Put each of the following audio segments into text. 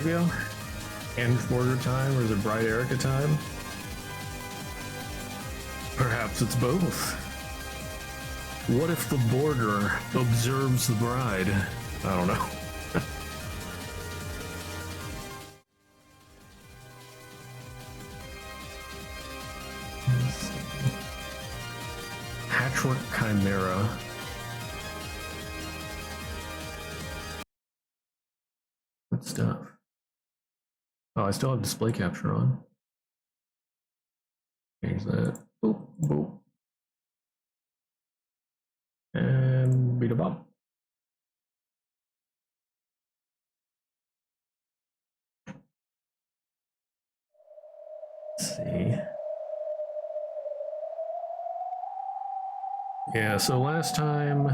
ago? Border time, or is it Bride Erica time? Perhaps it's both. What if the border observes the bride? I don't know. Hatchwork Chimera. Good stuff. Oh, I still have display capture on. Change that. Boop, boop. And beat a bop. Let's see. Yeah, so last time...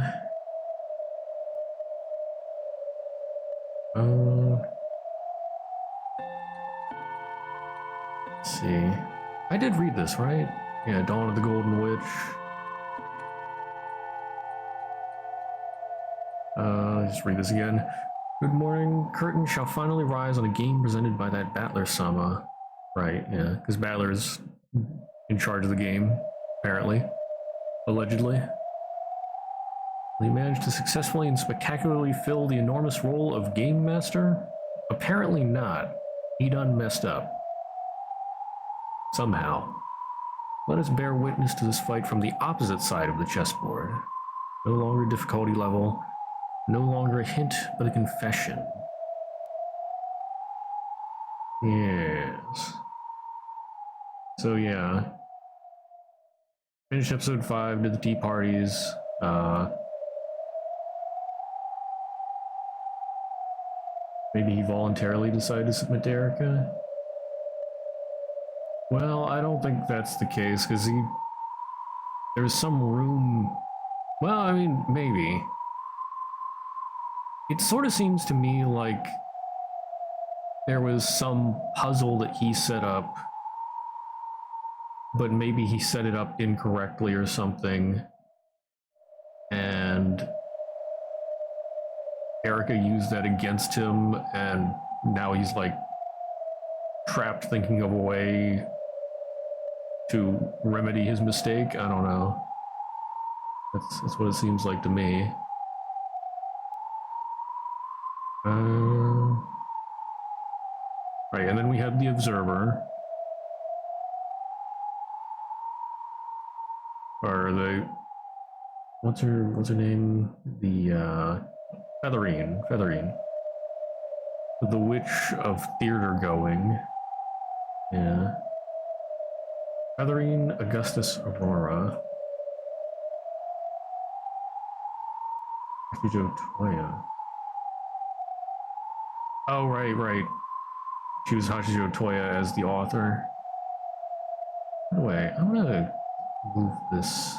let's see. I did read this, right? Yeah, Dawn of the Golden Witch. Just read this again. Good morning. Curtain shall finally rise on a game presented by that Battler-sama. Right, yeah, because Battler's in charge of the game, apparently. Allegedly. He managed to successfully and spectacularly fill the enormous role of Game Master? Apparently not. He done messed up. Somehow. Let us bear witness to this fight from the opposite side of the chessboard. No longer difficulty level, no longer a hint, but a confession. Yes. So yeah. Finished episode 5, did the tea parties. Maybe he voluntarily decided to submit to Erica? Well, I don't think that's the case, because there's some room... Well, I mean, maybe. It sort of seems to me like there was some puzzle that he set up, but maybe he set it up incorrectly or something, and Erica used that against him, and now he's like trapped thinking of a way to remedy his mistake. I don't know. That's what it seems like to me. Right, and then we had the Observer. Or the... What's her name? The, Featherine. The Witch of Theater Going. Yeah. Featherine Augustus Aurora. Hashijo Toya. Oh, right. She was Hashijo Toya as the author. Anyway, I'm gonna move this...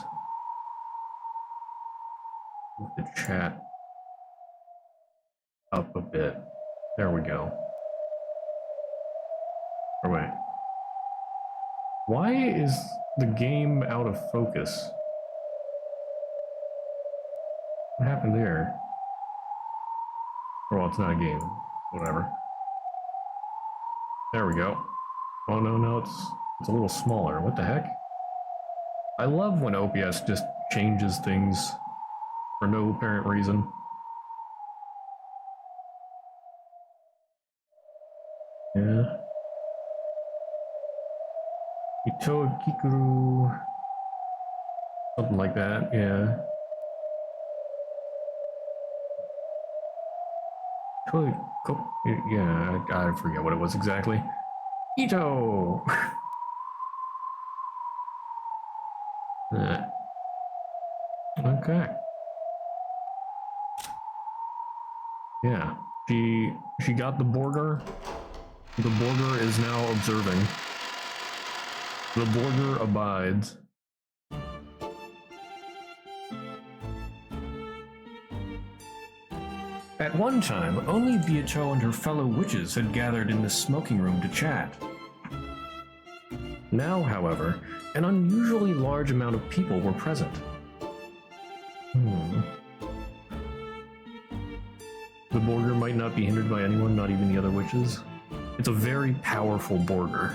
Move the chat up a bit. There we go. Or wait. Why is the game out of focus? What happened there? Well, it's not a game. Whatever. There we go. Oh no, it's a little smaller. What the heck? I love when OPS just changes things for no apparent reason. Yeah. Ito Kikuru. Something like that, yeah. Yeah, I forget what it was exactly. Ito! Okay. Yeah, she got the border. The border is now observing. The border abides. At one time, only Byacho and her fellow witches had gathered in this smoking room to chat. Now, however, an unusually large amount of people were present. The Borger might not be hindered by anyone, not even the other witches. It's a very powerful Borger.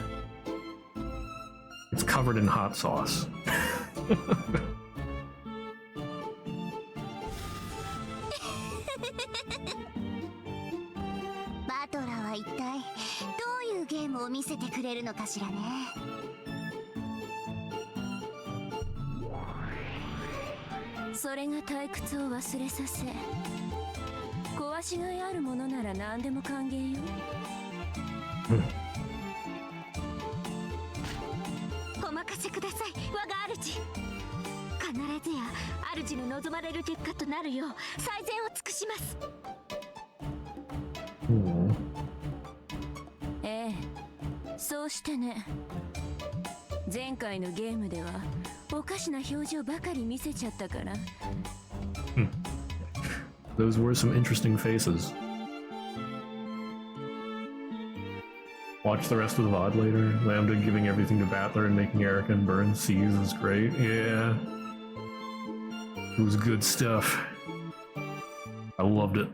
It's covered in hot sauce. バトラーは一体どういうゲームを見せてくれるのかしらね。それが退屈を忘れさせ、壊しがいあるものなら何でも歓迎よ。お任せください、我が主。必ずや主の望まれる結果となるよう最善を尽くします。ええ、そうしてね。前回のゲームではおかしな表情ばかり見せちゃったから。Those were some interesting faces. Watch the rest of the VOD later. Lambda giving everything to Battler and making Erica and Burn seize is great. Yeah. It was good stuff. I loved it.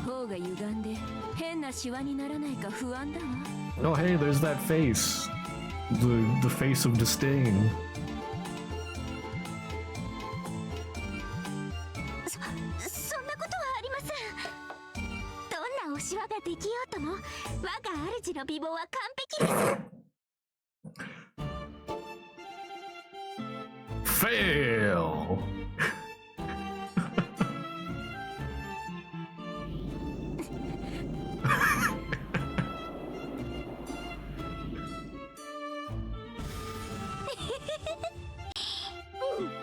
頬が歪んで変なシワにならないか不安だわ。 Oh hey, there's that face. The face of disdain. そんなことはありません。どんなおシワができようとも我が主の美貌は完璧です。 Fail!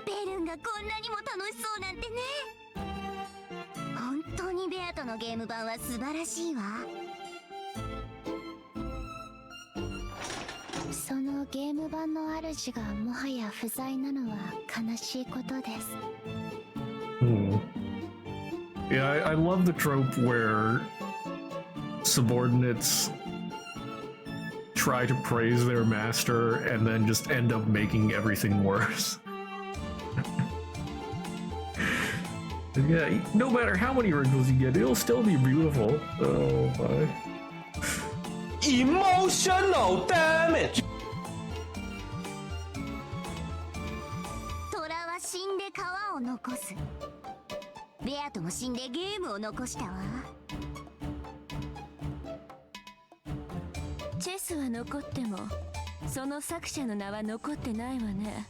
ベルンがこんなにも楽しそうなんてね。本当にベアとのゲーム版は素晴らしいわ。そのゲーム版の主がもはや不在なのは悲しいことです。Yeah, I love the trope where subordinates try to praise their master and then just end up making everything worse. Yeah, no matter how many wrinkles you get, it'll still be beautiful. Oh my. Emotional damage! トラは死んで皮を残す。ベアとも死んでゲームを残したわ。チェスは残ってもその作者の名は残ってないわね。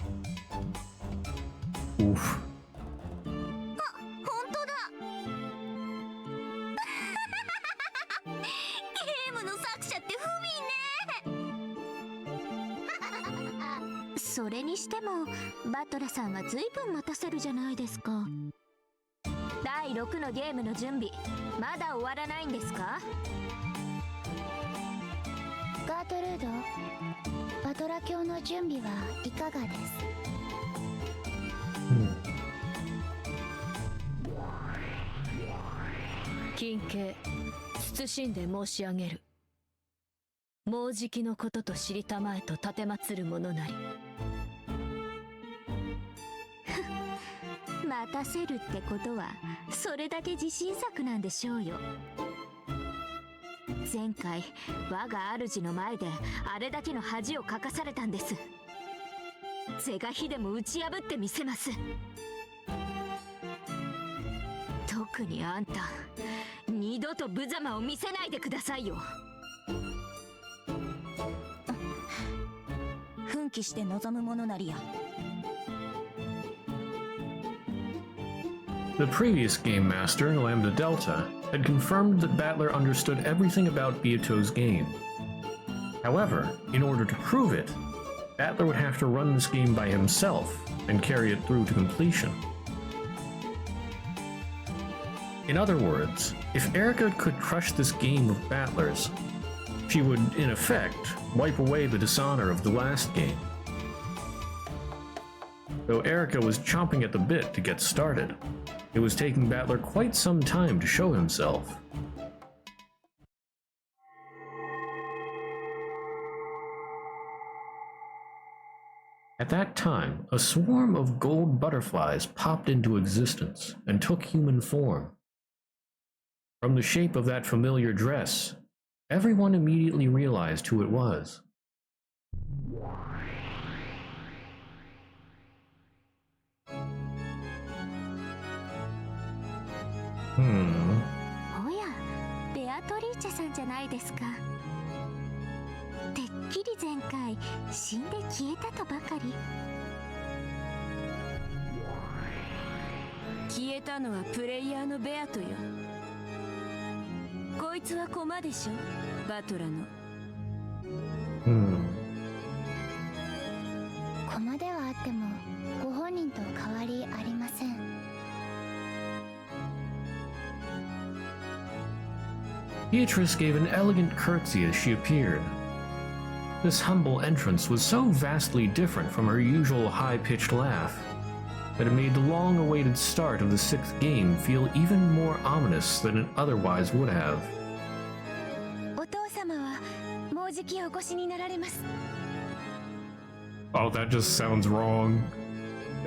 Oof. 本当だ。ゲームの作者って不憫ね。それにしてもバトラさんは随分待たせるじゃないですか。第6のゲームの準備まだ終わらないんですか？ガートルード、バトラ教の準備はいかがです？近景謹んで申し上げる。もうじきのことと知りたまえと奉る者なり。待たせるってことはそれだけ自信作なんでしょうよ。前回我が主の前であれだけの恥をかかされたんです。是が非でも打ち破ってみせます。特にあんた二度と無様を見せないでくださいよ。奮起して臨むものなりや。The previous game master, Lambda Delta, had confirmed that Battler understood everything about Beato's game. However, in order to prove it, Battler would have to run this game by himself and carry it through to completion. In other words, if Erica could crush this game of Battler's, she would, in effect, wipe away the dishonor of the last game. Though Erica was chomping at the bit to get started, it was taking Battler quite some time to show himself. At that time, a swarm of gold butterflies popped into existence and took human form. From the shape of that familiar dress, everyone immediately realized who it was. Hmm. おや、ベアトリーチェさんじゃないですか。てっきり前回死んで消えたとばかり。消えたのはプレイヤーのベアトよ。こいつは駒でしょ、バトラの。Hmm. 駒ではあってもご本人と変わりありません。Beatrice gave an elegant curtsy as she appeared. This humble entrance was so vastly different from her usual high-pitched laugh that it made the long-awaited start of the 6th game feel even more ominous than it otherwise would have. お父様はもうじきお越しになられます。 Oh, that just sounds wrong.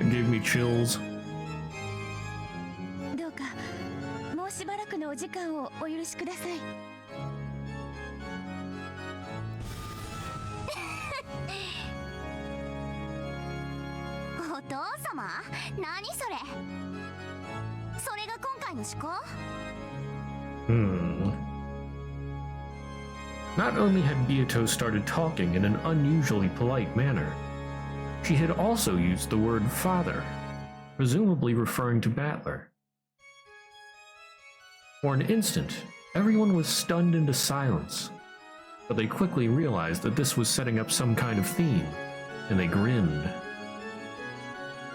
It gave me chills. どうかもうしばらくのお時間をお許しください。お父様、何それ。それが今回の思考。 Not only had Beato started talking in an unusually polite manner, she had also used the word father, presumably referring to Battler. For an instant, everyone was stunned into silence, but they quickly realized that this was setting up some kind of theme, and they grinned.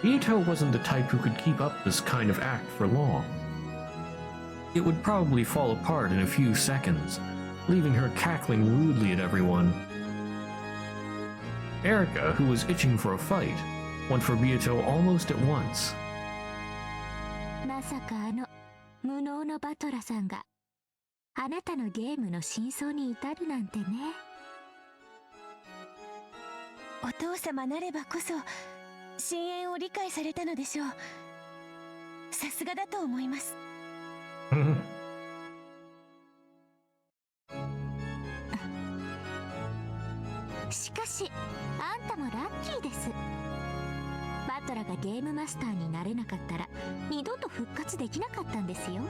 Beato wasn't the type who could keep up this kind of act for long. It would probably fall apart in a few seconds, leaving her cackling rudely at everyone. Erica, who was itching for a fight, went for Beato almost at once. まさか無能のバトラさんがあなたのゲームの真相に至るなんてね。お父様なればこそ深淵を理解されたのでしょう。さすがだと思います。しかしあんたもラッキーです。バトラがゲームマスターになれなかったら二度と復活できなかったんですよ。ま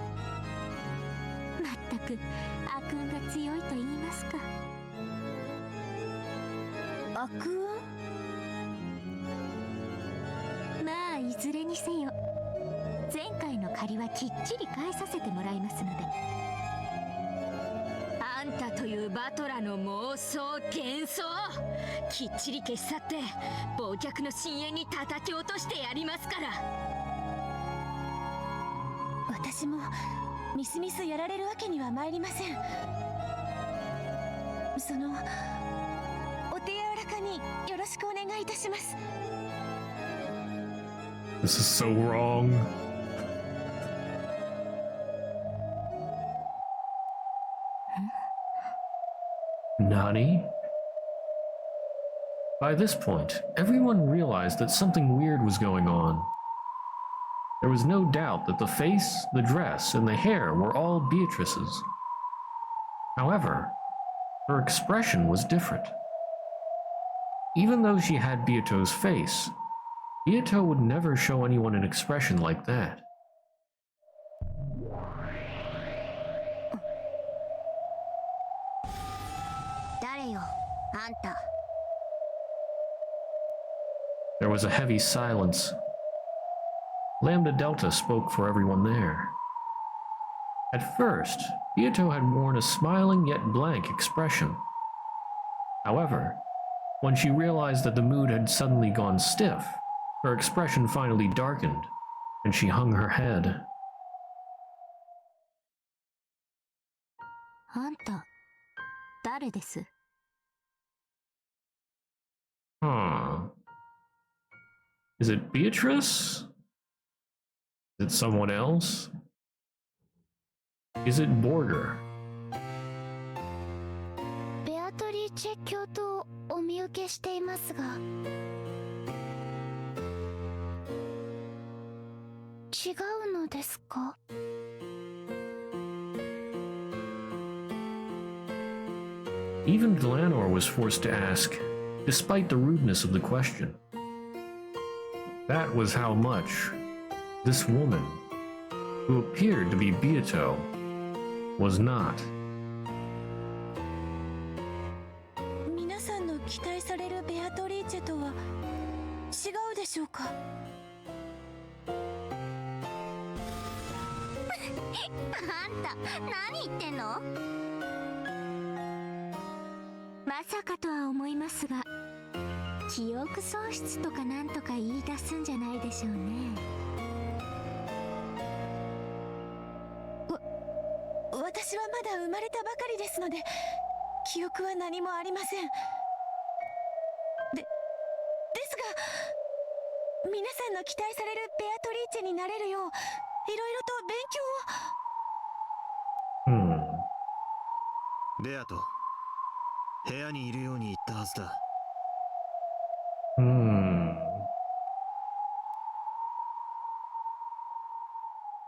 ったく悪運が強いと言いますか。悪運？まあいずれにせよ前回の借りはきっちり返させてもらいますので。あんたというバトラの妄想幻想、きっちり消し去って忘却の深淵に叩き落としてやりますから。私もみすみすやられるわけには参りません。そのお手柔らかによろしくお願いいたします。 This is so wrong. Nani? By this point, everyone realized that something weird was going on. There was no doubt that the face, the dress, and the hair were all Beatrice's. However, her expression was different. Even though she had Beato's face, Beato would never show anyone an expression like that. 誰よ、あんた。 There was a heavy silence. Lambda Delta spoke for everyone there. At first, Beato had worn a smiling yet blank expression. However, when she realized that the mood had suddenly gone stiff, her expression finally darkened, and she hung her head. あんた、誰です？ Huh. Is it Beatrice? Is it someone else? Is it Borger? ベアトリーチェ教とお見受けしていますが、違うのですか？ Even Delanor was forced to ask, despite the rudeness of the question. That was how much this woman, who appeared to be Beato, was not. 皆さんの期待されるベアトリーチェとは違うでしょうか。あんた何言ってんの？まさかとは思いますが、記憶喪失とかなんとか言い出すんじゃないでしょうね。私はまだ生まれたばかりですので、記憶は何もありません。ですが、皆さんの期待されるベアトリーチェになれるよう、いろいろと勉強を。ベアト、部屋にいるように言ったはずだ。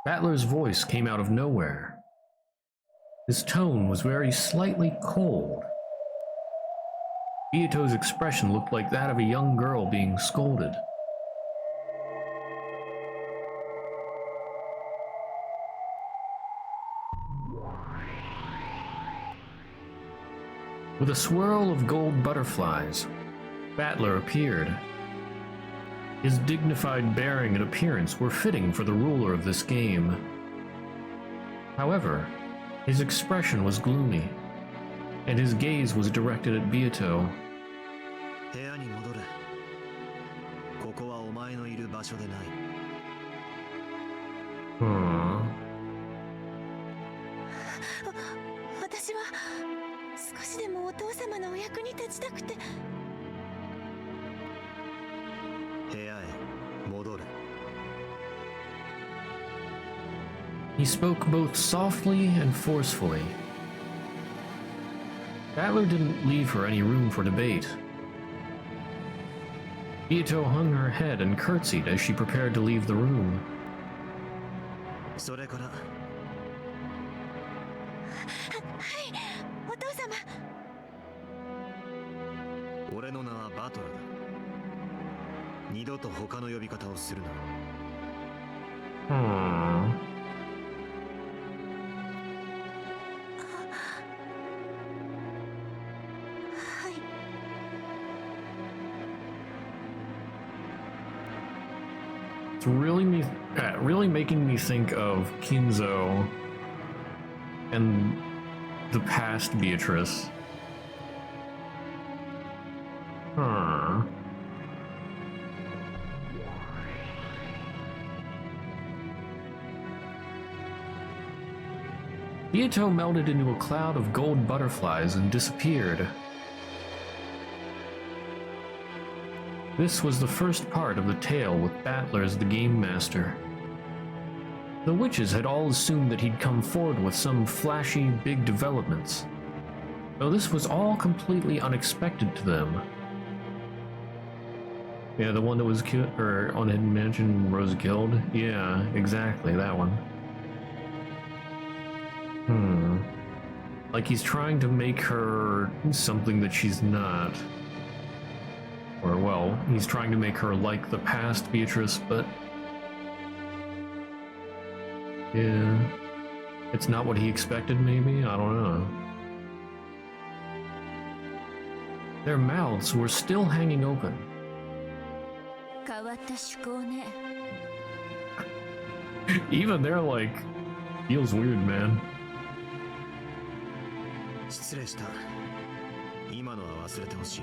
Battler's voice came out of nowhere. His tone was very slightly cold. Beato's expression looked like that of a young girl being scolded. With a swirl of gold butterflies, Battler appeared. His dignified bearing and appearance were fitting for the ruler of this game. However, his expression was gloomy, and his gaze was directed at Beato. 部屋に戻れ。ここはお前のいる場所でない。私は少しでもお父様のお役に立ちたくて。部屋へ戻れ。He spoke both softly and forcefully. Battler didn't leave her any room for debate. Beato hung her head and curtsied as she prepared to leave the room. それから。はい、お父様。俺の名はバトラだ。二度と他の呼び方をするな。It's really making me think of Kinzo and the past Beatrice. Beato melted into a cloud of gold butterflies and disappeared. This was the first part of the tale with Battler as the game master. The witches had all assumed that he'd come forward with some flashy, big developments, though this was all completely unexpected to them. Yeah, the one that was killed, or on Hidden Mansion Rose killed? Yeah, exactly, that one. Like he's trying to make her something that she's not. Or, well, he's trying to make her like the past Beatrice, but... yeah... it's not what he expected, maybe? I don't know. Their mouths were still hanging open. 変わった趣向ね。Even they're like... feels weird, man. 失礼した。今のは忘れてほしい。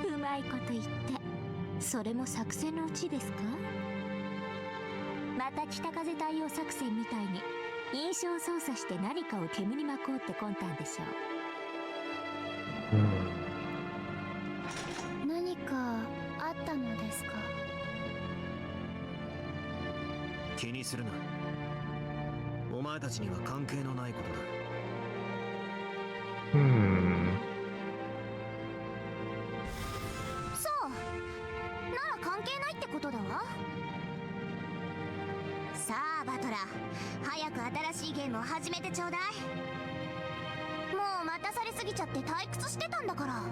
うまいこと言って、それも作戦のうちですか？また北風太陽作戦みたいに印象操作して何かを煙に巻こうって魂胆でしょう。何かあったのですか？気にするな。お前たちには関係のないことだ。そう。なら関係ないってことだわ。さあバトラー、早く新しいゲームを始めてちょうだい。もう待たされすぎちゃって退屈してたんだから。あ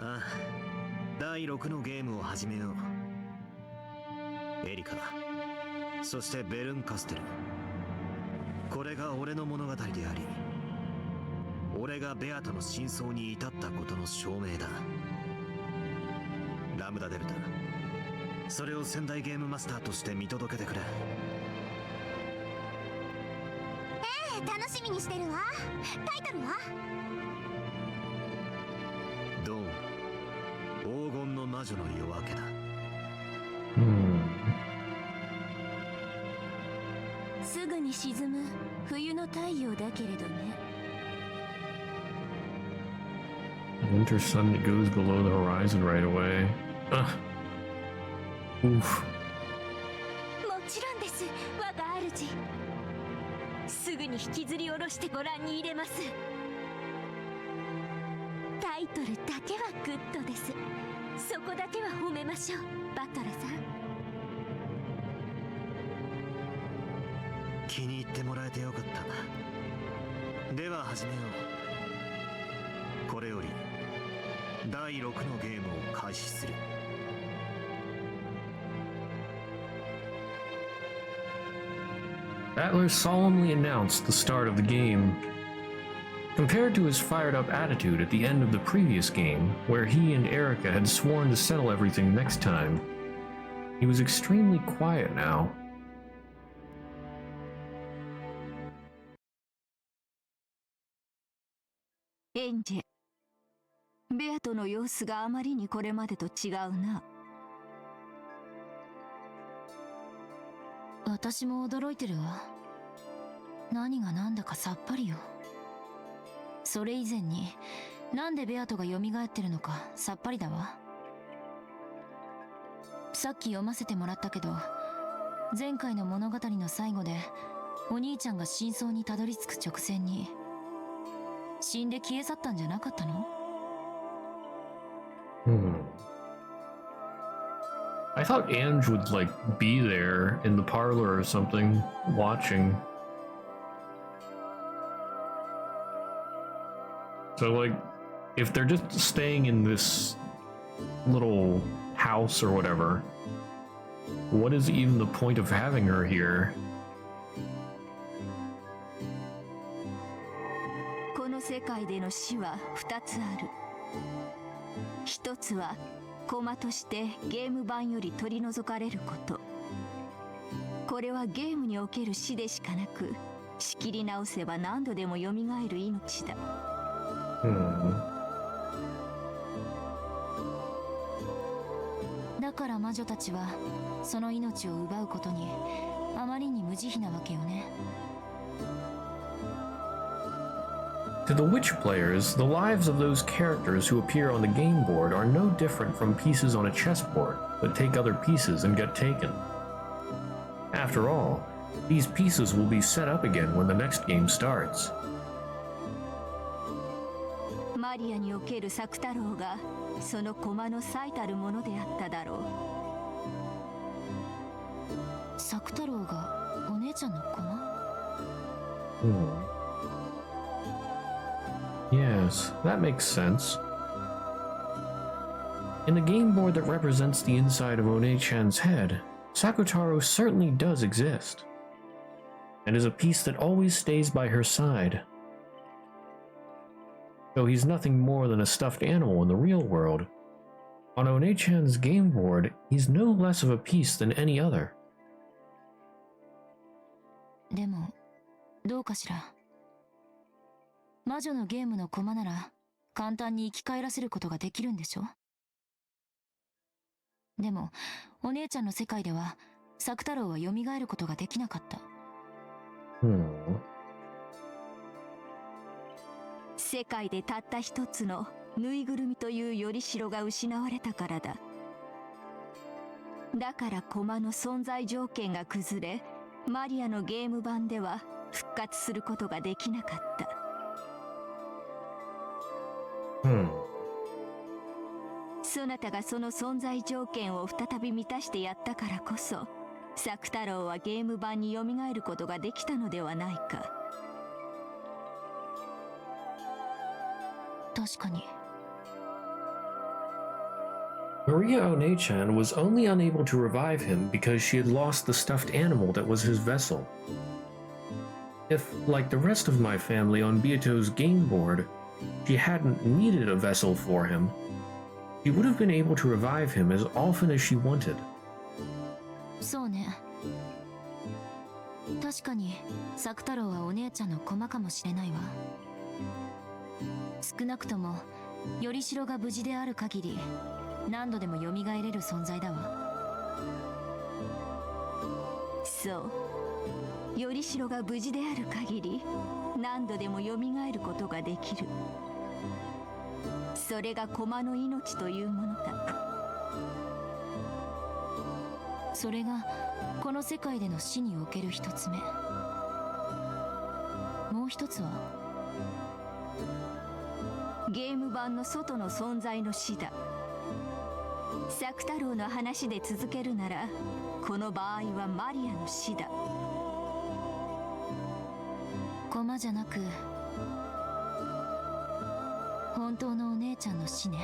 あ、第6のゲームを始めよう。エリカ、そしてベルンカステル、これが俺の物語であり、俺がベアタの真相に至ったことの証明だ。ラムダデルタ、それを仙台ゲームマスターとして見届けてくれ。楽しみにしてるわ。タイトルはドン、黄金の魔女の夜明けだ。すぐに沈む冬の太陽だけれどね。 Winter sun that goes below the horizon right away. Oof. もちろんです、我が主。すぐに引きずり下ろしてご覧に入れます。タイトルだけはグッドです。そこだけは褒めましょう、バトラさん。気に入ってもらえてよかった。では始めよう。これより第6のゲームを開始する。Battler solemnly announced the start of the game. Compared to his fired-up attitude at the end of the previous game, where he and Erica had sworn to settle everything next time, he was extremely quiet now. エンジェ、ベアとの様子があまりにこれまでと違うな。私も驚いてるわ。何が何だかさっぱりよ。それ以前になんでベアトが蘇ってるのかさっぱりだわ。さっき読ませてもらったけど、前回の物語の最後でお兄ちゃんが真相にたどり着く直前に死んで消え去ったんじゃなかったの？ I thought Ange would, like, be there in the parlor or something, watching. So, like, if they're just staying in this little house or whatever, what is even the point of having her here? この世界での死は2つある。1つは駒としてゲーム版より取り除かれること。これはゲームにおける死でしかなく、仕切り直せば何度でも蘇る命だ。だから魔女たちはその命を奪うことにあまりに無慈悲なわけよね。To the Witch players, the lives of those characters who appear on the game board are no different from pieces on a chessboard that take other pieces and get taken. After all, these pieces will be set up again when the next game starts. マリアにおける作太郎がその駒の最たるものであっただろう。作太郎がお姉ちゃんの駒？ Yes, that makes sense. In the game board that represents the inside of One-chan's head, Sakutaro certainly does exist, and is a piece that always stays by her side. Though he's nothing more than a stuffed animal in the real world, on One-chan's game board, he's no less of a piece than any other. でもどうかしら。魔女のゲームの駒なら簡単に生き返らせることができるんでしょ？でもお姉ちゃんの世界では作太郎は蘇ることができなかった。世界でたった一つのぬいぐるみというよりしろが失われたからだ。だから駒の存在条件が崩れ、マリアのゲーム版では復活することができなかった。そなたがその存在条件を再び満たしてやったからこそ、作太郎はゲーム版に蘇ることができたのではないか。確かに。 Maria One-chan was only unable to revive him because she had lost the stuffed animal that was his vessel. If, like the rest of my family on Beato's game board, she hadn't needed a vessel for him, she would have been able to revive him as often as she wanted. そうね。確かに作太郎はお姉ちゃんの駒かもしれないわ。少なくともよりしろが無事である限り何度でも蘇れる存在だわ。そう、よりしろが無事である限り何度でも蘇ることができる。それが駒の命というものだ。それがこの世界での死における一つ目。もう一つはゲーム版の外の存在の死だ。作太郎の話で続けるなら、この場合はマリアの死だ。駒じゃなく本当のお姉ちゃんの死ね。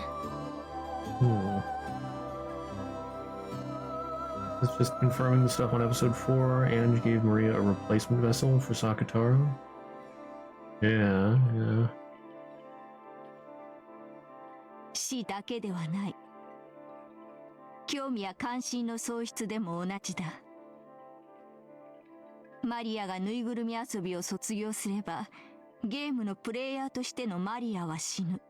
It's just confirming the stuff on episode 4. Ange gave Maria a replacement vessel for Sakataro. Yeah. 死だけではない。興味や関心の喪失でも同じだ。マリアがぬいぐるみ遊びを卒業すれば、ゲームのプレイヤーとしてのマリアは死ぬ。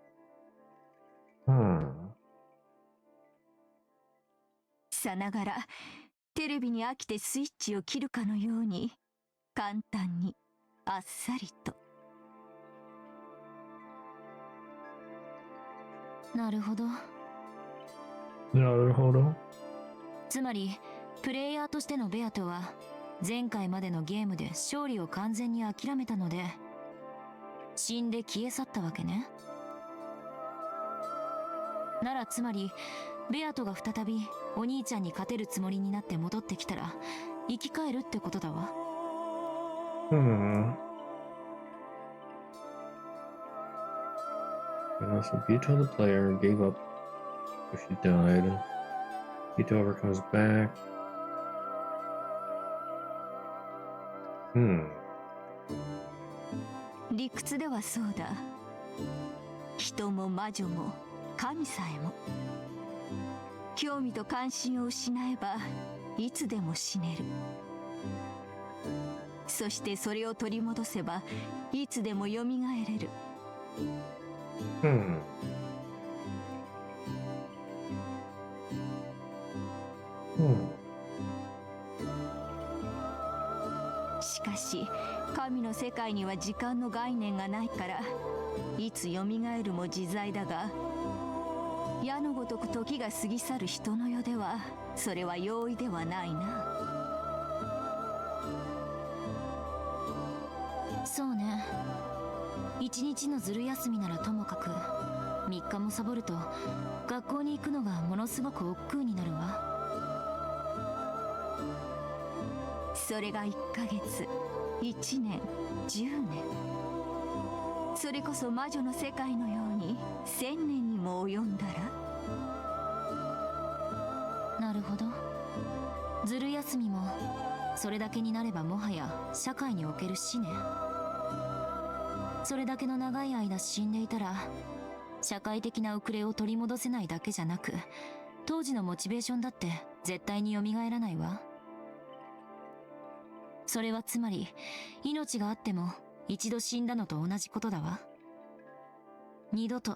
さながらテレビに飽きてスイッチを切るかのように、簡単にあっさりと。なるほど。つまりプレイヤーとしてのベアトは前回までのゲームで勝利を完全に諦めたので死んで消え去ったわけね。ならつまりベアトが再びお兄ちゃんに勝てるつもりになって戻ってきたら生き返るってことだわ。So Beato the player gave up so she died. Beato ever comes back. 理屈ではそうだ。人も魔女も神さえも興味と関心を失えばいつでも死ねる。そしてそれを取り戻せばいつでも蘇れる。しかし神の世界には時間の概念がないからいつ蘇るも自在だが、矢のごとく時が過ぎ去る人の世ではそれは容易ではないな。そうね。一日のずる休みならともかく3日もサボると学校に行くのがものすごく億劫になるわ。それが1ヶ月、1年、10年、それこそ魔女の世界のように1000年にも及んだら。なるほど。ずる休みもそれだけになればもはや社会における死ね。それだけの長い間死んでいたら社会的な遅れを取り戻せないだけじゃなく当時のモチベーションだって絶対に蘇らないわ。それはつまり命があっても一度死んだのと同じことだわ。二度と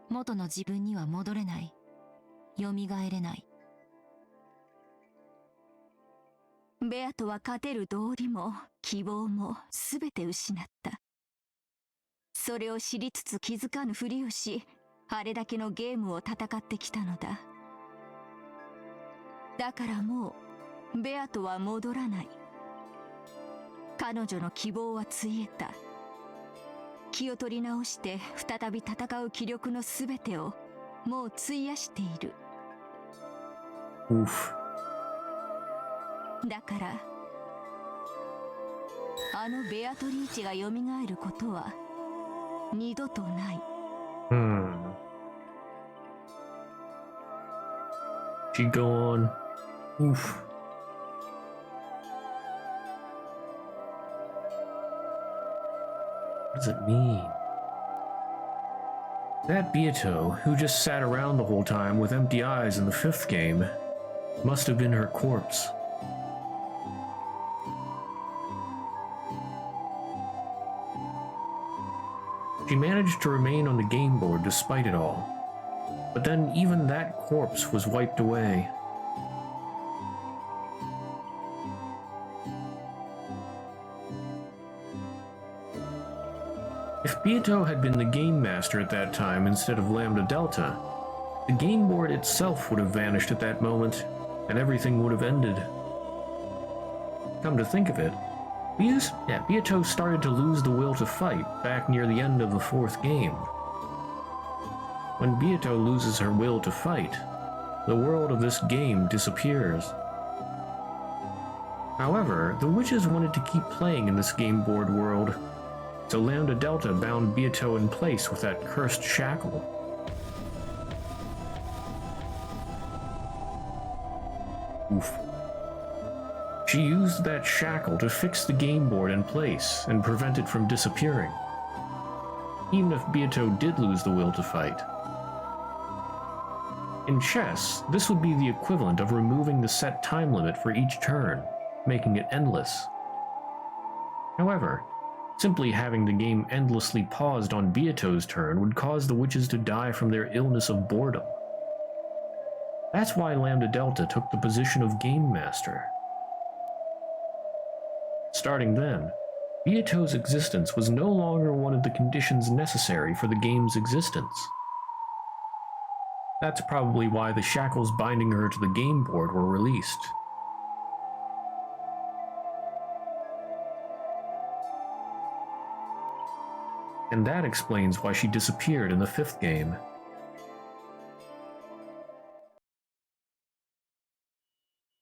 元の自分には戻れない、蘇れない。ベアとは勝てる道理も希望も全て失った。それを知りつつ気づかぬふりをし、あれだけのゲームを戦ってきたのだ。だからもうベアとは戻らない。彼女の希望はついえた。気を取り直して再び戦う気力のすべてをもう費やしている。 Oof. だからあのベアトリーチが蘇ることは二度とない。 She gone. Oof. What does it mean? That Beato, who just sat around the whole time with empty eyes in the 5th game, must have been her corpse. She managed to remain on the game board despite it all. But then even that corpse was wiped away. If Beato had been the game master at that time instead of Lambda Delta, the game board itself would have vanished at that moment, and everything would have ended. Come to think of it, Beato started to lose the will to fight back near the end of the 4th game. When Beato loses her will to fight, the world of this game disappears. However, the witches wanted to keep playing in this game board world, so Lambda Delta bound Beato in place with that cursed shackle. Oof. She used that shackle to fix the game board in place and prevent it from disappearing, even if Beato did lose the will to fight. In chess, this would be the equivalent of removing the set time limit for each turn, making it endless. However, simply having the game endlessly paused on Beato's turn would cause the witches to die from their illness of boredom. That's why Lambda Delta took the position of Game Master. Starting then, Beato's existence was no longer one of the conditions necessary for the game's existence. That's probably why the shackles binding her to the game board were released. And that explains why she disappeared in the 5th game.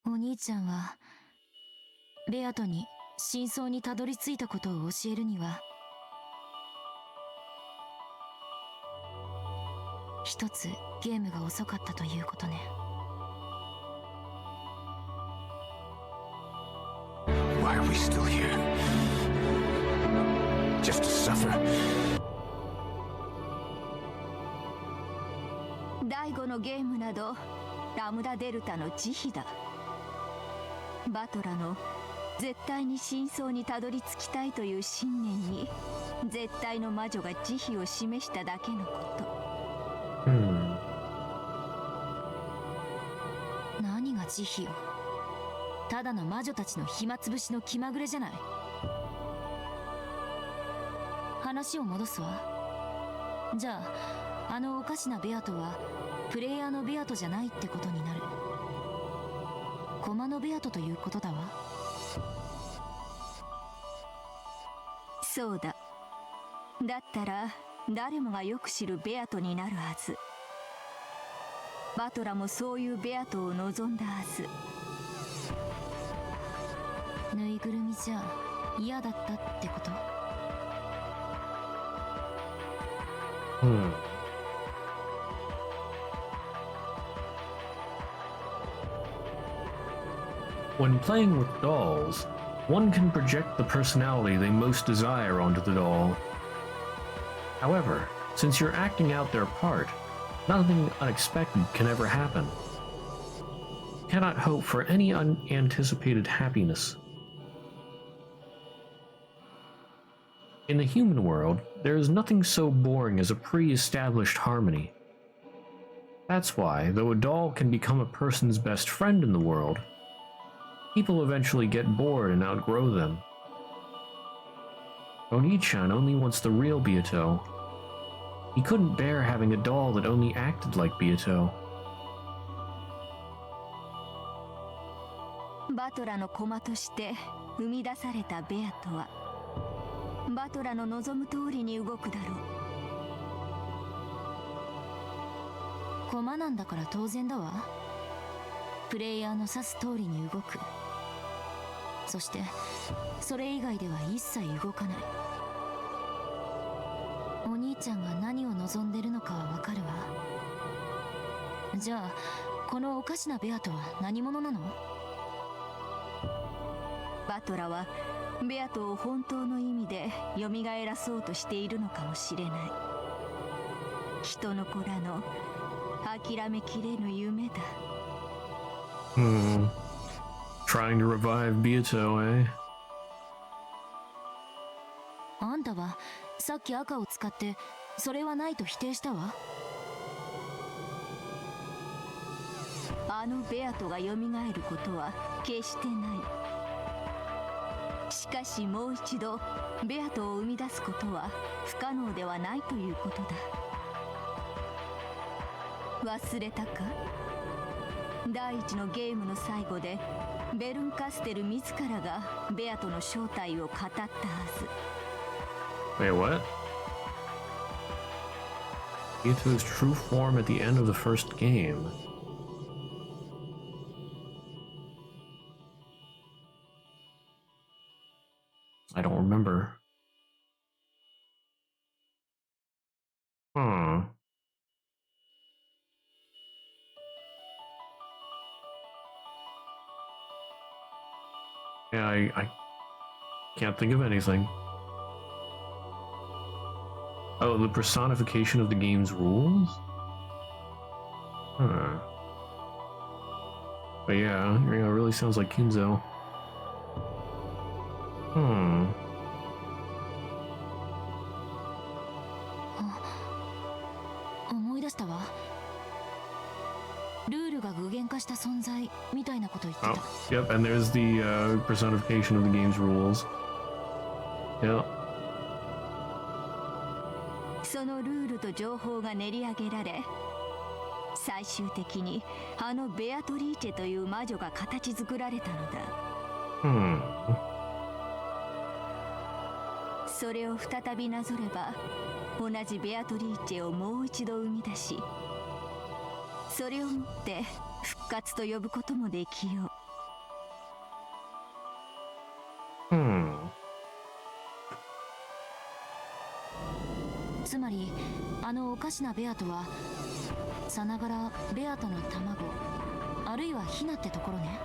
お兄ちゃんはベアトに真相にたどり着いたことを教えるには一つゲームが遅かったということね。 Why are we still here? Just to suffer? 第5のゲームなどラムダデルタの慈悲だ。バトラの絶対に真相にたどり着きたいという信念に絶対の魔女が慈悲を示しただけのこと。何が慈悲よ。ただの魔女たちの暇つぶしの気まぐれじゃない。話を戻すわ。じゃあ、あのおかしなベアトはプレイヤーのベアトじゃないってことになる。駒のベアトということだわ。そうだ。だったら誰もがよく知るベアトになるはず。バトラもそういうベアトを望んだはず。ぬいぐるみじゃ嫌だったってこと？ When playing with dolls, one can project the personality they most desire onto the doll. However, since you're acting out their part, nothing unexpected can ever happen. You cannot hope for any unanticipated happiness. In the human world, there is nothing so boring as a pre-established harmony. That's why, though a doll can become a person's best friend in the world, people eventually get bored and outgrow them. Oni-chan only wants the real Beato. He couldn't bear having a doll that only acted like Beato. バトラの駒として生み出されたベアトはバトラの望む通りに動くだろう。駒なんだから当然だわ。プレイヤーの指す通りに動く。そしてそれ以外では一切動かない。お兄ちゃんが何を望んでるのかはわかるわ。じゃあこのおかしなベアとは何者なの？バトラはベアトを本当の意味で蘇らそうとしているのかもしれない。人の子らの諦めきれぬ夢だ。Trying to revive Beato, eh? あんたはさっき赤を使ってそれはないと否定したわ。あのベアトが蘇ることは決してない。しかしもう一度ベアトを生み出すことは不可能ではないということだ。忘れたか？第一のゲームの最後でベルンカステル自らがベアトの正体を語ったはず。 Wait, what? Beato's true form at the end of the first game. I don't remember. Yeah, I can't think of anything. Oh, the personification of the game's rules? Huh. But yeah, it really sounds like Kinzo. Hmm. 思い出したわ。ルールが具現化した存在みたいなこと言ってた。 Oh, yep, and there's the personification of the game's rules. Yeah. そのルールと情報が練り上げられ、最終的にあのベアトリーチェという魔女が形作られたのだ。それを再びなぞれば、同じベアトリーチェをもう一度生み出し、それをもって復活と呼ぶこともできよう。つまりあのおかしなベアトはさながらベアトの卵あるいはヒナってところね。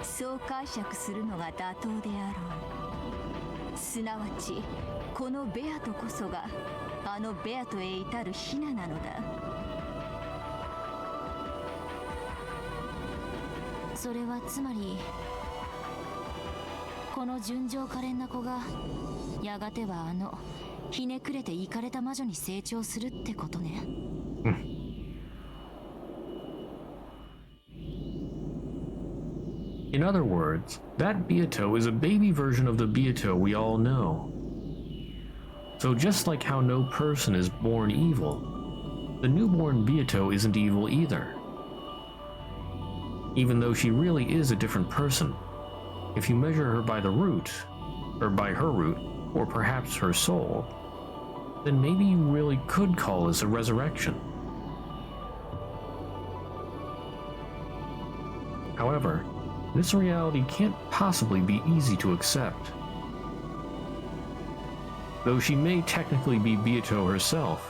そう解釈するのが妥当であろう。すなわちこのベアトこそがあのベアトへ至るヒナなのだ。それはつまりこの純情可憐な子がやがてはあのひねくれてイカれた魔女に成長するってことね。In other words, that Beato is a baby version of the Beato we all know. So just like how no person is born evil, the newborn Beato isn't evil either. Even though she really is a different person, if you measure her by the root, or by her root, or perhaps her soul, then maybe you really could call this a resurrection. However, this reality can't possibly be easy to accept. Though she may technically be Beato herself,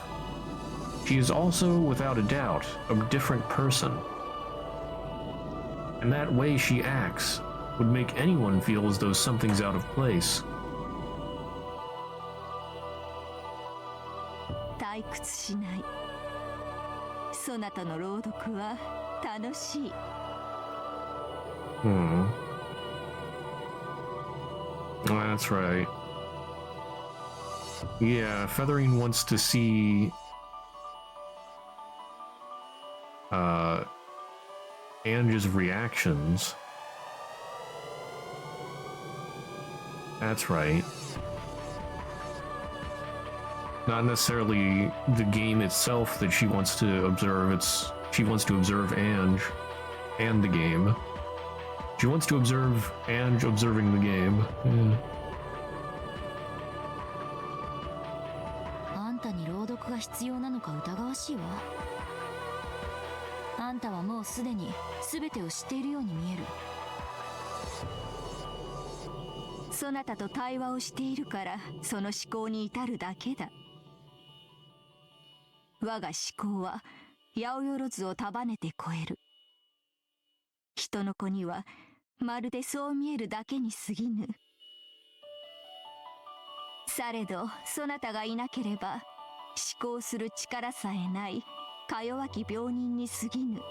she is also, without a doubt, a different person. And that way she acts would make anyone feel as though something's out of place. 退屈しない。そなたの朗読は楽しい。Oh, that's right. Yeah, Feathering wants to see Ange's reactions. That's right. Not necessarily the game itself that she wants to observe, she wants to observe Ange and the game. She wants to observe Ange observing the game. Yeah. あんたに朗必要なのか疑わしいわ。あんたはもうすでに全てを知っているように見える。そなたと対話をしているからその思考に至るだけだ。我が思考は八百万を束ねて超える。人の子にはまるでそう見えるだけに過ぎぬ。されどそなたがいなければ思考する力さえないか弱き病人に過ぎぬ。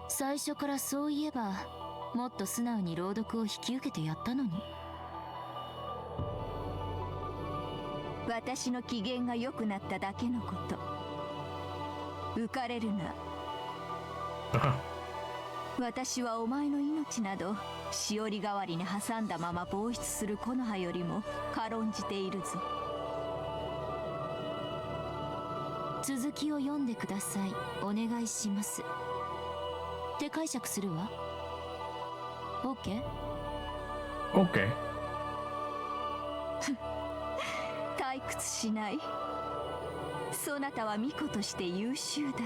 最初からそういえばもっと素直に朗読を引き受けてやったのに。私の機嫌が良くなっただけのこと。浮かれるな。私はお前の命などしおり代わりに挟んだまま放出する木の葉よりも軽んじているぞ。続きを読んでください。お願いします。って解釈するわ。 OK？ Okay. 退屈しない。そなたは巫女として優秀だ。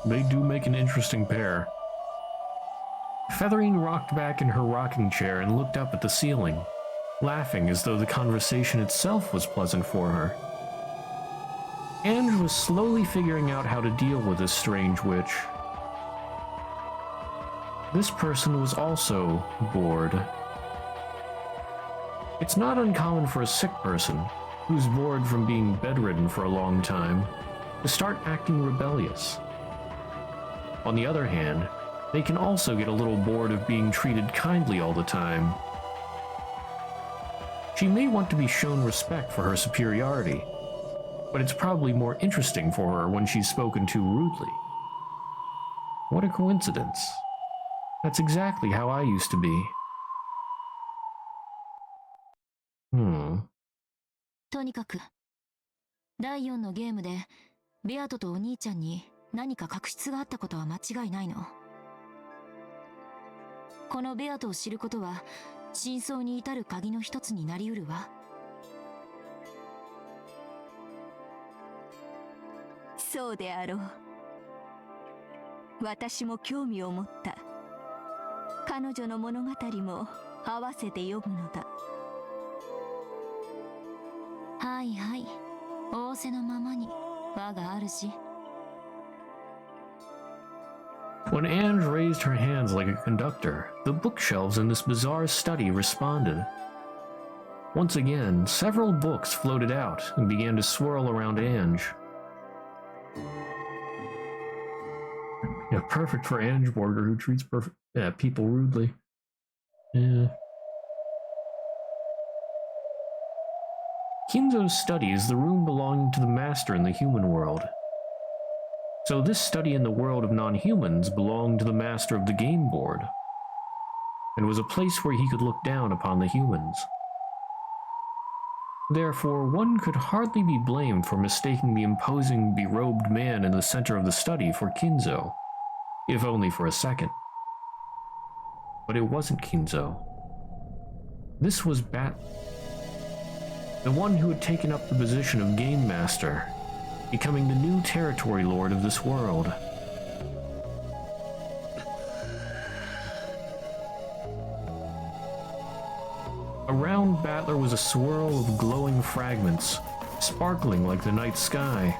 They do make an interesting pair. Featherine rocked back in her rocking chair and looked up at the ceiling, laughing as though the conversation itself was pleasant for her. Ange was slowly figuring out how to deal with this strange witch. This person was also bored. It's not uncommon for a sick person, who's bored from being bedridden for a long time, to start acting rebellious. On the other hand, they can also get a little bored of being treated kindly all the time. She may want to be shown respect for her superiority, but it's probably more interesting for her when she's spoken to rudely. What a coincidence. That's exactly how I used to be. とにかく第4のゲームでベアトとお兄ちゃんに何か確執があったことは間違いないの。このベアトを知ることは真相に至る鍵の一つになりうるわ。そうであろう。私も興味を持った。彼女の物語も合わせて読むのだ。はいはい、仰せのままに我が主。When Ange raised her hands like a conductor, the bookshelves in this bizarre study responded. Once again, several books floated out and began to swirl around Ange. Yeah, perfect for Ange Borger, who treats people rudely. Yeah. Kinzo's study is the room belonging to the master in the human world. So this study in the world of non-humans belonged to the master of the game board, and was a place where he could look down upon the humans. Therefore, one could hardly be blamed for mistaking the imposing, berobed man in the center of the study for Kinzo, if only for a second. But it wasn't Kinzo. This was the one who had taken up the position of Game Master, becoming the new territory lord of this world. Around Battler was a swirl of glowing fragments, sparkling like the night sky,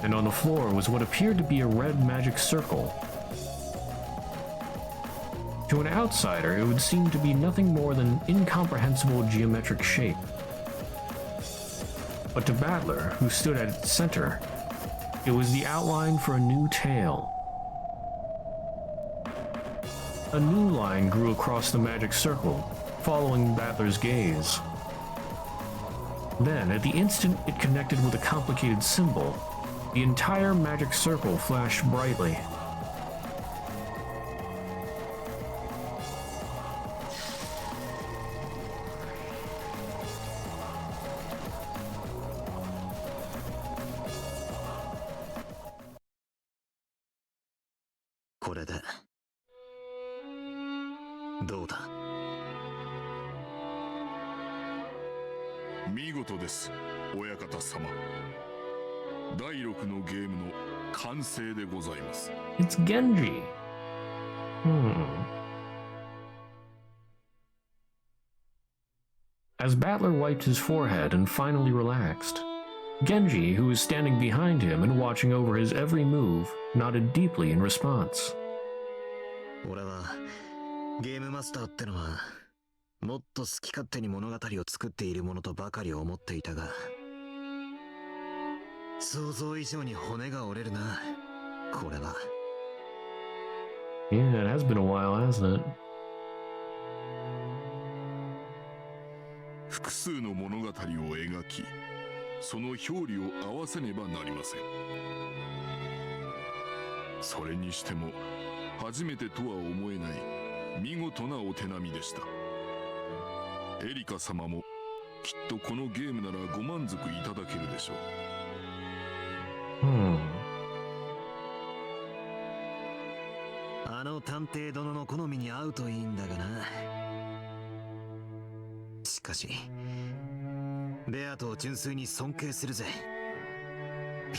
and on the floor was what appeared to be a red magic circle. To an outsider, it would seem to be nothing more than an incomprehensible geometric shape. But to Battler, who stood at its center, it was the outline for a new tale. A new line grew across the magic circle, following Battler's gaze. Then, at the instant it connected with a complicated symbol, the entire magic circle flashed brightly. どうだ？見事です、親方様。第6のゲームの完成でございます。 It's Genji. As Battler wiped his forehead and finally relaxed, Genji, who was standing behind him and watching over his every move, nodded deeply in response. 俺はゲームマスターってのはもっと好き勝手に物語を作っているものとばかり思っていたが、想像以上に骨が折れるな、これは。Yeah, it has been a while, hasn't it? 複数の物語を描き、その表裏を合わせねばなりません。それにしても初めてとは思えない見事なお手並みでした。エリカ様もきっとこのゲームならご満足いただけるでしょう。あの探偵殿の好みに合うといいんだがな。しかしベアトを純粋に尊敬するぜ。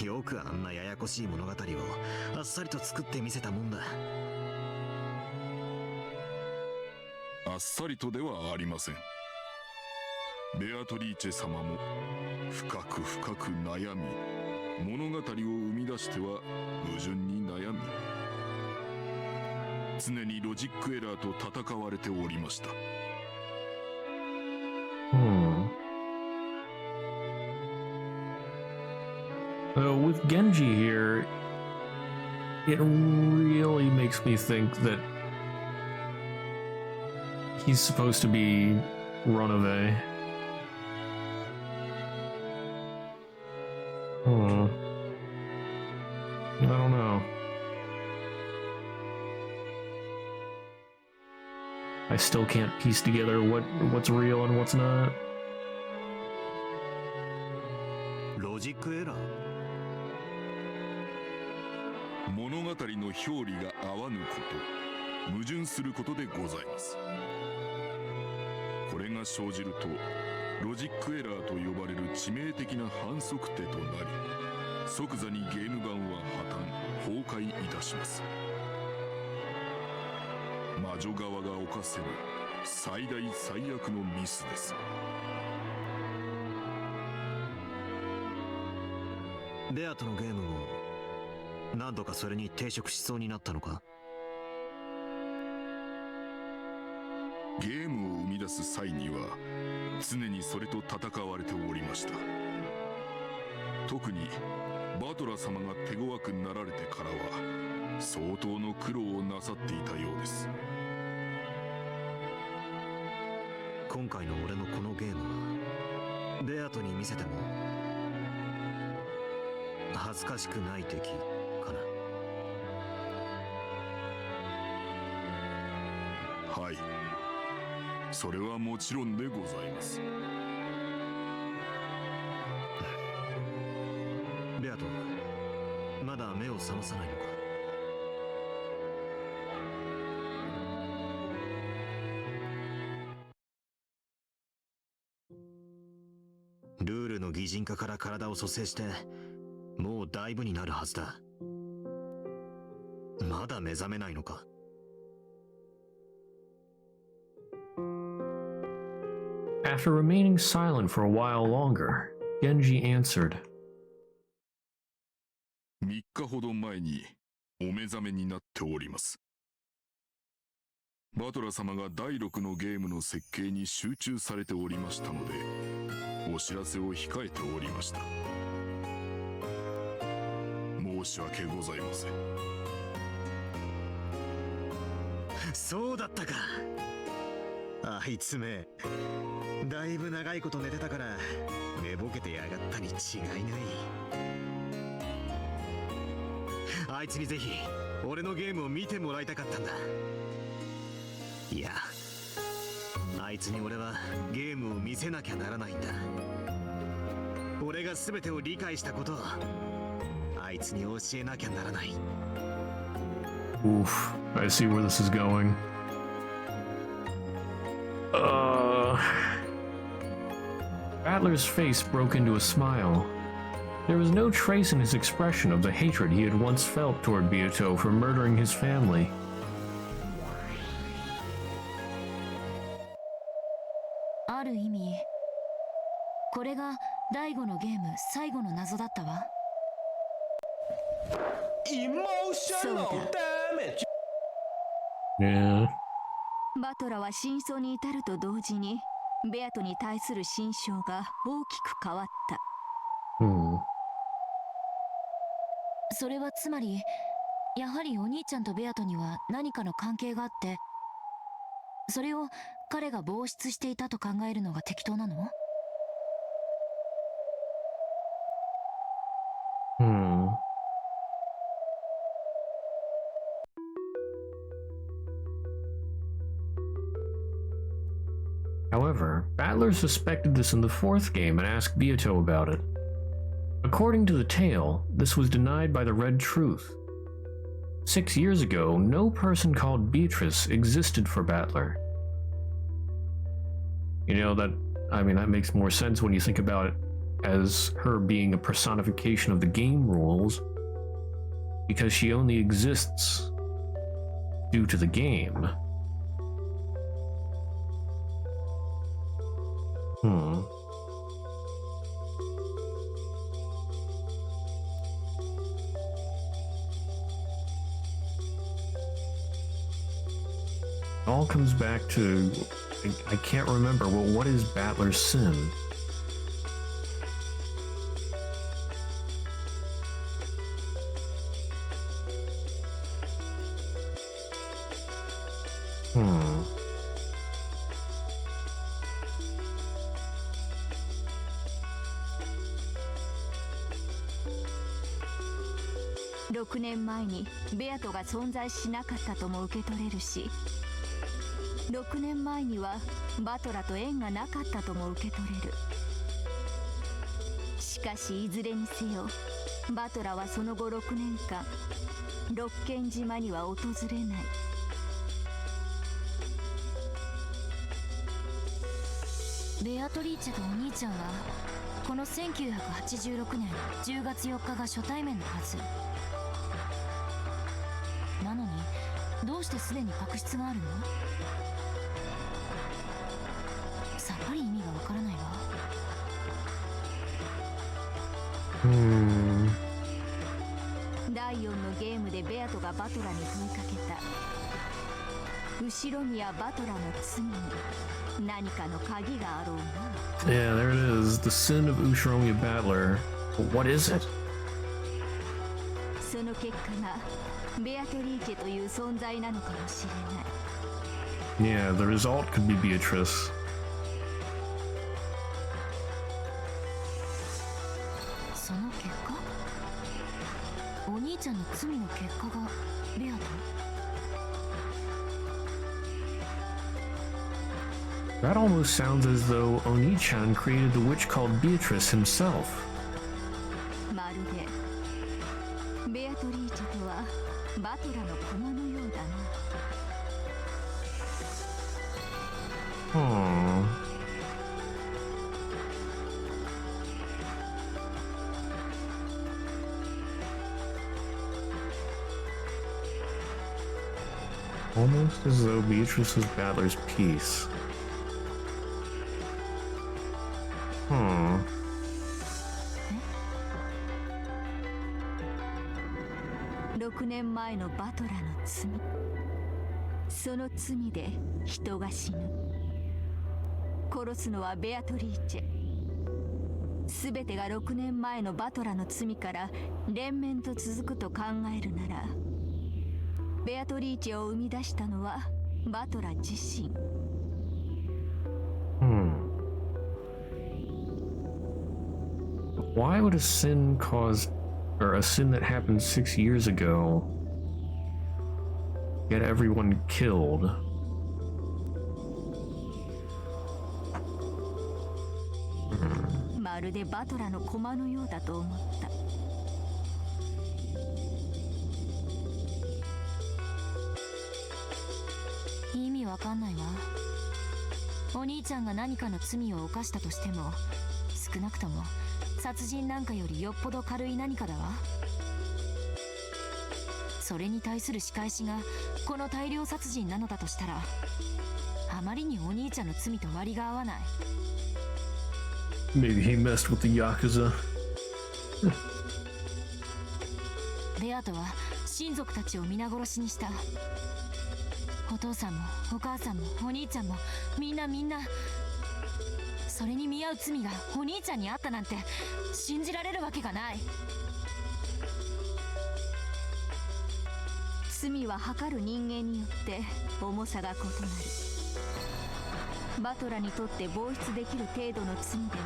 よくあんなややこしい物語をあっさりと作ってみせたもんだ。あっさりとではありません。ベアトリーチェ様も深く深く悩み、物語を生み出しては矛盾に悩み、常にロジックエラーと戦われておりました。With Genji here, it really makes me think that he's supposed to be Runaway. I don't know. I still can't piece together what's real and what's not. ロジックエラー？物語の表裏が合わぬこと、矛盾することでございます。これが生じるとロジックエラーと呼ばれる致命的な反則手となり、即座にゲーム版は破綻崩壊いたします。魔女側が犯せる最大最悪のミスです。ベアとのゲームも何度かそれに抵触しそうになったのか？ゲームを生み出す際には常にそれと戦われておりました。特にバトラ様が手強くなられてからは相当の苦労をなさっていたようです。今回の俺のこのゲームはベアトに見せても恥ずかしくない敵かな？はい、それはもちろんでございます。ベアト、まだ目を覚まさないのか？ルールの擬人化から体を蘇生してもうだいぶになるはずだ。まだ目覚めないのか？After remaining silent for a while longer, Genji answered. 3日ほど前にお目覚めになっております。バトラ様が第6のゲームの設計に集中されておりましたので、お知らせを控えておりました。申し訳ございません。そうだったか。あいつめだいぶ長いこと寝てたから寝ぼけてやがったに違いない。あいつにぜひ俺のゲームを見てもらいたかったんだ。いや、あいつに俺はゲームを見せなきゃならないんだ。俺が全てを理解したことをあいつに教えなきゃならない。 Oof, I see where this is going. Battler's face broke into a smile. There was no trace in his expression of the hatred he had once felt toward Beato for murdering his family. Emotional damage. Yeah. バトラは真相に至ると同時にベアトに対する心象が大きく変わった。それはつまり、やはりお兄ちゃんとベアトには何かの関係があって、それを彼が防止していたと考えるのが適当なのHowever, Battler suspected this in the fourth game and asked Beato about it. According to the tale, this was denied by the Red Truth. 6 years ago, no person called Beatrice existed for Battler. You know, that makes more sense when you think about it as her being a personification of the game rules, because she only exists due to the game. It all comes back to, I can't remember, well, what is Battler's sin? Hmm. 6年前にベアトが存在しなかったとも受け取れるし、6年前にはバトラと縁がなかったとも受け取れる。しかしいずれにせよ、バトラはその後6年間六軒島には訪れない。ベアトリーチェとお兄ちゃんはこの1986年10月4日が初対面のはず。なのにどうしてすでに確執があるの？さっぱり意味がわからないわ。第4のゲームでベアトがバトラに問いかけた。後ろ宮バトラの罪に何かの鍵があろうな。Yeah, there it is. The sin of Ushiromiya Battler. But what is it? その結果がベアトリーチェという存在なのかもしれない。Yeah, the result could be Beatrice. その結果？お兄ちゃんの罪の結果がベアト？That almost sounds as though Oni-chan created the witch called Beatrice himself. まるでベアトリーチェとはバトラの駒のようだな。Almost as though Beatrice was Battler's piece. 6年前のバトラの罪、その罪で人が死ぬ。殺すのはベアトリーチェ。すべてが6年前のバトラの罪から連綿と続くと考えるなら、ベアトリーチェを生み出したのはバトラ自身。Why would a sin that happened 6 years ago get everyone killed? まるでバトラの駒のようだと思った。意味わかんないわ。お兄ちゃんが何かの罪を犯したとしても、少なくとも殺人なんかよりよっぽど軽い何かだわ。それに対する仕返しがこの大量殺人なのだとしたら、あまりにお兄ちゃんの罪と割が合わない。 Maybe he messed with the Yakuza. ベアトは親族たちを皆殺しにした。お父さんもお母さんもお兄ちゃんもみんな、それに見合う罪がお兄ちゃんにあったなんて信じられるわけがない。罪は測る人間によって重さが異なる。バトラにとって防出できる程度の罪で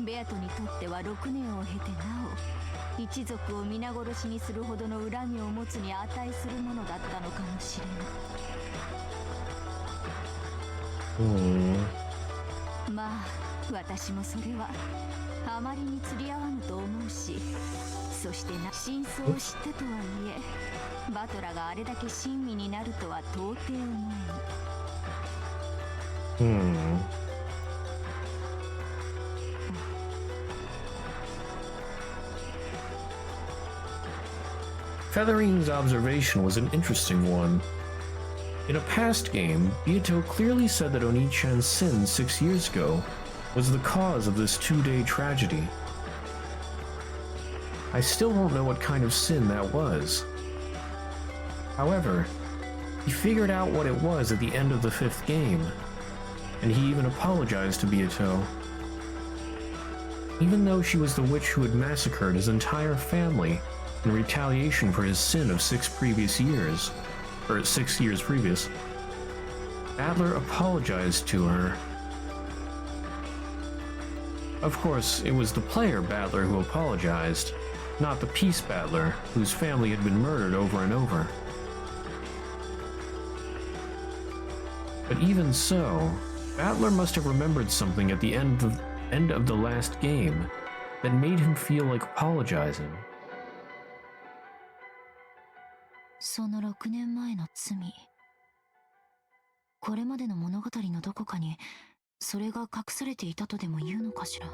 も、ベアトにとっては6年を経てなお一族を皆殺しにするほどの恨みを持つに値するものだったのかもしれぬ。まあ私もそれはあまりに釣り合わぬと思うし、そして真相を知ったとはいえバトラがあれだけ親身になるとは到底思えぬ。Featherine's observation was an interesting one. In a past game, Byato clearly said that Oni-chan's sin 6 years ago was the cause of this 2-day tragedy. I still don't know what kind of sin that was. However, he figured out what it was at the end of the 5th game, and he even apologized to Byato. Even though she was the witch who had massacred his entire family in retaliation for his sin of 6 years previous, Battler apologized to her. Of course, it was the player Battler who apologized, not the Peace Battler, whose family had been murdered over and over. But even so, Battler must have remembered something at the end of the last game that made him feel like apologizing. その6年前の罪、これまでの物語のどこかにそれが隠されていたとでも言うのかしら。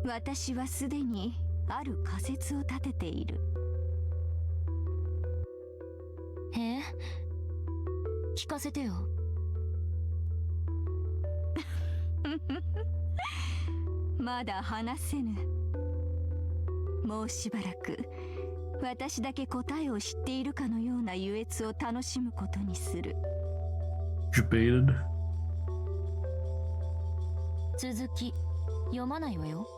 私はすでにある仮説を立てている。え？聞かせてよ。まだ話せぬ。もうしばらく私だけ答えを知っているかのような優越を楽しむことにする。Debated. 続き読まないわよ。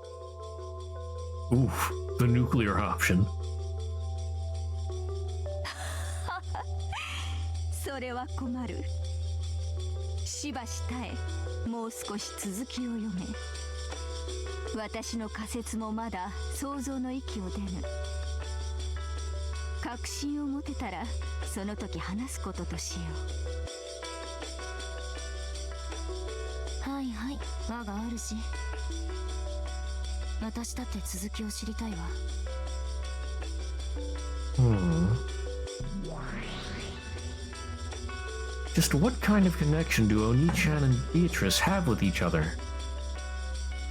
Oof, the nuclear option. それは困る。しばし耐え、もう少し続きを読め。私の仮説もまだ想像の域を出ぬ。確信を持てたらその時話すこととしよう。はいはい、我があるし。私だって続きを知りたいわ。Just what kind of connection do Oni-chan and Beatrice have with each other?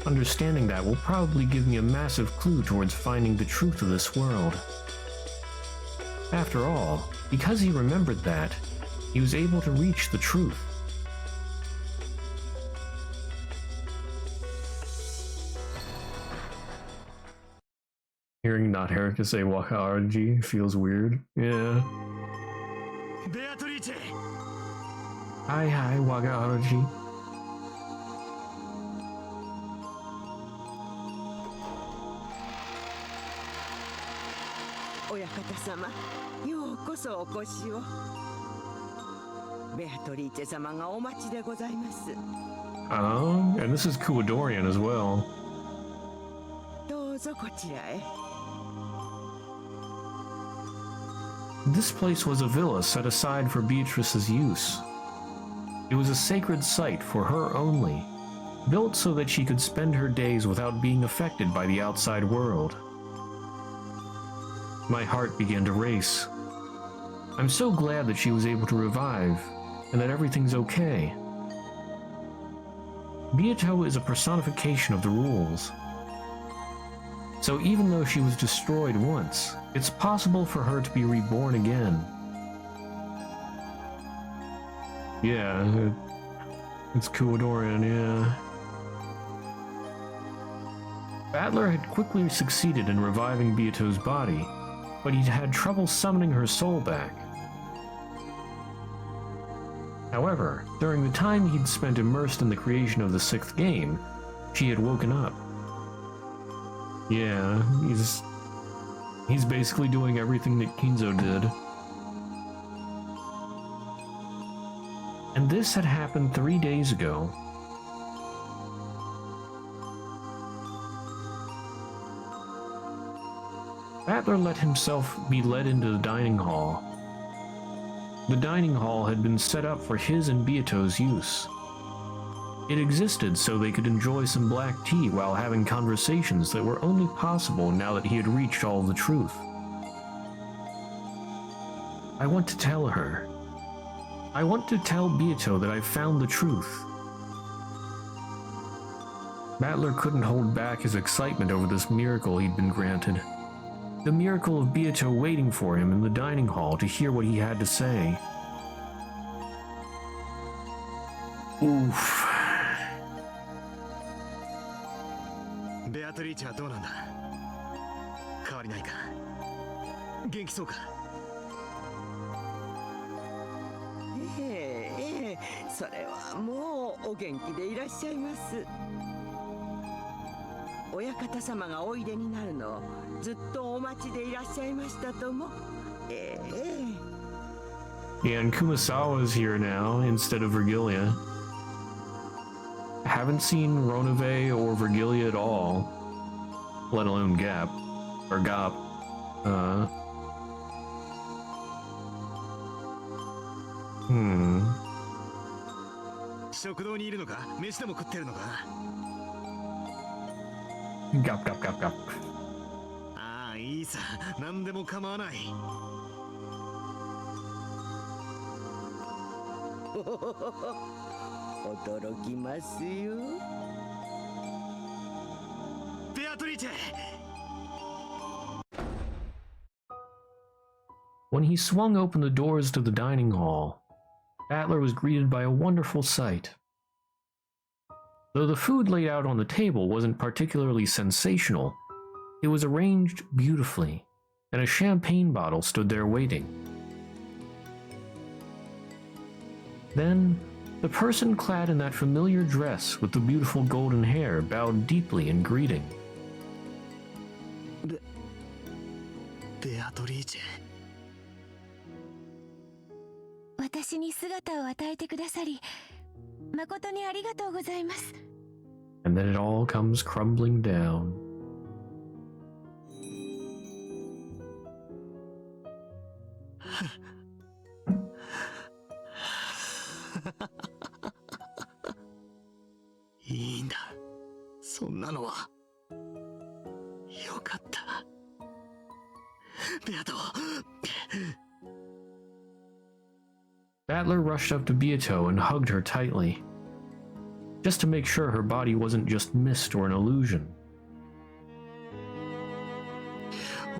Understanding that will probably give me a massive clue towards finding the truth of this world. After all, because he remembered that, he was able to reach the truth. Hearing not Herika say Wakaaraji feels weird. Yeah. Beatrice! Hi, Wakaaraji. 親方様、ようこそお越しを。ベアトリーチェ様がお待ちでございます。And this is Kuadorian as well. どうぞこちらへ。This place was a villa set aside for Beatrice's use. It was a sacred site for her only, built so that she could spend her days without being affected by the outside world. My heart began to race. I'm so glad that she was able to revive, and that everything's okay. Beato is a personification of the rules. So even though she was destroyed once, it's possible for her to be reborn again. Yeah, it's Kuwadorian, yeah. Battler had quickly succeeded in reviving Beato's body, but he'd had trouble summoning her soul back. However, during the time he'd spent immersed in the creation of the 6th game, she had woken up. Yeah, he's basically doing everything that Kinzo did. And this had happened 3 days ago. Battler let himself be led into the dining hall. The dining hall had been set up for his and Beato's use. It existed so they could enjoy some black tea while having conversations that were only possible now that he had reached all the truth. I want to tell her. I want to tell Beato that I've found the truth. Battler couldn't hold back his excitement over this miracle he'd been granted. The miracle of Beato waiting for him in the dining hall to hear what he had to say. Oof. ベアトリーチェはどうなんだ。変わりないか。元気そうか。ええ、それはもうお元気でいらっしゃいます。親方様がおいでになるのをずっとお待ちでいらっしゃいましたとも。ええ。 Yeah, and Kumasawa's here now instead of Virgilia. Haven't seen Ronove or Virgilia at all, let alone Gap or Gop. 食堂にいるのか、飯でも食ってるのか。Gop, gop, gop, gop. ああ、いいさ、何でも構わない。驚きますよ。ベアトリーチェ。 When he swung open the doors to the dining hall, Battler was greeted by a wonderful sight. Though the food laid out on the table wasn't particularly sensational, it was arranged beautifully, and a champagne bottle stood there waiting. Then, the person clad in that familiar dress with the beautiful golden hair bowed deeply in greeting. ベアトリーチェ。 私に姿を与えてくださり、誠にありがとうございます。 And then it all comes crumbling down. いいんだ。そんなのは。よかった。ベアト。Battler rushed up to Beato and hugged her tightly, just to make sure her body wasn't just mist or an illusion.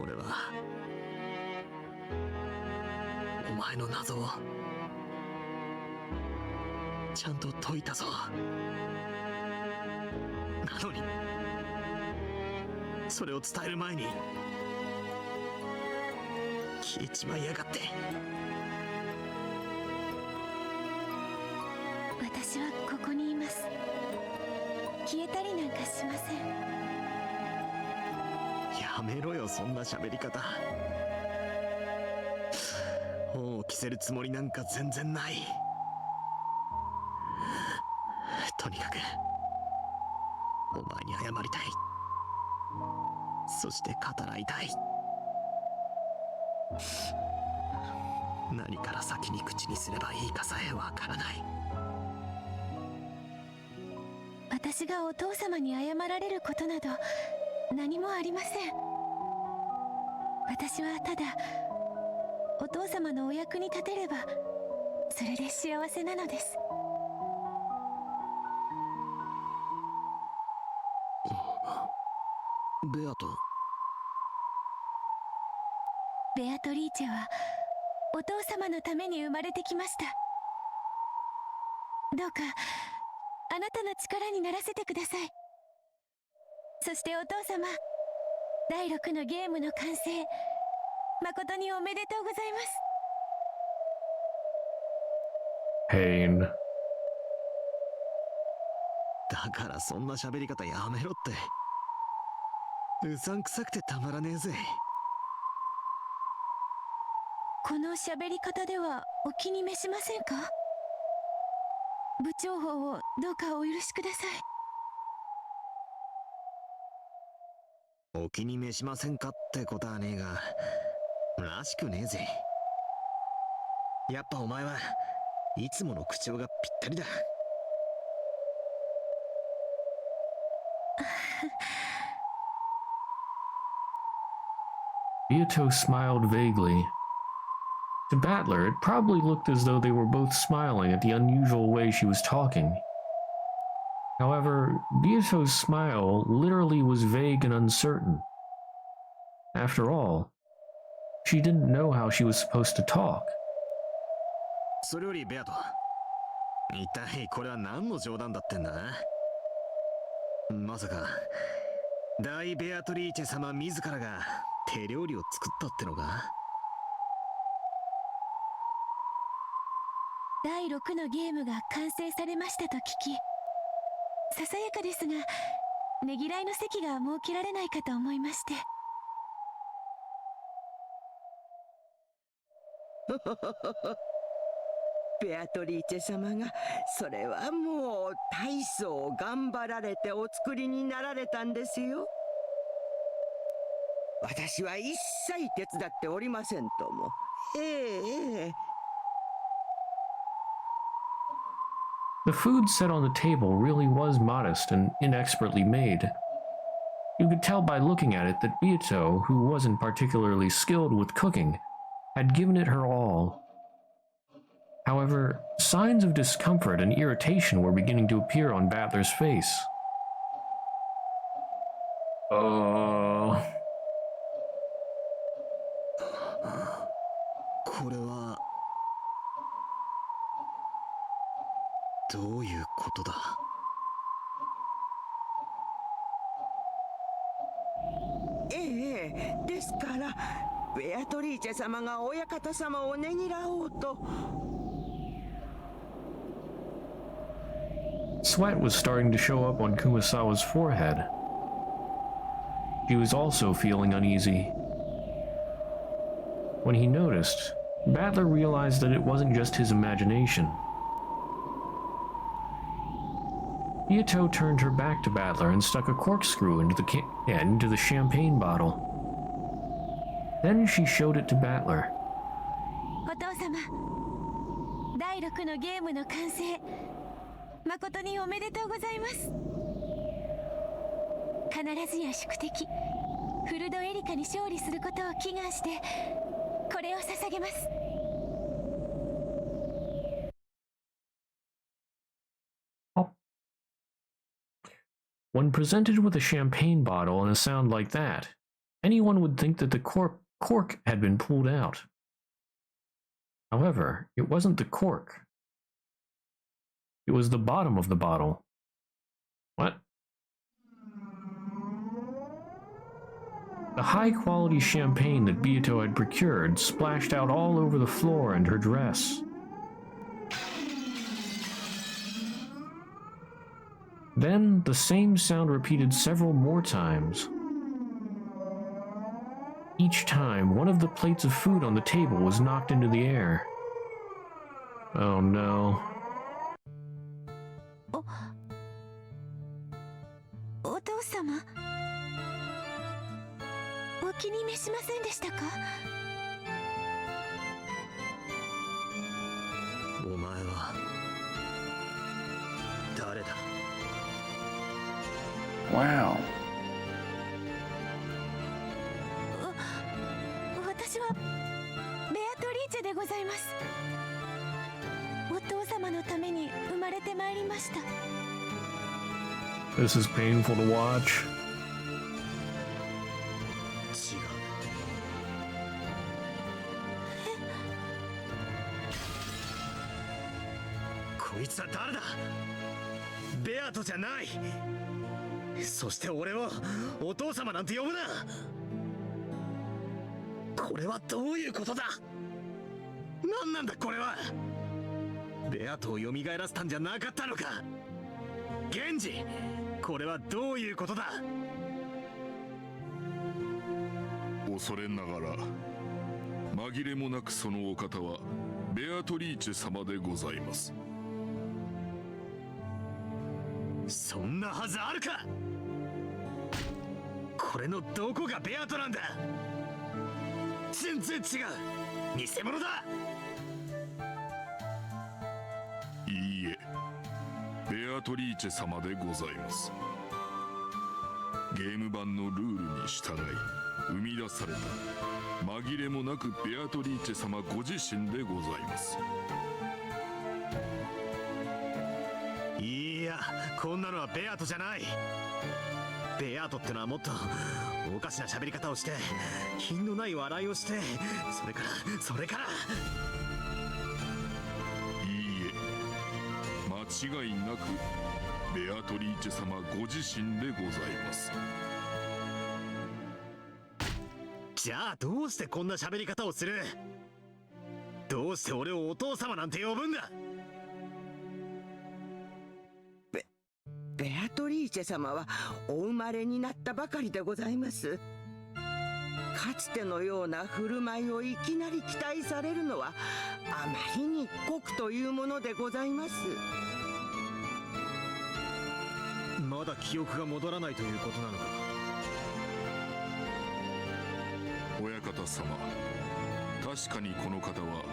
俺はお前の謎をちゃんと解いたぞ。なのにそれを伝える前に消えちまいやがって。私はここにいます。消えたりなんかしません。やめろよ、そんな喋り方。本を着せるつもりなんか全然ない。とにかくお前に謝りたい。そして語らいたい。何から先に口にすればいいかさえわからない。私がお父様に謝られることなど何もありません。私はただお父様のお役に立てればそれで幸せなのです。ベアト。ベアトリーチェはお父様のために生まれてきました。どうかあなたの力にならせてください。そしてお父様、第6のゲームの完成、誠におめでとうございます。Pain. だからそんな喋り方やめろって。うさんくさくてたまらねえぜ。この喋り方ではお気に召しませんか？部長法をどうかお許しください。お気に召しませんかってことはねえが、らしくねえぜ。やっぱお前はいつもの口調がぴったりだ。Beato smiled vaguely. To Battler, it probably looked as though they were both smiling at the unusual way she was talking. However, Beato's smile literally was vague and uncertain. After all, she didn't know how she was supposed to talk. それよりベアト、一体これは何の冗談だってんだ？まさか大ベアトリーチェ様自らが手料理を作ったってのか？第6のゲームが完成されましたと聞き、ささやかですがねぎらいの席が設けられないかと思いまして。ベアトリーチェ様がそれはもう大層頑張られてお作りになられたんですよ。私は一切手伝っておりませんとも。The food set on the table really was modest and inexpertly made. You could tell by looking at it that Beato, who wasn't particularly skilled with cooking, had given it her all. However, signs of discomfort and irritation were beginning to appear on Battler's face. これはどういうことだ？ですからベアトリーチェ様が親方様をねぎらおうと。Sweat was starting to show up on Kumasawa's forehead. She was also feeling uneasy. When he noticed, Battler realized that it wasn't just his imagination. Beato turned her back to Battler and stuck a corkscrew into the champagne bottle. Then she showed it to Battler. お父様、第6のゲームの完成、誠におめでとうございます。必ずや宿敵フルドエリカに勝利することを祈願してこれを捧げます。When presented with a champagne bottle and a sound like that, anyone would think that the cork had been pulled out. However, it wasn't the cork. It was the bottom of the bottle. What? The high-quality champagne that Beato had procured splashed out all over the floor and her dress. Then, the same sound repeated several more times. Each time, one of the plates of food on the table was knocked into the air. Oh no. お父様、お気に召しませんでしたか？お前は誰だ？ Wow. 私はベアトリございます。お父様のために生まれてまいりました。 This is painful to watch. 違う。こいつは誰だ？ベアトじゃない。そして俺をお父様なんて呼ぶな。これはどういうことだ？何なんだこれは。ベアトを蘇らせたんじゃなかったのか。源氏、これはどういうことだ？恐れながら紛れもなくそのお方はベアトリーチェ様でございます。そんなはずあるか。これのどこがベアトなんだ。全然違う。偽物だ。いいえ、ベアトリーチェ様でございます。ゲーム版のルールに従い生み出された紛れもなくベアトリーチェ様ご自身でございます。いや、こんなのはベアトじゃない。ベアトってのはもっとおかしな喋り方をして品のない笑いをして、それからいいえ、間違いなくベアトリーチェ様ご自身でございます。じゃあどうしてこんな喋り方をする？どうして俺をお父様なんて呼ぶんだ？ベアトリーチェ様はお生まれになったばかりでございます。かつてのような振る舞いをいきなり期待されるのはあまりに酷というものでございます。まだ記憶が戻らないということなのか。親方様、確かにこの方は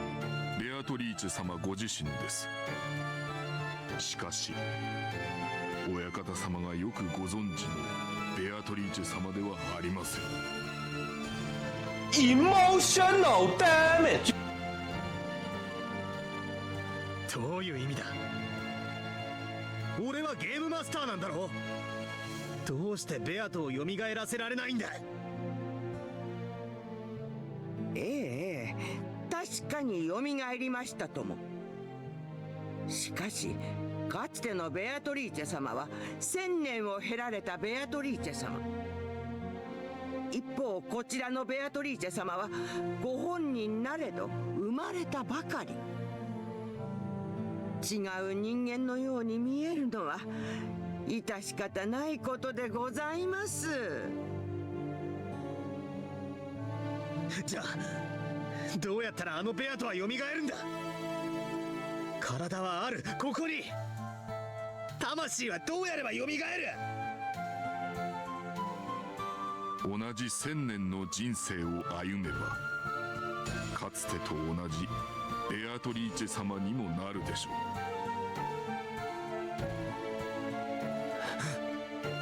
ベアトリーチェ様ご自身です。しかし親方様がよくご存知のベアトリーチェ様ではありません。 Emotional damage。 どういう意味だ？俺はゲームマスターなんだろ？どうしてベアトを蘇らせられないんだ？ええ、確かに蘇りましたとも。しかしかつてのベアトリーチェ様は1000年を経られたベアトリーチェ様。一方こちらのベアトリーチェ様はご本人なれど生まれたばかり。違う人間のように見えるのは致し方ないことでございます。じゃあどうやったらあのベアトは蘇るんだ？体はある、ここに。魂はどうやれば蘇る？同じ1000年の人生を歩めばかつてと同じベアトリーチェ様にもなるでしょう。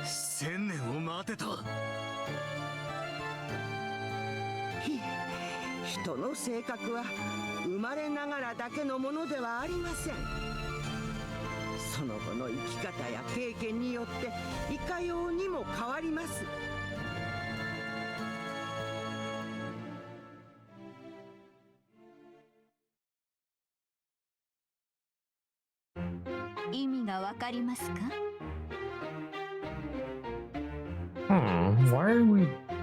1000年を待てと。人の性格は生まれながらだけのものではありません。その後の生き方や経験によっていかようにも変わります。意味がわかりますか？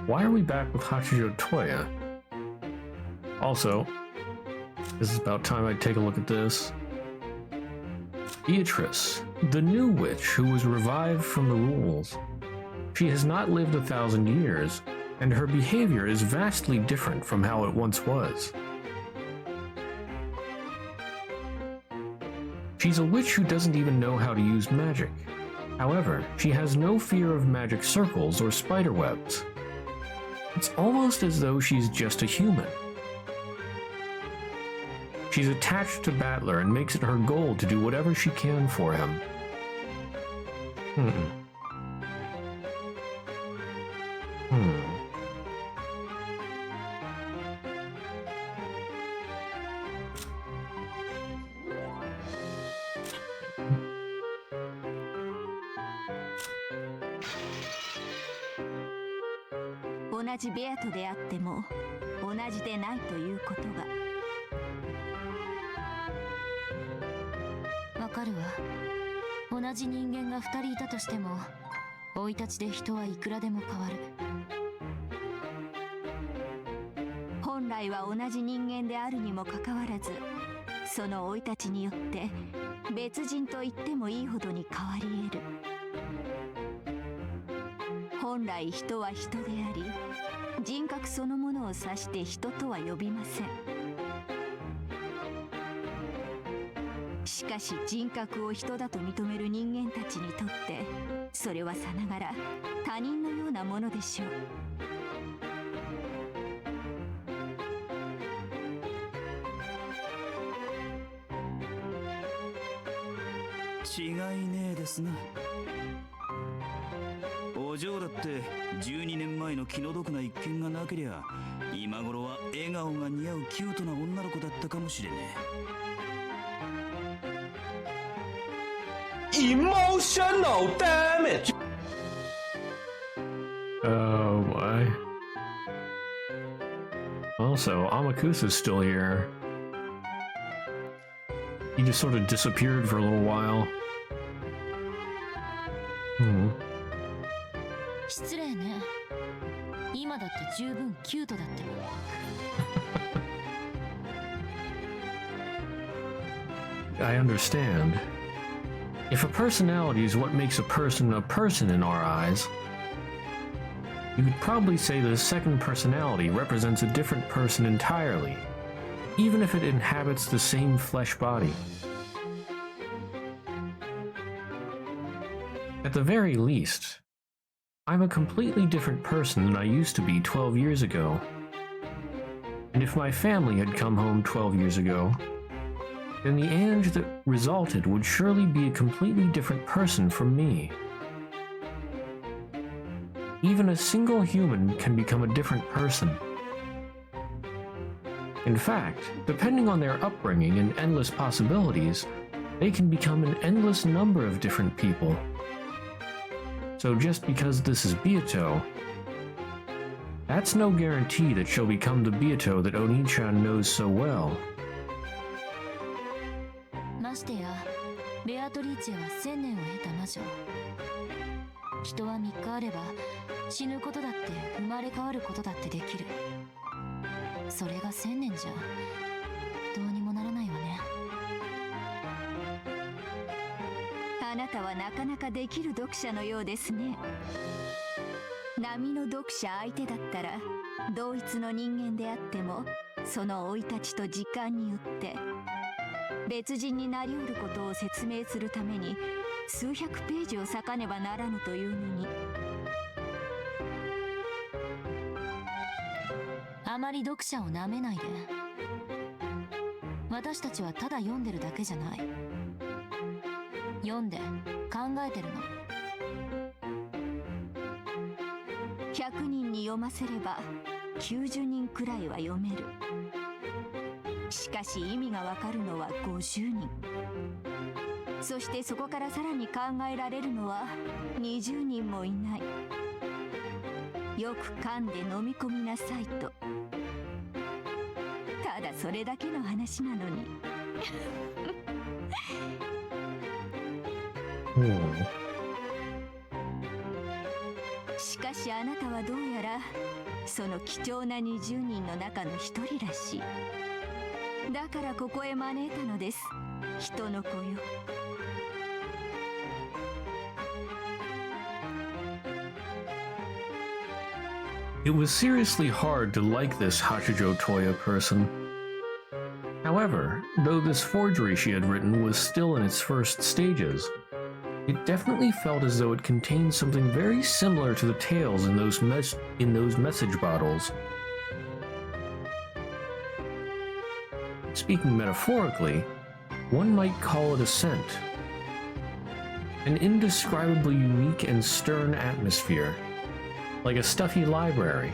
Why are we back with Hachijo Toya? Also, this is about time I take a look at this. Beatrice, the new witch who was revived from the rules. She has not lived 1,000 years, and her behavior is vastly different from how it once was. She's a witch who doesn't even know how to use magic. However, she has no fear of magic circles or spider webs. It's almost as though she's just a human. She's attached to Battler and makes it her goal to do whatever she can for him. じベアとであっても同じでないということが。わかるわ。同じ人間が2人いたとしても生い立ちで人はいくらでも変わる。本来は同じ人間であるにもかかわらず、その生い立ちによって別人と言ってもいいほどに変わり得る。本来人は人であり、人格そのものを指して人とは呼びません。しかし人格を人だと認める人間たちにとって、それはさながら他人のようなものでしょう。違いねえですな。お嬢だって12年前の気の毒な一件がなけりゃ、今頃は笑顔が似合うキュートな女の子だったかもしれねえ。Emotional damage. Oh boy. Also, Amakusa's still here. He just sort of disappeared for a little while. 失礼ね。今だって十分キュートだってば。I understand. If a personality is what makes a person in our eyes, you could probably say the second personality represents a different person entirely, even if it inhabits the same flesh body. At the very least, I'm a completely different person than I used to be 12 years ago. And if my family had come home 12 years ago, then the Ange that resulted would surely be a completely different person from me. Even a single human can become a different person. In fact, depending on their upbringing and endless possibilities, they can become an endless number of different people. So just because this is Beato, that's no guarantee that she'll become the Beato that Oni-chan knows so well. ましてや、ベアトリーチェは1000年を経た魔女。人は3日あれば死ぬことだって生まれ変わることだってできる。それが1000年じゃどうにもならないわね。あなたはなかなかできる読者のようですね。並の読者相手だったら同一の人間であっても、その生い立ちと時間によって別人になりうることを説明するために数百ページを割かねばならぬというのに。あまり読者をなめないで。私たちはただ読んでるだけじゃない。読んで考えてるの。100人に読ませれば90人くらいは読める。しかし意味がわかるのは50人。そしてそこからさらに考えられるのは20人もいない。よく噛んで飲み込みなさいと。ただそれだけの話なのに。しかしあなたはどうやらその貴重な20人の中の一人らしい。だからここへ招いたのです。人の子よ。It was seriously hard to like this Hachijo Toya person. However, though this forgery she had written was still in its first stages, it definitely felt as though it contained something very similar to the tales in those message bottles. Speaking metaphorically, one might call it a scent. An indescribably unique and stern atmosphere, like a stuffy library.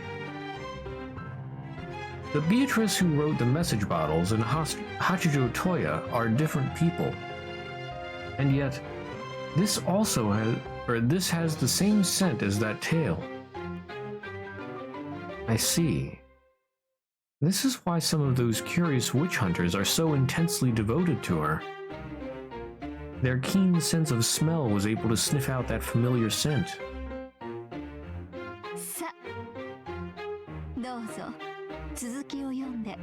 The Beatrice who wrote the message bottles and Hachijo Toya are different people. And yet, this has the same scent as that tale. I see. This is why some of those curious witch hunters are so intensely devoted to her. Their keen sense of smell was able to sniff out that familiar scent. さどうぞ続きを読んで。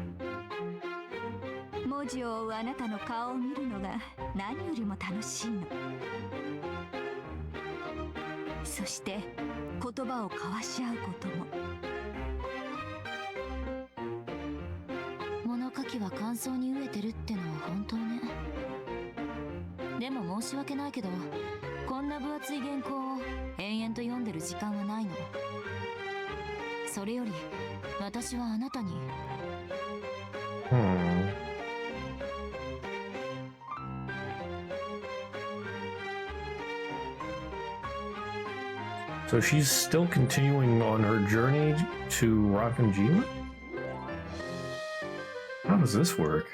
文字を追うあなたの顔を見るのが何よりも楽しいの。そして言葉を交わし合うことも。物書きは乾燥に飢えてるってのは本当ね。でも申し訳ないけど、こんな分厚い原稿を延々と読んでる時間はないの。それより私はあなたに。So she's still continuing on her journey to Rakanjima? How does this work?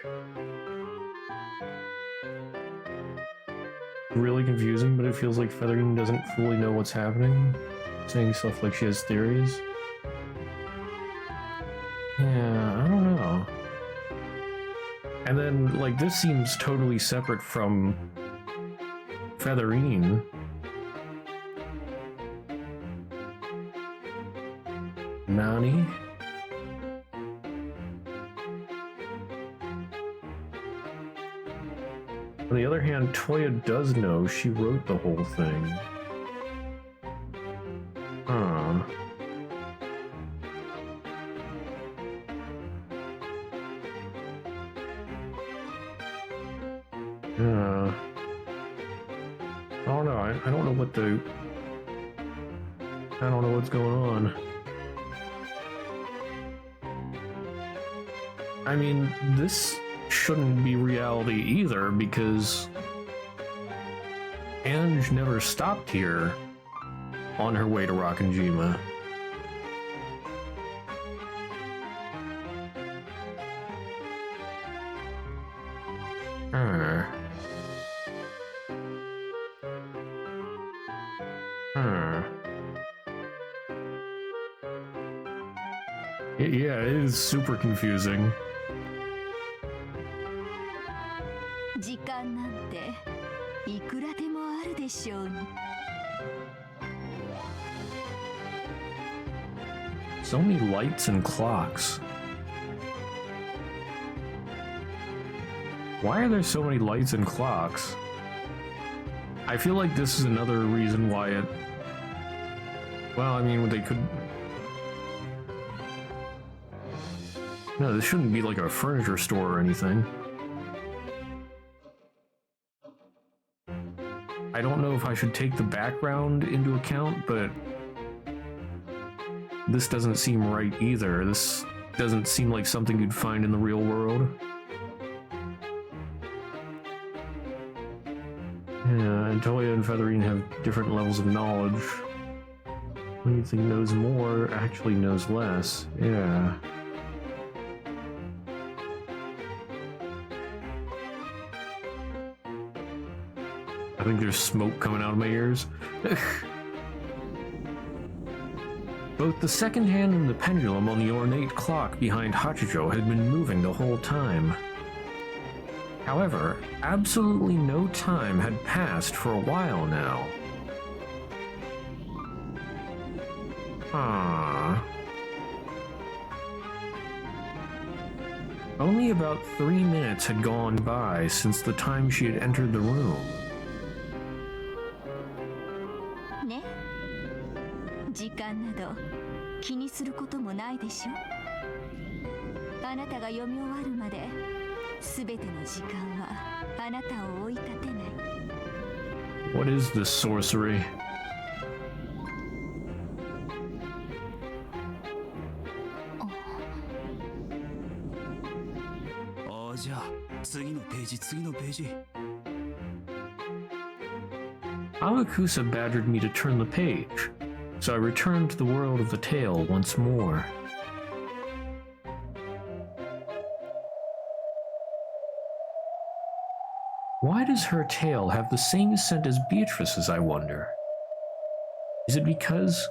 Really confusing, but it feels like Feathering doesn't fully know what's happening, saying stuff like she has theories. Yeah, I don't know. And then, like, this seems totally separate from Featherine. Nani? On the other hand, Toya does know she wrote the whole thing. Huh. Yeah. I don't know. I don't know what the... I don't know what's going on. I mean, this shouldn't be reality either, because Ange never stopped here on her way to Rakanjima. Yeah, it is super confusing. 時間なんていくらでもあるでしょうに。So many lights and clocks. Why are there so many lights and clocks? I feel like this is another reason why it... Well, I mean, they could... No, this shouldn't be like a furniture store or anything. I don't know if I should take the background into account, but this doesn't seem right either. This doesn't seem like something you'd find in the real world. Yeah, and Toya and Featherine have different levels of knowledge. When you think knows more, actually knows less. Yeah. I think there's smoke coming out of my ears. Both the second hand and the pendulum on the ornate clock behind Hachijo had been moving the whole time. However, absolutely no time had passed for a while now. Only about 3 minutes had gone by since the time she had entered the room. ね、時間など気にすることもないでしょ。あなたが読み終わるまで、すべての時間はあなたを追い立てない。What is this sorcery? じゃあ次のページ次のページ。Amakusa badgered me to turn the page, so I returned to the world of the tale once more. Why does her tale have the same scent as Beatrice's, I wonder? Is it because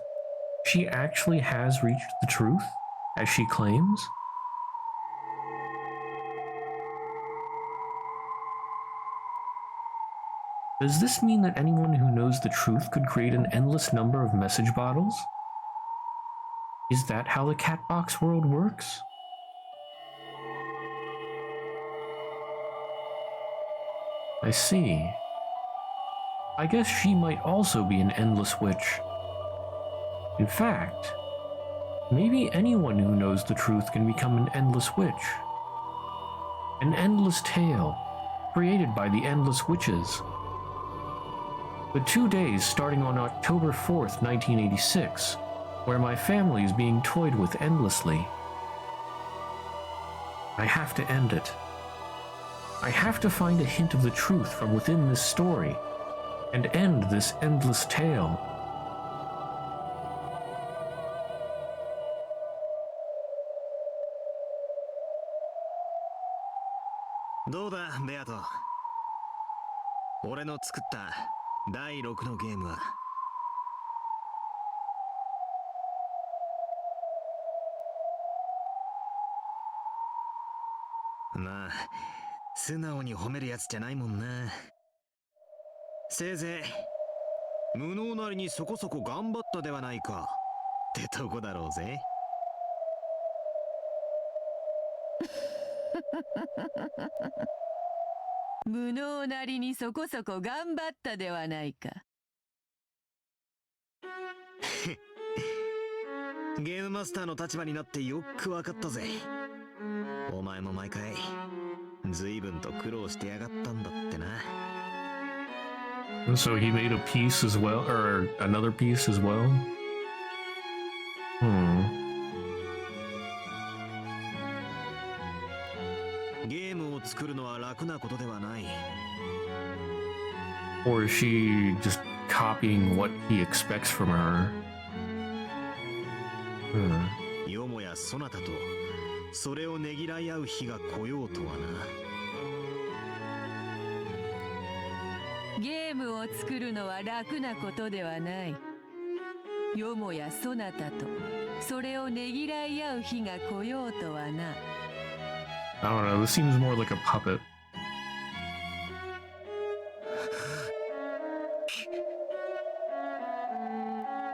she actually has reached the truth? as she claims? Does this mean that anyone who knows the truth could create an endless number of message bottles? Is that how the Catbox world works? I see. I guess she might also be an endless witch. In fact, maybe anyone who knows the truth can become an endless witch. An endless tale, created by the endless witches. The 2 days starting on October 4th, 1986, where my family is being toyed with endlessly. I have to end it. I have to find a hint of the truth from within this story, and end this endless tale.どうだベアト。俺の作った第6のゲームは。まあ素直に褒めるやつじゃないもんな。せいぜい無能なりにそこそこ頑張ったではないかってとこだろうぜ。無能なりにそこそこ頑張ったではないか。ゲームマスターの立場になってよくわかったぜ。お前も毎回随分と苦労してやがったんだってな。So he made a piece as well, or another piece as well? Or is she just copying what he expects from her? よもやそなたとそれをねぎらい合う日が来ようとはな。ゲームを作るのは楽なことではない。よもやそなたとそれをねぎらい合う日が来ようとはな。I don't know, this seems more like a puppet.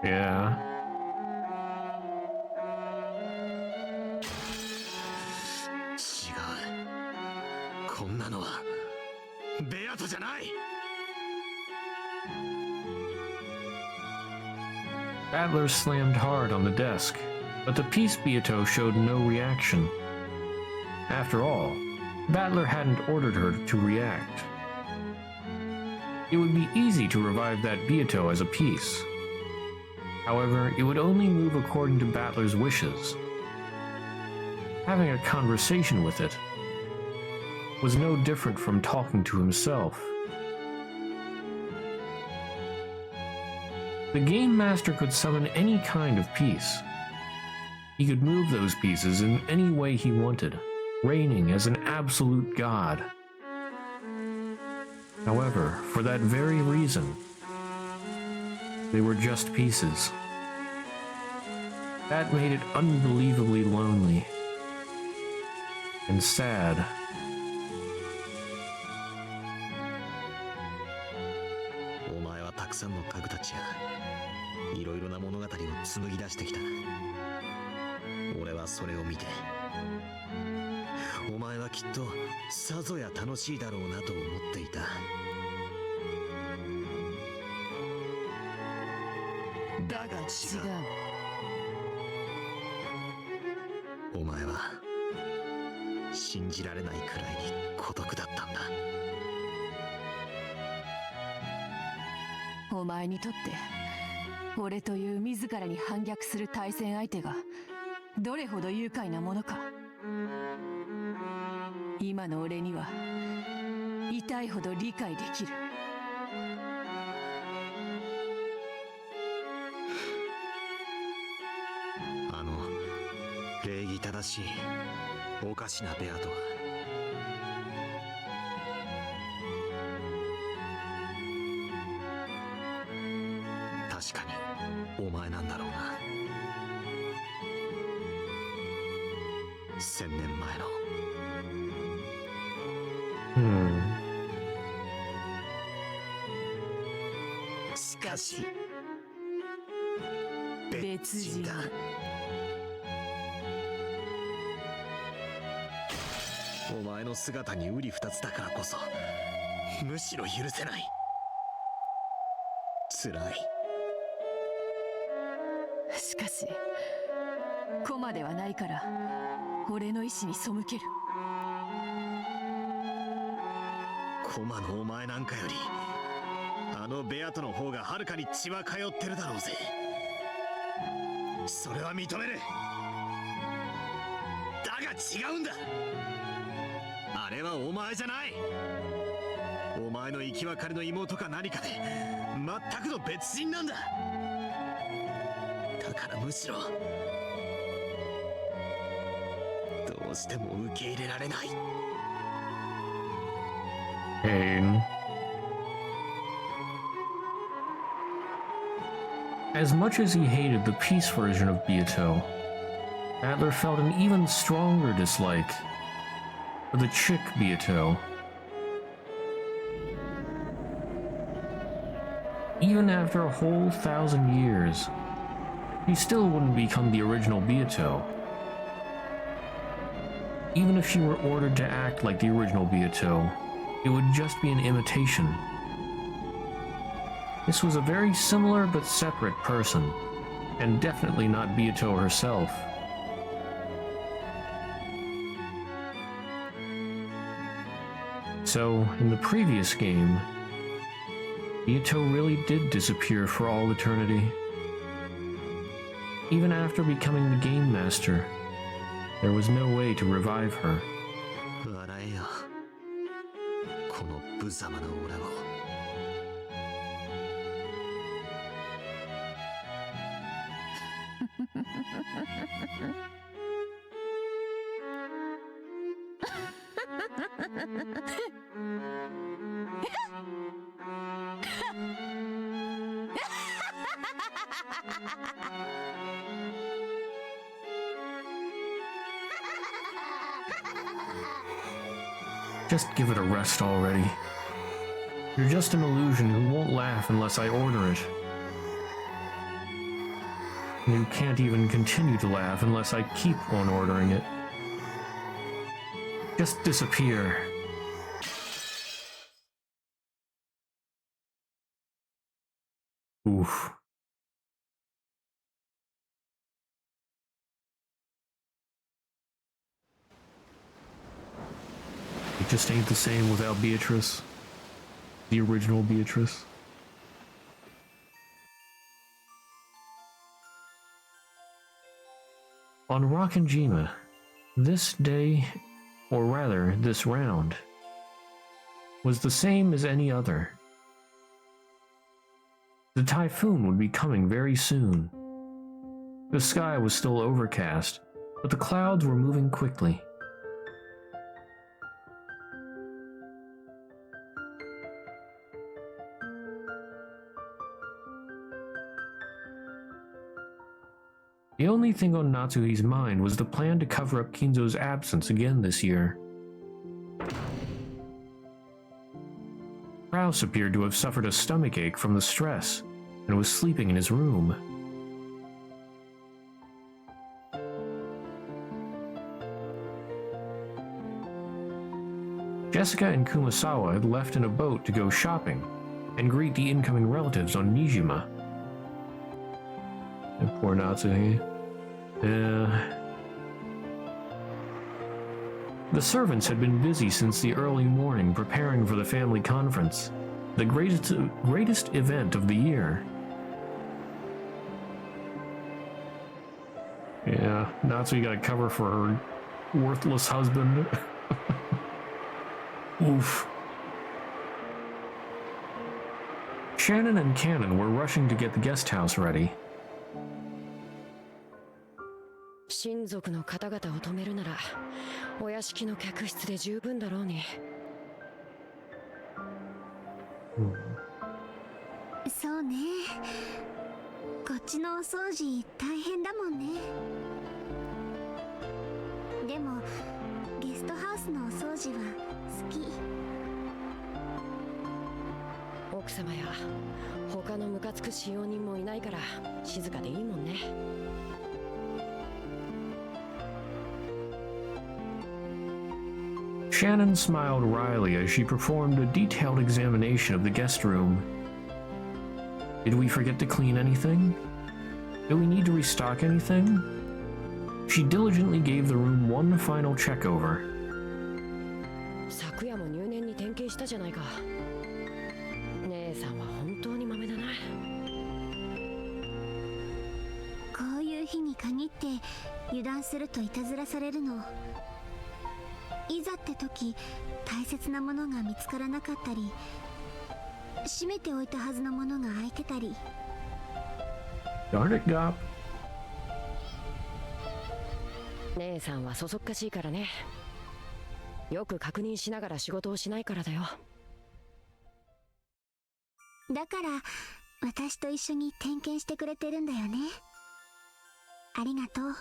Yeah. 違う。こんなのはベアトじゃない。Battler slammed hard on the desk, but the piece Beato showed no reaction. After all, Battler hadn't ordered her to react. It would be easy to revive that Beato as a piece. However, it would only move according to Battler's wishes. Having a conversation with it was no different from talking to himself. The Game Master could summon any kind of piece. He could move those pieces in any way he wanted, reigning as an absolute god. However, for that very reason, they were just pieces. That made it unbelievably lonely and sad. お前はたくさんの家具たちやいろいろな物語を紡ぎ出してきた。俺はそれを見て、お前はきっとさぞや楽しいだろうなと思っていた。だが違う。お前は信じられないくらいに孤独だったんだ。お前にとって俺という自らに反逆する対戦相手がどれほど愉快なものか、今の俺には痛いほど理解できる。あの礼儀正しいおかしなベアとは確かにお前なんだろうな。1000年前の。しかし別人だ。お前の姿に瓜二つだからこそむしろ許せない。辛い。しかし駒ではないから俺の意志に背ける。駒のお前なんかよりあのベアトの方がはるかに血は通ってるだろうぜ。それは認める。だが違うんだ。あれはお前じゃない。お前の生き別れの妹か何かで全くの別人なんだ。だからむしろどうしても受け入れられない。Pain. As much as he hated the peace version of Beato, Adler felt an even stronger dislike for the chick Beato. Even after a whole 1,000 years, he still wouldn't become the original Beato. Even if she were ordered to act like the original Beato, it would just be an imitation. This was a very similar but separate person, and definitely not Beato herself. So, in the previous game, Beato really did disappear for all eternity. Even after becoming the Game Master, there was no way to revive her. 笑えよ、この無様な俺を。Just give it a rest already. You're just an illusion who won't laugh unless I order it. And you can't even continue to laugh unless I keep on ordering it. Just disappear. Oof. It just ain't the same without Beatrice. The original Beatrice. On Rockinjima, this day, or rather this round, was the same as any other. The typhoon would be coming very soon. The sky was still overcast, but the clouds were moving quickly. The only thing on Natsuhi's mind was the plan to cover up Kinzo's absence again this year. Kraus appeared to have suffered a stomachache from the stress and was sleeping in his room. Jessica and Kumasawa had left in a boat to go shopping and greet the incoming relatives on Nijima. And poor Natsuhi. The servants had been busy since the early morning preparing for the family conference, the greatest event of the year. Yeah, Natsuhi got a cover for her worthless husband. Oof. Shannon and Cannon were rushing to get the guest house ready. 親族の方々を止めるならお屋敷の客室で十分だろうに。そうね。こっちのお掃除大変だもんね。ででもゲストハウスのお掃除は好き。奥様や他のムカつく使用人もいないから静かでいいもんね。Shannon smiled wryly as she performed a detailed examination of the guest room. Did we forget to clean anything? Do we need to restock anything? She diligently gave the room one final check over. 昨夜も入念に点検したじゃないか。姉さんは本当にマメだな。こういう日に限って油断するといたずらされるの。いざって時大切なものが見つからなかったり、閉めておいたはずのものが開いてたり。Darn it, Gop. 姉さんはそそっかしいからね。よく確認しながら仕事をしないからだよ。だから私と一緒に点検してくれてるんだよね。ありがとう。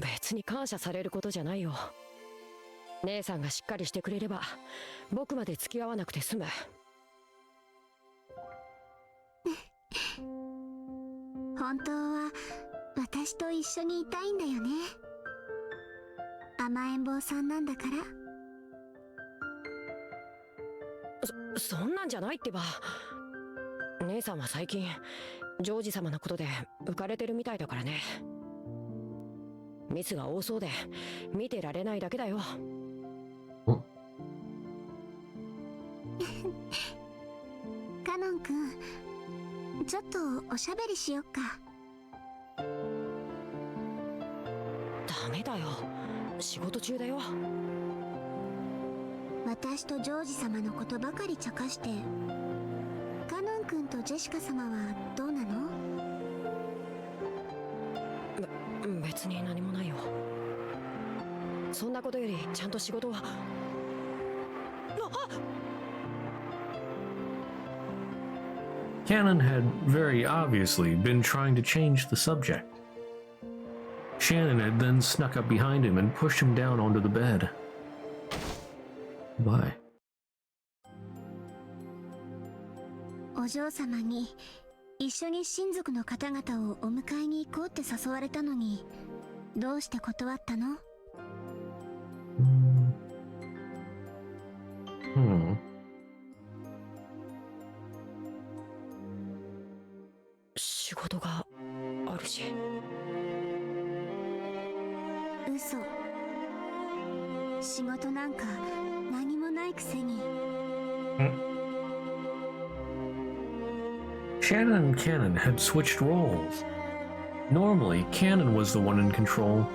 別に感謝されることじゃないよ。姉さんがしっかりしてくれれば僕まで付き合わなくて済む。本当は私と一緒にいたいんだよね。甘えん坊さんなんだから。そんなんじゃないってば。姉さんは最近ジョージ様のことで浮かれてるみたいだからね。ミスが多そうで見てられないだけだよ。カノン君、ちょっとおしゃべりしよっか。ダメだよ、仕事中だよ。私とジョージ様のことばかり茶化して、カノン君とジェシカ様はどうなの？別に何もないよ。そんなことよりちゃんと仕事は。Cannon had very obviously been trying to change the subject. Shannon had then snuck up behind him and pushed him down onto the bed. Why? お嬢様に一緒に親族の方々をお迎えに行こうって誘われたのに、どうして断ったの？仕事があるし。嘘。仕事なんか何もないくせに。Shannon and Cannon had switched roles. Normally, Cannon was the one in control,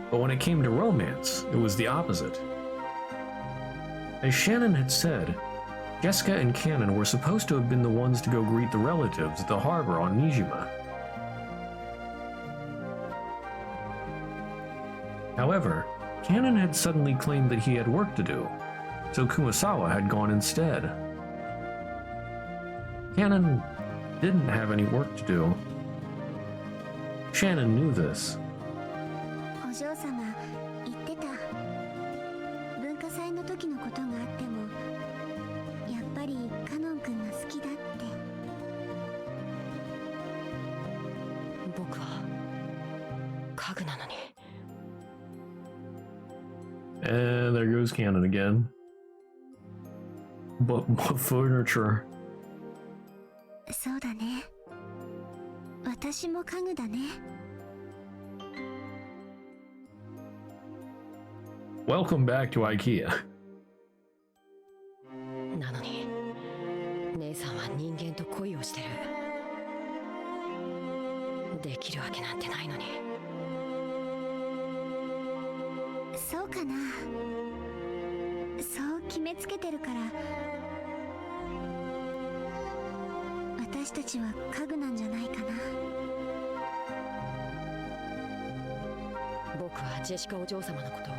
but when it came to romance, it was the opposite. As Shannon had said, Jessica and Cannon were supposed to have been the ones to go greet the relatives at the harbor on Nijima. However, Cannon had suddenly claimed that he had work to do, so Kumasawa had gone instead. Cannon didn't have any work to do. Shannon knew this. お嬢様言ってた。文化祭の時のことがあっても、やっぱりカノン君が好きだって。僕は家具なのに。And there goes Cannon again. But furniture. そうだね。私も家具だね。Welcome back to IKEA. なのに姉さんは人間と恋をしてる。できるわけなんてないのに。そうかな。そう決めつけてるから。私たちは家具なんじゃないかな。僕はジェシカお嬢様のことを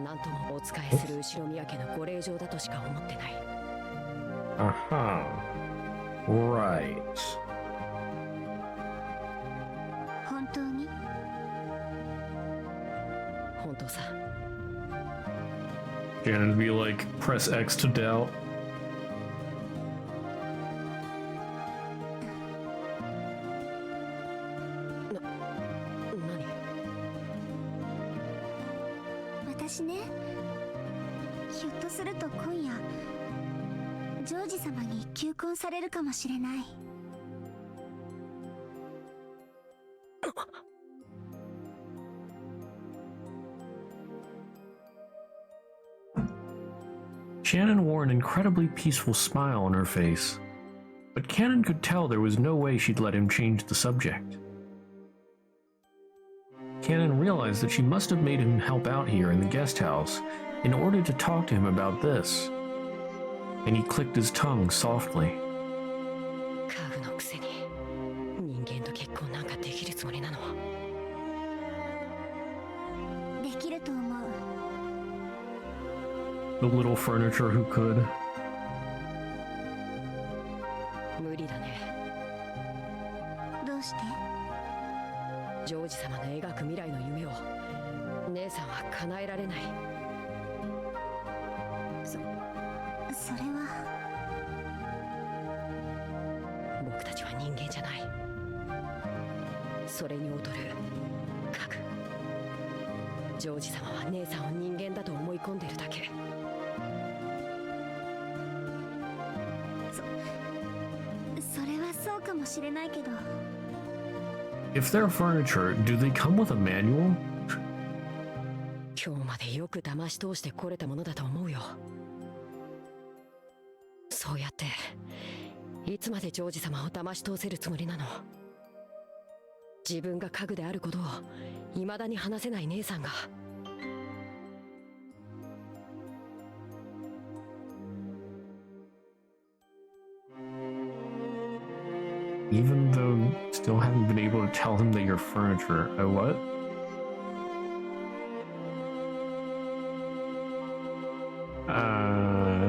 何ともお仕えする後ろ宮家のご令嬢だとしか思ってない。Right. 本当に？とさ。 Shannon would be like, press X to doubt. 私ね、ひょっとすると今夜ジョージ様に求婚されるかもしれない。Shannon wore an incredibly peaceful smile on her face, but Cannon could tell there was no way she'd let him change the subject. Cannon realized that she must have made him help out here in the guest house in order to talk to him about this, and he clicked his tongue softly. 家具のくせに人間と結婚なんかできるつもりなの？できると思う。 The little furniture who could. 無理だね。どうして？ジョージ様の描く未来の夢を姉さんは叶えられない。それは僕たちは人間じゃない。それに劣る家具。ジョージ様は姉さんを人間だと思い込んでるだけ。それはそうかもしれないけど。 If they're furniture, do they come with a manual? 今日までよく騙し通してこれたものだと思うよ。そうやっていつまでジョージ様を騙し通せるつもりなの？自分が家具であることを未だに話せない姉さんが。 Even though still haven't been able to tell him that you're furniture. What?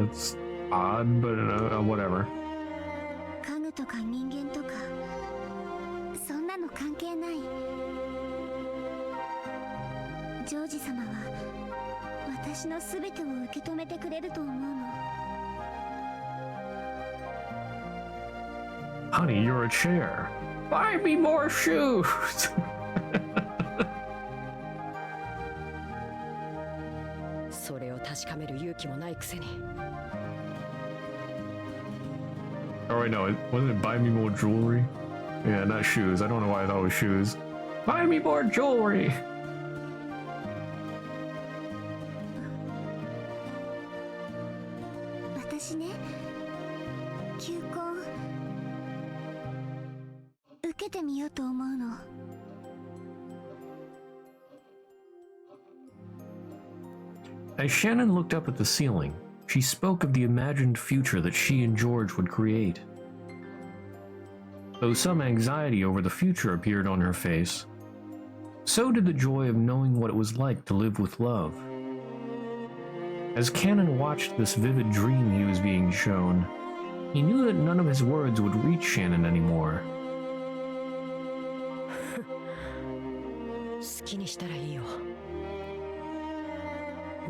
It's odd, but whatever. 家具とか人間とかそんなの関係ない。ジョージ様は私の全てを受け止めてくれると思うの。 Honey, you're a chair. Buy me more shoes. それを確かめる勇気もないくせに。 Oh wait, no, wasn't it buy me more jewelry? Yeah, not shoes. I don't know why I thought it was shoes. Buy me more jewelry. 私ね、求婚受けてみようと思うの。 As Shannon looked up at the ceiling, she spoke of the imagined future that she and George would create. Though some anxiety over the future appeared on her face, so did the joy of knowing what it was like to live with love. As Cannon watched this vivid dream he was being shown, he knew that none of his words would reach Shannon anymore. 好きにしたらいいよ。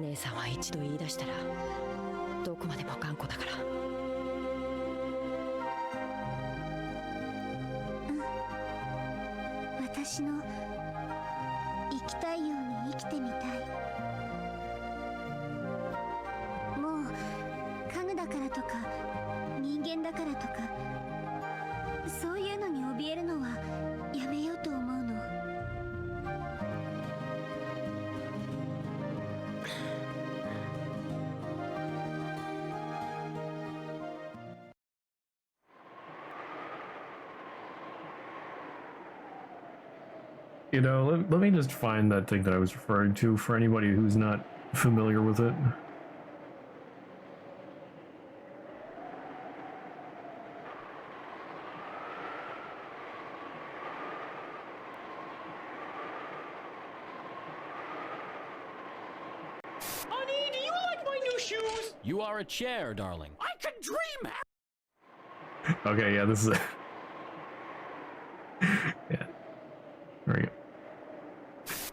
姉さんは一度言い出したらどこまでも頑固だから。私の生きたいように生きてみたい。もう家具だからとか人間だからとかそういうのに怯えるのはやめようと思うの。 You know, let me just find that thing that I was referring to for anybody who's not familiar with it. Honey, do you like my new shoes? You are a chair, darling. I can dream. Okay, yeah, this is it. Yeah. There we go.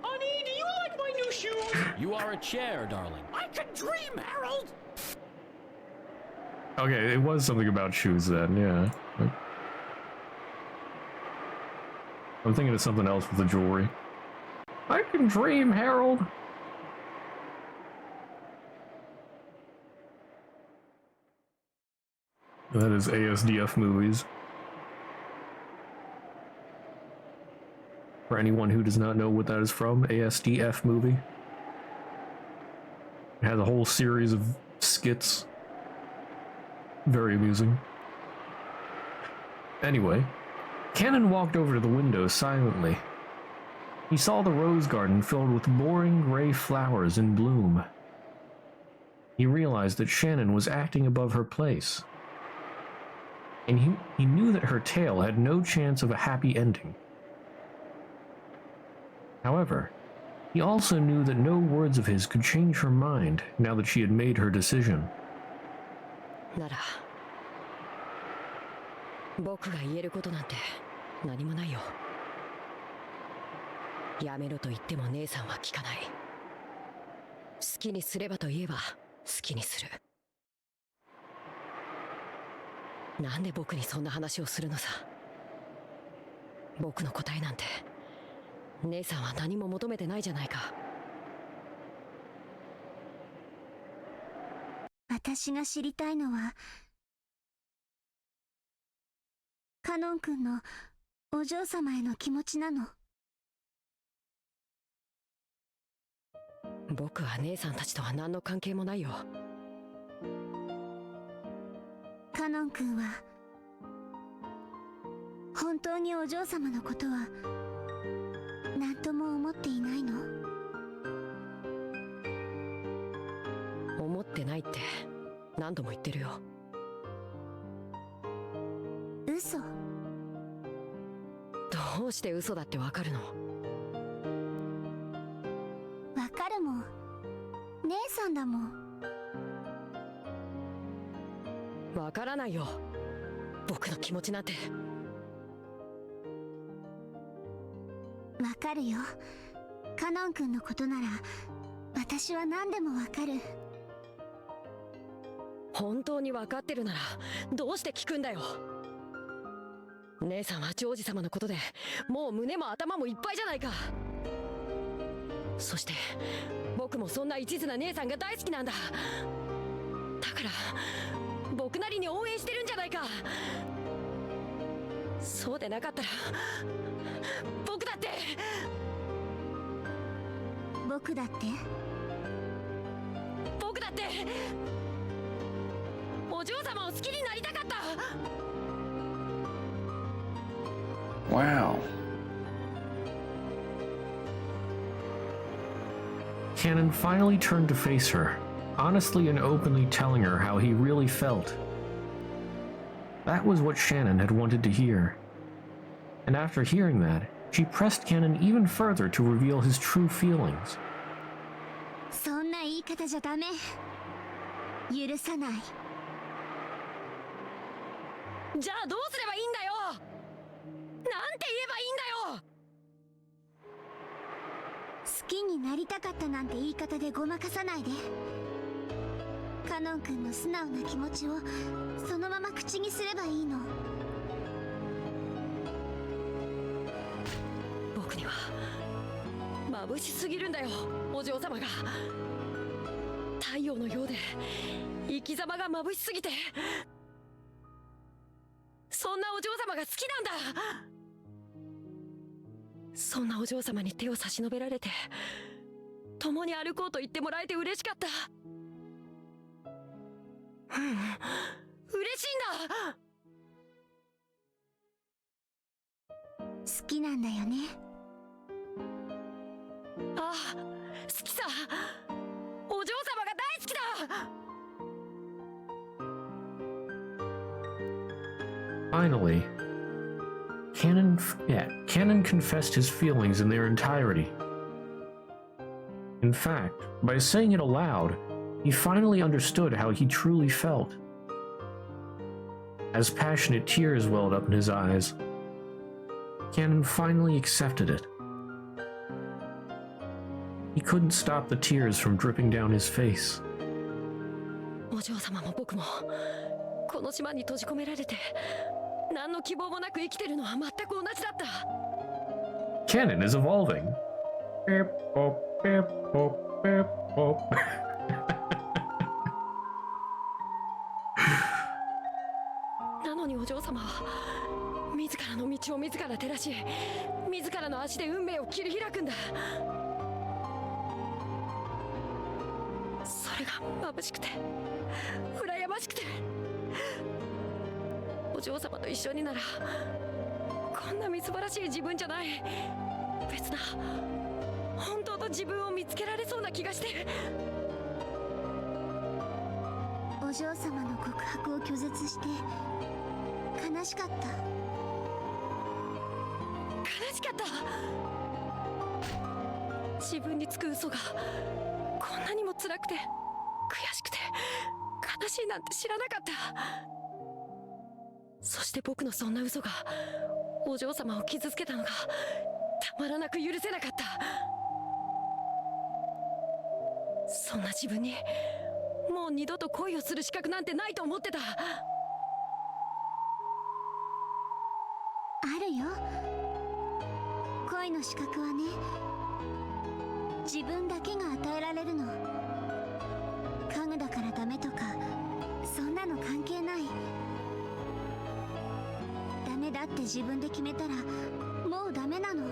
Honey, do you like my new shoes? You are a chair, darling. I can dream, Harold! Okay, it was something about shoes then, yeah. I'm thinking of something else with the jewelry. I can dream, Harold! That is ASDF movies. For anyone who does not know what that is from, ASDF movie. It has a whole series of skits. Very amusing. Anyway, Cannon walked over to the window silently. He saw the rose garden filled with boring gray flowers in bloom. He realized that Shannon was acting above her place. And he knew that her tale had no chance of a happy ending. However, he also knew that no words of his could change her mind now that she had made her decision. なら僕が言えることなんて何もないよ。やめろと言っても姉さんは聞かない。好きにすればと言えば好きにする。なんで僕にそんな話をするのさ。僕の答えなんて姉さんは何も求めてないじゃないか。私が知りたいのはカノン君のお嬢様への気持ちなの。僕は姉さんたちとは何の関係もないよ。カノン君は本当にお嬢様のことは何とも思っていないの？思ってないって何度も言ってるよ。嘘？どうして嘘だってわかるの？わかるもん。姉さんだもん。わからないよ。僕の気持ちなんて。わかるよ。カノン君のことなら私は何でもわかる。本当にわかってるならどうして聞くんだよ。姉さんはジョージ様のことでもう胸も頭もいっぱいじゃないか。そして僕もそんな一途な姉さんが大好きなんだ。だから僕なりに応援してるんじゃないか。そうでなかったら僕だって僕だってお嬢様を好きになりたかった。 Wow. Cannon finally turned to face her, honestly and openly telling her how he really felt. That was what Shannon had wanted to hear. And after hearing that, she pressed Cannon even further to reveal his true feelings. そんな言い方じゃダメ。許さない。じゃあどうすればいいんだよ。なんて言えばいいんだよ。好きになりたかったなんて言い方でごまかさないで。カノン君の素直な気持ちをそのまま口にすればいいの。僕には眩しすぎるんだよ、お嬢様が。太陽のようで生き様が眩しすぎて。そんなお嬢様が好きなんだ。そんなお嬢様に手を差し伸べられて共に歩こうと言ってもらえて嬉しかった。嬉しいんだ。好きなんだよね。ああ、好きさ。お嬢様が大好きだ。Finally, Cannon confessed his feelings in their entirety. In fact, by saying it aloud, he finally understood how he truly felt. As passionate tears welled up in his eyes, Cannon finally accepted it. He couldn't stop the tears from dripping down his face. お嬢様も僕もこの島に閉じ込められて何の希望もなく生きてるのは全く同じだった。 Canon is evolving. Beep, boop, beep, boop, beep, boop. なのにお嬢様は自らの道を自ら照らし、自らの足で運命を切り開くんだ。それが眩しくて羨ましくて、お嬢様と一緒にならこんなみすばらしい自分じゃない別な本当の自分を見つけられそうな気がして。お嬢様の告白を拒絶して悲しかった。悲しかった。自分につく嘘がこんなにも辛くて悔しくて悲しいなんて知らなかった。そして僕のそんな嘘がお嬢様を傷つけたのがたまらなく許せなかった。そんな自分にもう二度と恋をする資格なんてないと思ってた。あるよ、恋の資格はね、自分だけが与えられるの。家具だからダメとかそんなの関係ない。ダメだって自分で決めたらもうダメなの。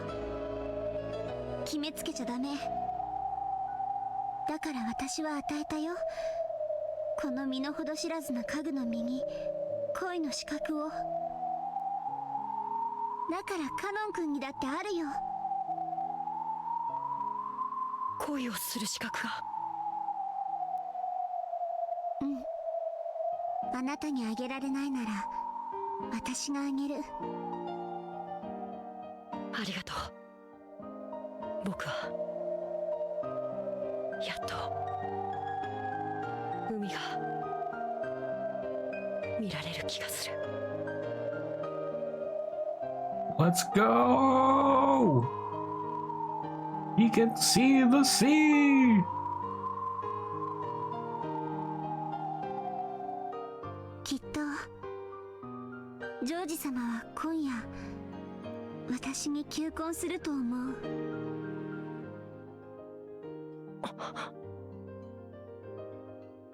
決めつけちゃダメ。だから私は与えたよ、この身の程知らずな家具の身に恋の資格を。だからカノン君にだってあるよ。恋をする資格が。うん、あなたにあげられないなら私があげる。ありがとう。僕はやっと海が見られる気がする。 Let's go! He can see the sea! きっとジョージ様は今夜私に求婚すると思う。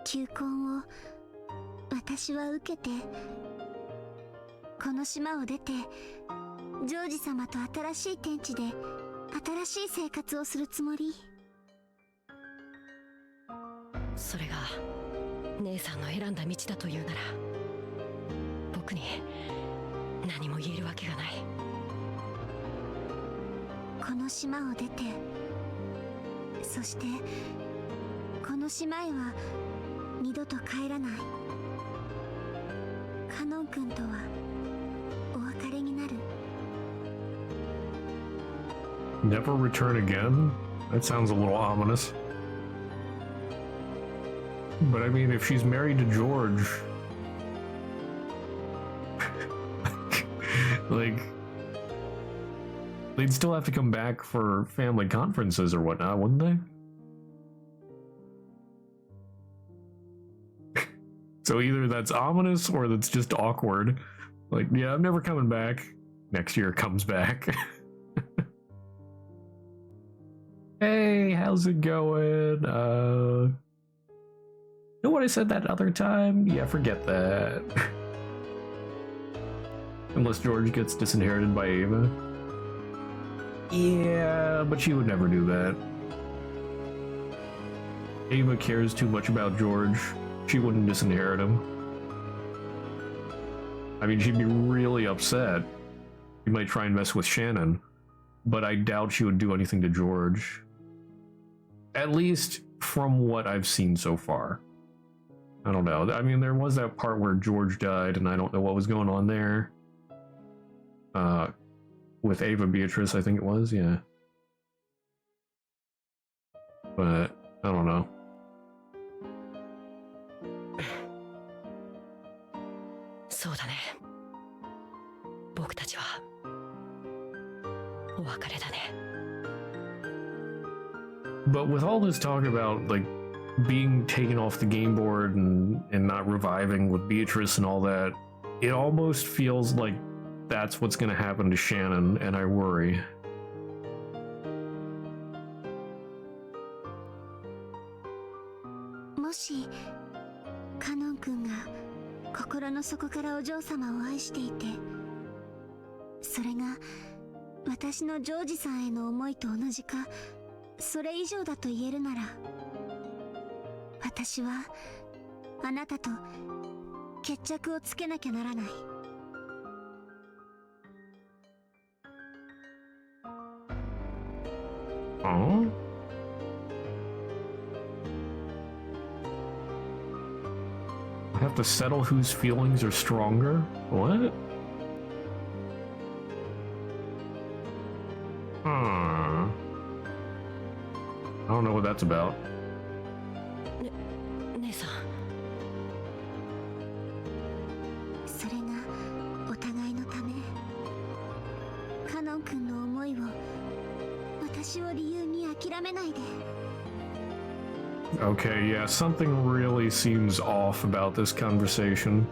求婚を私は受けてこの島を出てジョージ様と新しい天地で新しい生活をするつもり。それが姉さんの選んだ道だというなら僕に何も言えるわけがない。この島を出て、そしてこの島へは二度と帰らない。カノン君とはお別れになる。 Never return again? That sounds a little ominous. But I mean, if she's married to George... like... they'd still have to come back for family conferences or whatnot, wouldn't they? So either that's ominous or that's just awkward. Like, yeah, I'm never coming back. Next year comes back. Hey, how's it going? You know what I said that other time? Yeah, forget that. Unless George gets disinherited by Ava. Yeah, but she would never do that. Ava cares too much about George. She wouldn't disinherit him. I mean, she'd be really upset. She might try and mess with Shannon, but I doubt she would do anything to George. At least from what I've seen so far. I don't know. I mean, there was that part where George died, and I don't know what was going on there. With Ava Beatrice, I think it was, yeah. But, I don't know. そうだね。僕たちはお別れだね。But with all this talk about like being taken off the game board and not reviving with Beatrice and all that, it almost feels like that's what's going to happen to Shannon, and I worry. Moshi, カノン君が心の底からお嬢様を愛していて、それが私のジョージさんへの思いと同じかそれ以上だと言えるなら、私はあなたと決着をつけなきゃならない。Oh? I have to settle whose feelings are stronger? What? I don't know what that's about. 姉さん、それがお互いのため。カノン君の思いを私を理由に諦めないで。Okay, yeah, something really seems off about this conversation.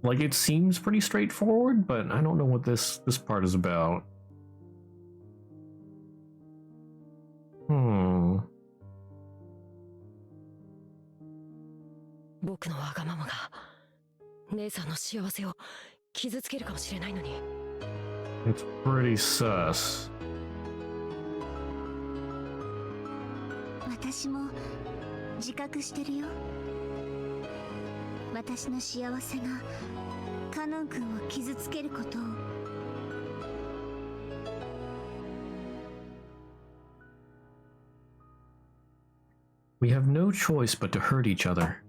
Like, it seems pretty straightforward, but I don't know what this part is about. 僕のわがままが姉さんの幸せを傷つけるかもしれないのに。It's pretty sus. 私も自覚してるよ。私の幸せがカノン君を傷つけることを。We have no choice but to hurt each other.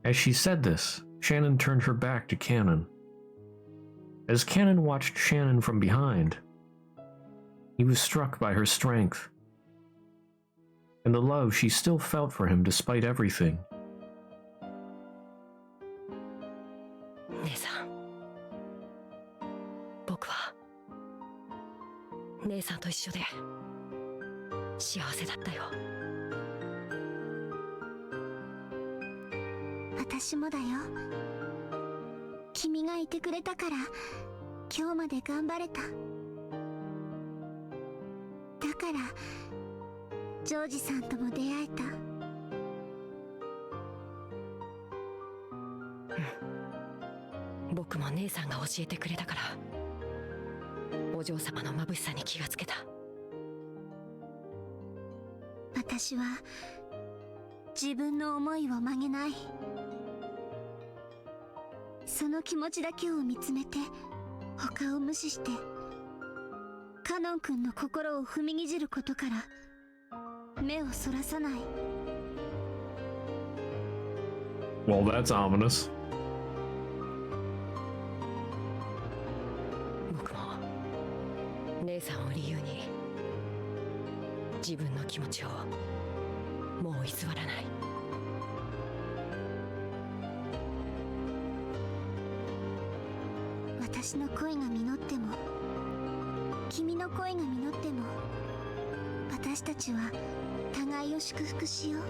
As she said this, Shannon turned her back to Cannon. As Cannon watched Shannon from behind, he was struck by her strength and the love she still felt for him despite everything. 姉さん、僕は姉さんと一緒で幸せだったよ。私もだよ。君がいてくれたから今日まで頑張れた。だからジョージさんとも出会えた。僕も姉さんが教えてくれたからお嬢様の眩しさに気がつけた。私は自分の思いを曲げない。その気持ちだけを見つめて他を無視してカノン君の心を踏みにじることから目をそらさない。 Well, that's ominous. 僕も姉さんを理由に自分の気持ちをもう偽らない。私の恋が実っても君の恋が実っても私たちは互いを祝福しよう。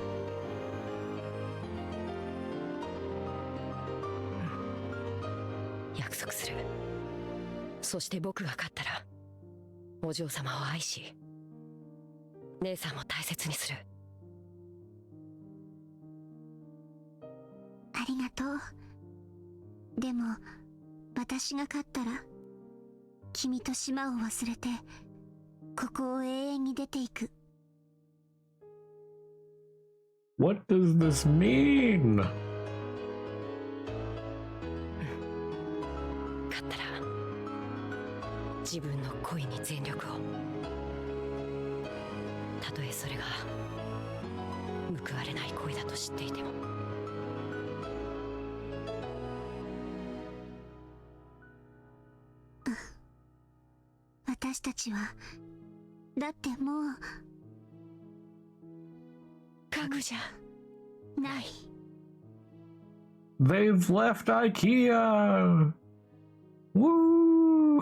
約束する。そして僕が勝ったらお嬢様を愛し姉さんも大切にする。ありがとう。でも私が勝ったら君と島を忘れてここを永遠に出ていく。 What does this mean? 勝ったら自分の恋に全力を。たとえそれが報われない恋だと知っていても。私たちはだってもう家具じゃない。 They've left IKEA! Woo!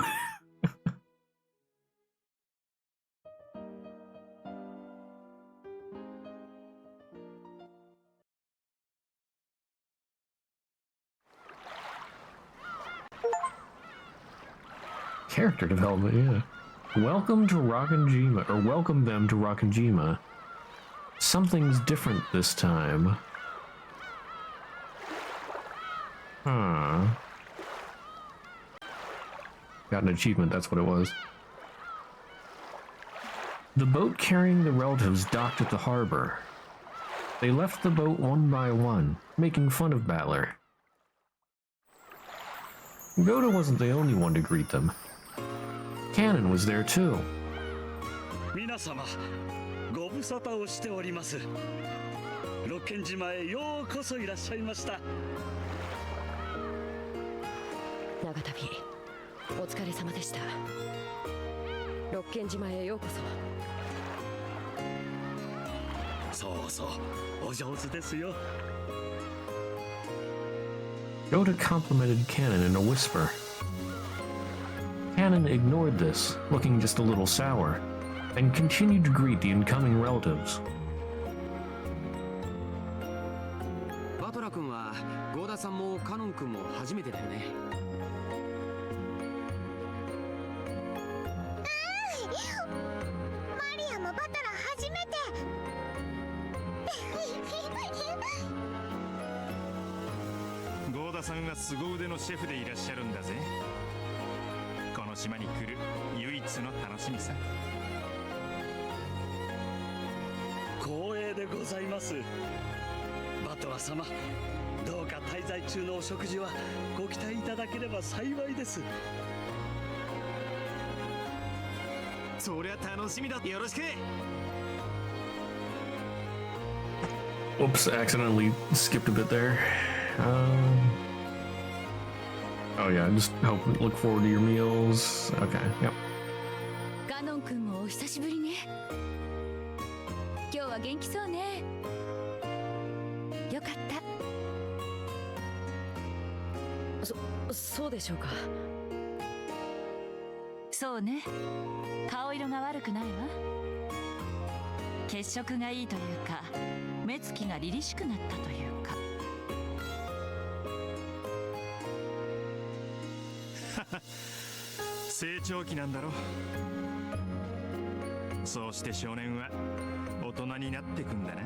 Character development, yeah. Welcome to Rockinjima, or welcome them to Rockinjima. Something's different this time. Huh. Got an achievement, that's what it was. The boat carrying the relatives docked at the harbor. They left the boat one by one, making fun of Battler. Goda wasn't the only one to greet them. Cannon was there too. 皆様、ご無沙汰をしております。六軒島へようこそいらっしゃいました。長旅お疲れ様でした。六軒島へようこそ。そうそう、お上手ですよ。Goda complimented Cannon in a whisper. Cannon ignored this, looking just a little sour, and continued to greet the incoming relatives. バトラ君はゴーダさんもカノン君も初めてだよね。マリアもバトラ初めて。ゴーダさんは凄腕のシェフでいらっしゃるんだぜ。この島に来る唯一の楽しみさ。光栄でございます。バトラ様、どうか滞在中のお食事はご期待いただければ幸いです。そりゃ楽しみだ。よろしく。Oops, accidentally skipped a bit there. Oh yeah, just look forward to your meals. Okay, yep. カノン君もお久しぶりね。今日は元気そうね。よかった。そうでしょうか。そうね、顔色が悪くないわ。血色がいいというか、目つきが凛々しくなったというか。成長期なんだろ。そうして少年は大人になってくんだな。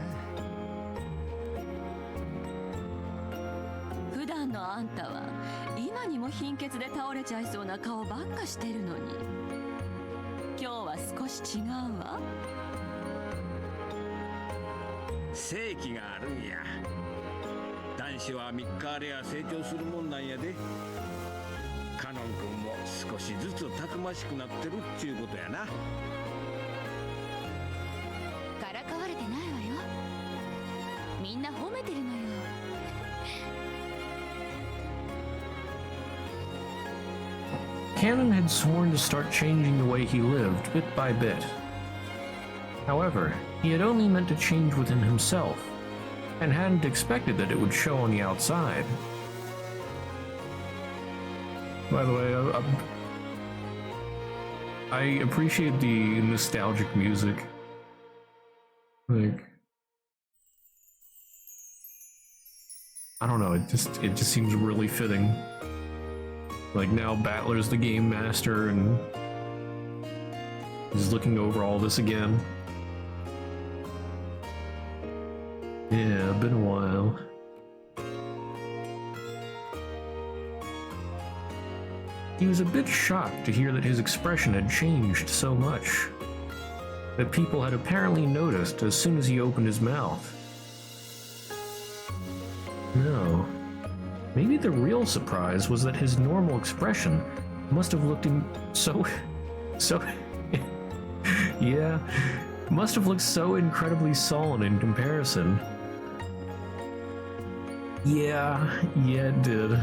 普段のあんたは今にも貧血で倒れちゃいそうな顔ばっかしてるのに、今日は少し違うわ。正気があるんや。男子は3日あれや成長するもんなんやで。カノン君も少しずつたくましくなってるっちゅうことやな。からかわれてないわよ。みんな褒めてるのよ。Cannon had sworn to start changing the way he lived bit by bit. However, he had only meant to change within himself, and hadn't expected that it would show on the outside. By the way, I appreciate the nostalgic music. Like, I don't know, it just seems really fitting. Like, now Battler's the game master and he's looking over all this again. Yeah, been a while. He was a bit shocked to hear that his expression had changed so much, that people had apparently noticed as soon as he opened his mouth. No. Maybe the real surprise was that his normal expression must have looked yeah, must have looked so incredibly sullen in comparison. Yeah, it did.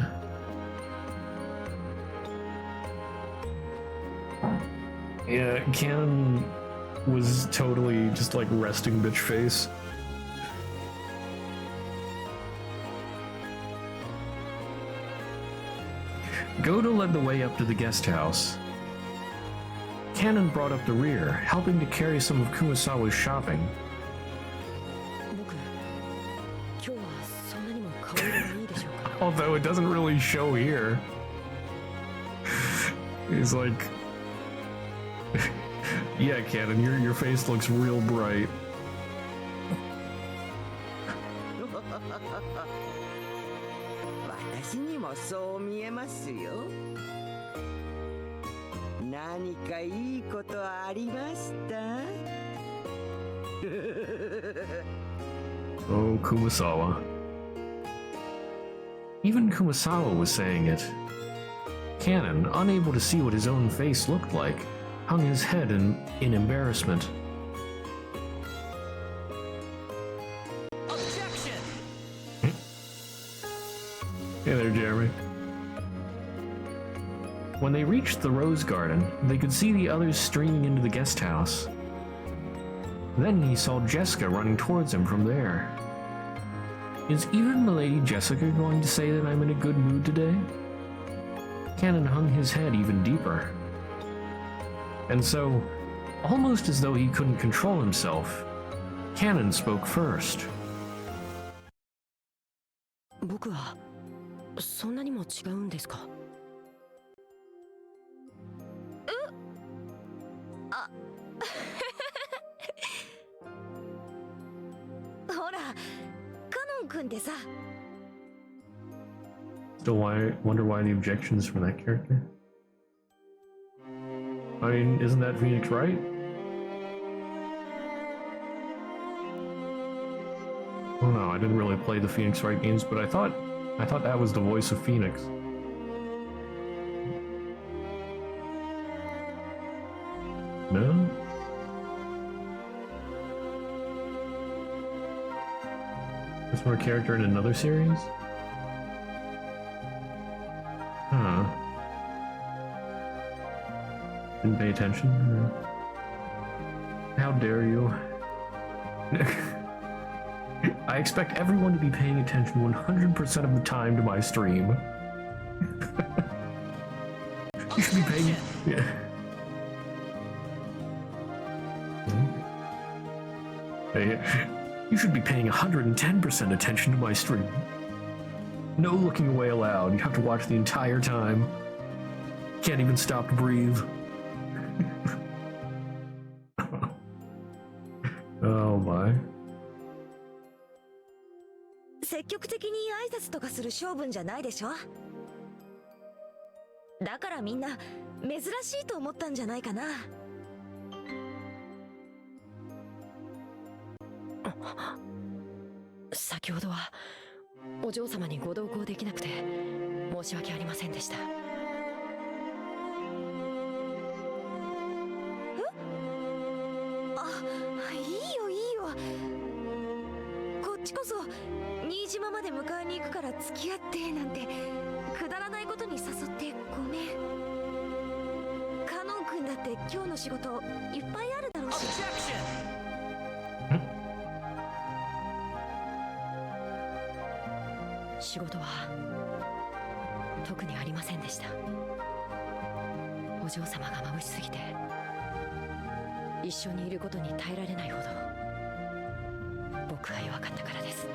Yeah, Cannon was totally just like resting bitch face. Goto led the way up to the guest house. Cannon brought up the rear, helping to carry some of Kumasawa's shopping. Although it doesn't really show here. He's like, yeah, Cannon, your face looks real bright. 私にもそう見えますよ。何かいいことありました？ Oh, Kumasawa. Even Kumasawa was saying it. Cannon, unable to see what his own face looked like, hung his head in embarrassment. Objection! Hey there, Jeremy. When they reached the rose garden, they could see the others streaming into the guest house. Then he saw Jessica running towards him from there. Is even Milady Jessica going to say that I'm in a good mood today? Cannon hung his head even deeper. And so, almost as though he couldn't control himself, Cannon spoke first. 僕はそんなにも違うんですか？あほらカノン君ってさ Still wonder why the objections from that character? I mean, isn't that Phoenix Wright? Oh no, I didn't really play the Phoenix Wright games, but I thought that was the voice of Phoenix. No? Is more character in another series? Huh. Didn't pay attention? How dare you? I expect everyone to be paying attention 100% of the time to my stream. You should be paying... Yeah. Hey, you should be paying 110% attention to my stream. No looking away allowed. You have to watch the entire time. Can't even stop to breathe. Oh my. 積極的に挨拶とかする性分じゃないでしょ。だからみんな珍しいと思ったんじゃないかな。先ほどはお嬢様にご同行できなくて申し訳ありませんでした。いいよいいよ。こっちこそ新島まで迎えに行くから付き合ってなんてくだらないことに誘ってごめん。カノン君だって今日の仕事いっぱいあるだろうし。仕事は特にありませんでした。お嬢様が眩しすぎて一緒にいることに耐えられないほど僕が弱かったからです。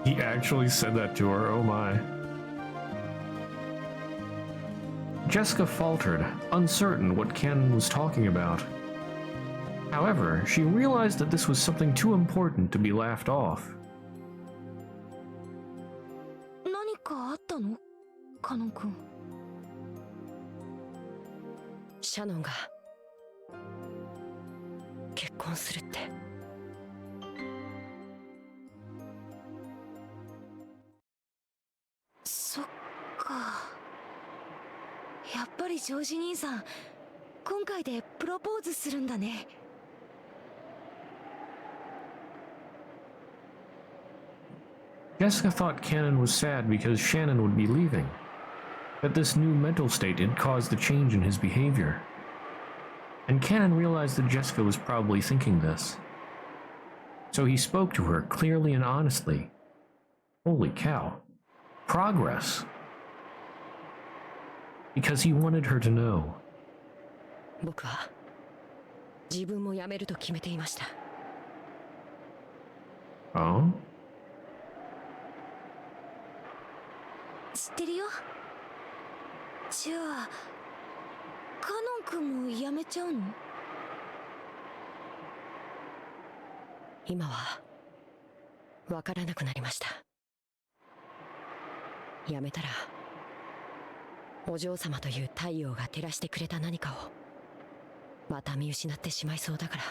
He actually said that to her, oh my. Jessica faltered, uncertain what Cannon was talking about. However, she realized that this was something too important to be laughed off. 何かあったの？カノン君。シャノンが結婚するって。そっか。やっぱりジョージ兄さん、今回でプロポーズするんだね。Jessica thought Cannon was sad because Shannon would be leaving, that this new mental state had caused a change in his behavior. And Cannon realized that Jessica was probably thinking this. So he spoke to her clearly and honestly. Holy cow. Progress. Because he wanted her to know. 僕は自分も辞めると決めていました。Oh? 知ってるよ。じゃあカノン君も辞めちゃうの？今は分からなくなりました。辞めたらお嬢様という太陽が照らしてくれた何かをまた見失ってしまいそうだから。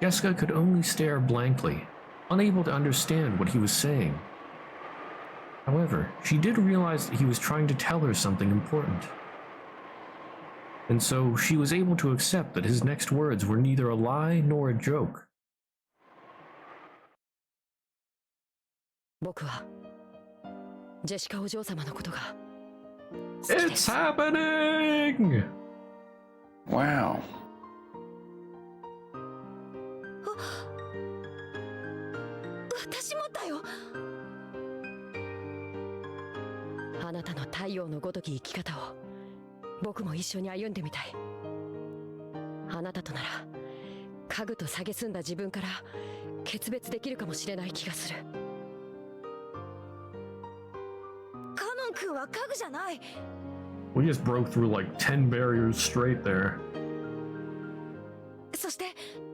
Jessica could only stare blankly, unable to understand what he was saying. However, she did realize that he was trying to tell her something important. And so she was able to accept that his next words were neither a lie nor a joke. 僕はジェシカお嬢様のことが It's happening! Wow. 私もだよ。あなたの太陽のごとき生き方を僕も一緒に歩んでみたい。あなたとなら家具と蔑んだ自分から決別できるかもしれない気がする。カノン君は家具じゃない。We just broke through like 10 barriers straight there. そして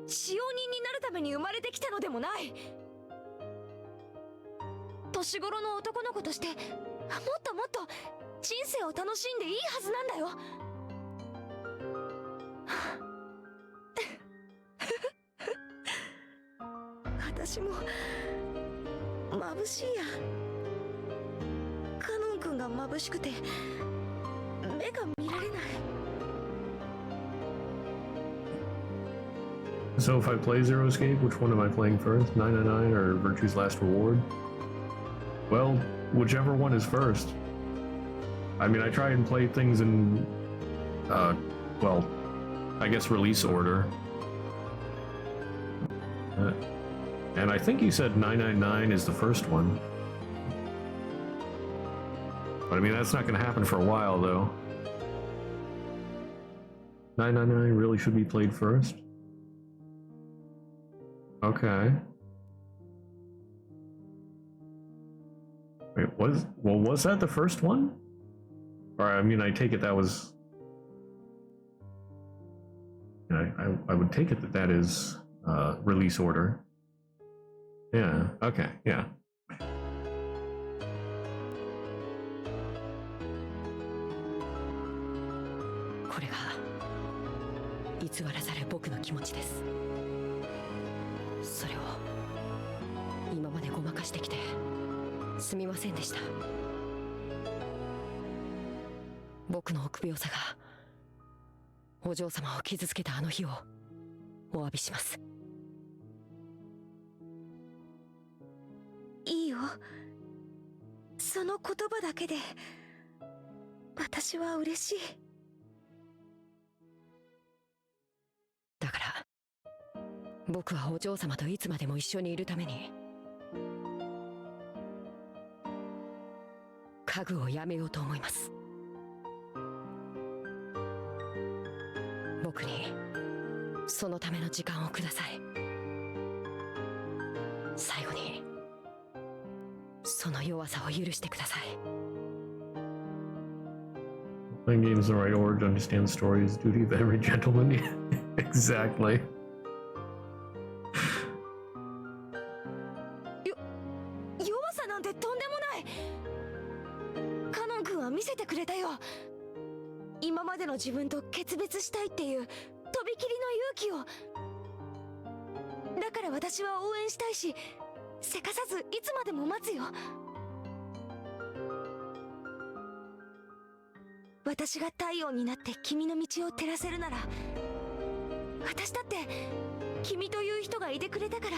使用人になるために生まれてきたのでもない。年頃の男の子としてもっともっと人生を楽しんでいいはずなんだよ。私も眩しいや。カノン君が眩しくて目が見られない。So if I play Zero Escape, which one am I playing first? 999 or Virtue's Last Reward? Well, whichever one is first. I mean, I try and play things in, well, I guess release order. And I think you said 999 is the first one. But I mean, that's not going to happen for a while, though. 999 really should be played first? Okay. Wait, was that the first one? Or, I mean, I take it that was... I would take it that that is release order. Yeah, okay, yeah. これが偽らざる僕の気持ちです。それを今までごまかしてきてすみませんでした。僕の臆病さがお嬢様を傷つけたあの日をお詫びします。いいよ。その言葉だけで私は嬉しい。だから僕はお嬢様といつまでも一緒にいるために家具をやめようと思います。僕にそのための時間をください。最後にその弱さを許してください。Playing games in the right order to understand the story is the duty of every gentleman. Exactly. 弱さなんてとんでもない。カノン君は見せてくれたよ。今までの自分と決別したいっていうとびきりの勇気を。だから私は応援したいし、せかさずいつまでも待つよ。私が太陽になって君の道を照らせるなら、私だって君という人がいてくれたから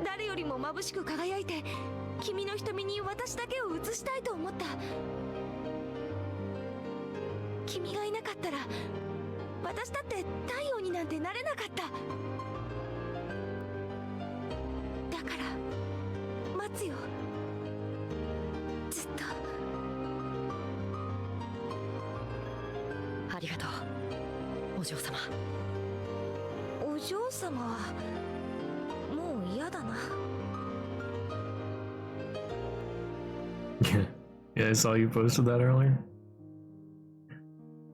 誰よりも眩しく輝いて君の瞳に私だけを映したいと思った。君がいなかったら私だって太陽になんてなれなかった。だから待つよ、ずっと。ありがとう、お嬢様。お嬢様はもう嫌だな。Yeah, I saw you posted that earlier.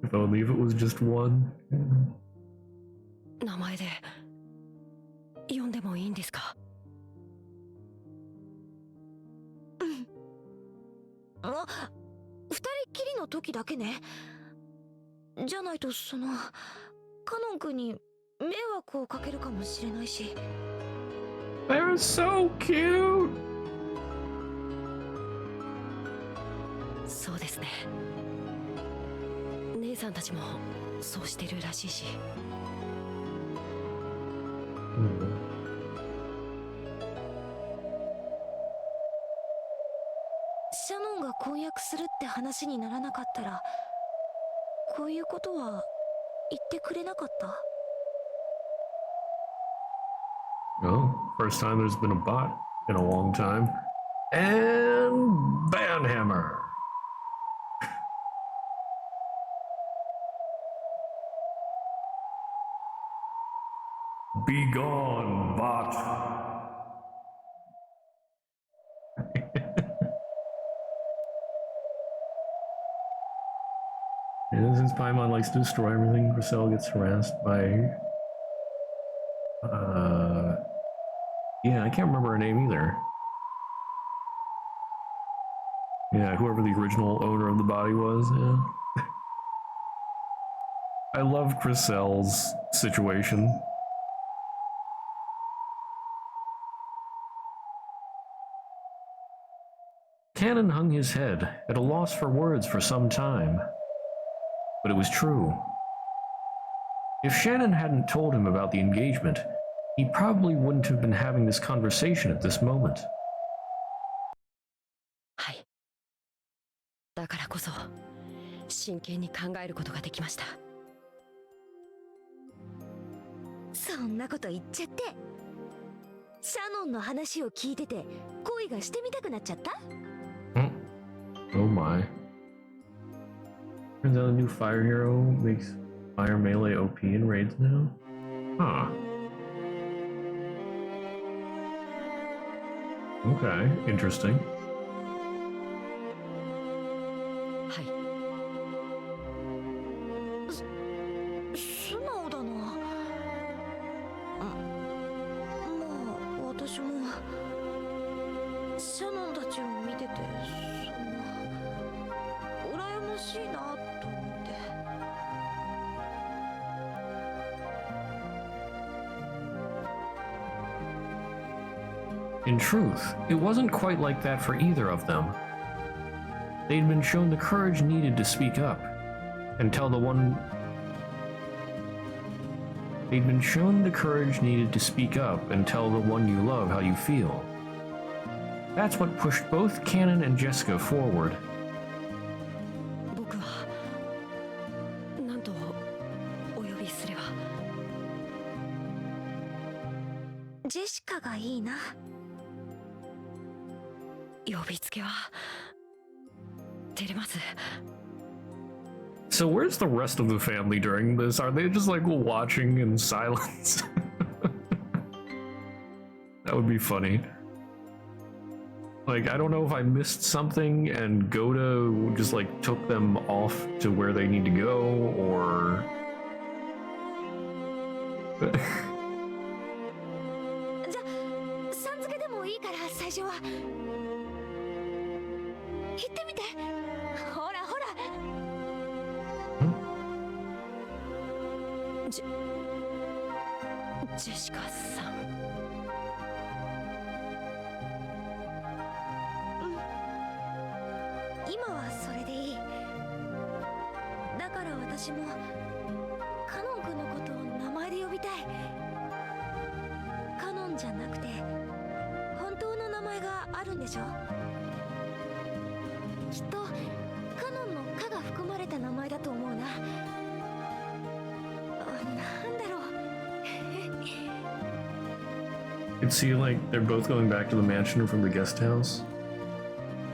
If only if it was just one. 名前で呼んでもいいんですか？うん。二人きりの時だけね。じゃないとカノン君に迷惑をかけるかもしれないし。They're so cute! そうですね。姉さんたちもそうしてるらしいし。シャノンが婚約するって話にならなかったら、こういうことは言ってくれなかった？ Oh, first time there's been a bot in a long time. And Banhammer! Be gone, bot! And since Paimon likes to destroy everything, Griselle gets harassed by... yeah, I can't remember her name either. Yeah, whoever the original owner of the body was, yeah. I love Griselle's situation. Cannon hung his head, at a loss for words for some time. But it was true. If Shannon hadn't told him about the engagement, he probably wouldn't have been having this conversation at this moment. はい。だからこそ真剣に考えることができました。そんなこと言っちゃって。シャノンの話を聞いてて恋がしてみたくなっちゃった？ Oh my. Turns out a new fire hero makes fire melee OP in raids now? Huh. Okay, interesting. はい。素直だな。まあ私もシャノンたちを見てて羨ましいなと思って。In truth, it wasn't quite like that for either of them. They'd been shown the courage needed to speak up and tell the one... They'd been shown the courage needed to speak up and tell the one you love how you feel. That's what pushed both Cannon and Jessica forward. 僕は何とお呼びすれば？ジェシカがいいな。呼びつけは照れます。 So where's the rest of the family during this? Are they just like watching in silence? That would be funny. Like, I don't know if I missed something and Goda just like took them off to where they need to go, or... じゃ、さん付けでもいいから最初は。言ってみて。ほらほら。ジェシカさん。今はそれでいい。だから私もカノン君のことを名前で呼びたい。カノンじゃなくて本当の名前があるんでしょ？きっとカノンの「カ」が含まれた名前だと思うな。Could see like they're both going back to the mansion from the guest house.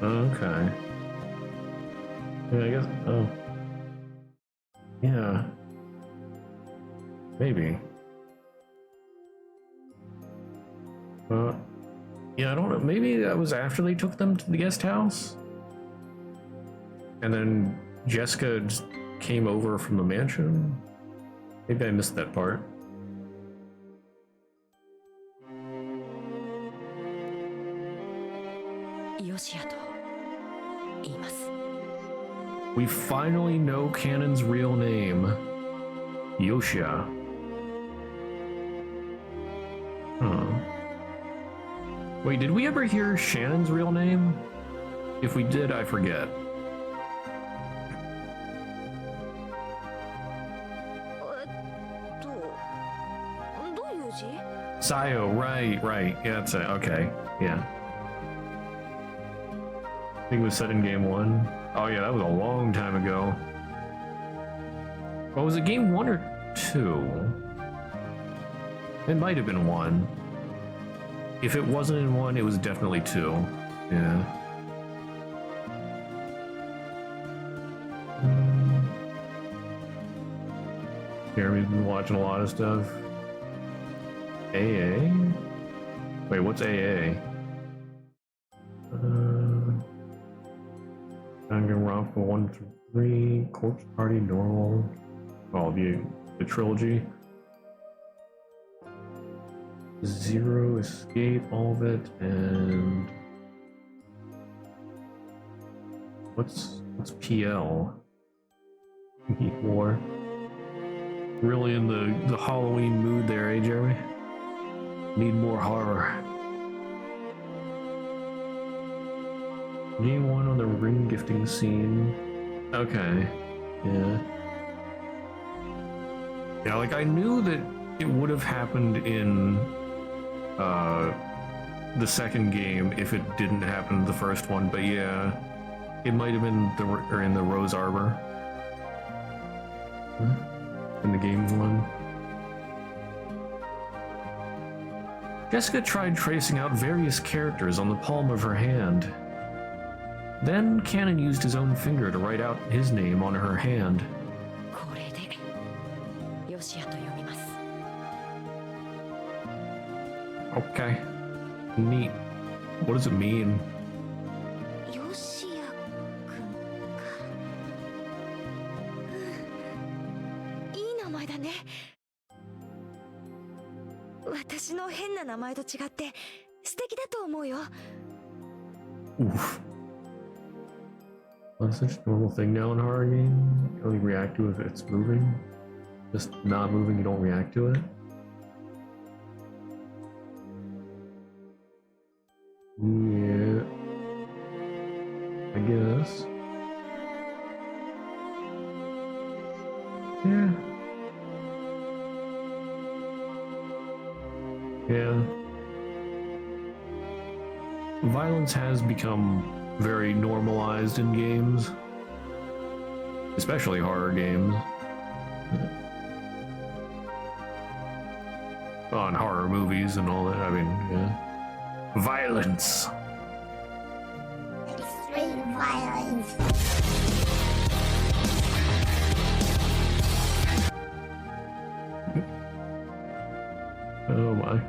Okay. Yeah, I guess. Oh. Yeah. Maybe. Yeah, I don't know. Maybe that was after they took them to the guest house? And then Jessica just came over from the mansion? Maybe I missed that part. We finally know Cannon's real name. Yoshia. Huh. Wait, did we ever hear Shannon's real name? If we did, I forget. Sayo, right. Yeah, that's it. Okay, yeah. I think it was set in game 1. Oh yeah, that was a long time ago. Well, was it game 1 or 2? It might have been 1. If it wasn't in 1, it was definitely 2. Yeah. Jeremy's been watching a lot of stuff. AA? Wait, what's AA? Danganronpa 1 through 3, Corpse Party, Normal. Oh, the trilogy. Zero, Escape, all of it, and what's PL? War. Really in the Halloween mood there, eh, Jeremy? Need more horror. Game 1 on the ring gifting scene. Okay. Yeah. Yeah, like I knew that it would have happened in the second game if it didn't happen in the first one, but yeah, it might have been in the Rose Arbor. In the game 1. Jessica tried tracing out various characters on the palm of her hand. Then Cannon used his own finger to write out his name on her hand. Okay. Neat. What does it mean? Oof. Well, that's such a normal thing now in a horror game. You only react to it if it's moving. Just not moving, you don't react to it. Yeah. I guess. Yeah. Yeah. Violence has become very normalized in games, especially horror games. On horror movies and all that, I mean, yeah. Violence. Extreme violence. Oh my.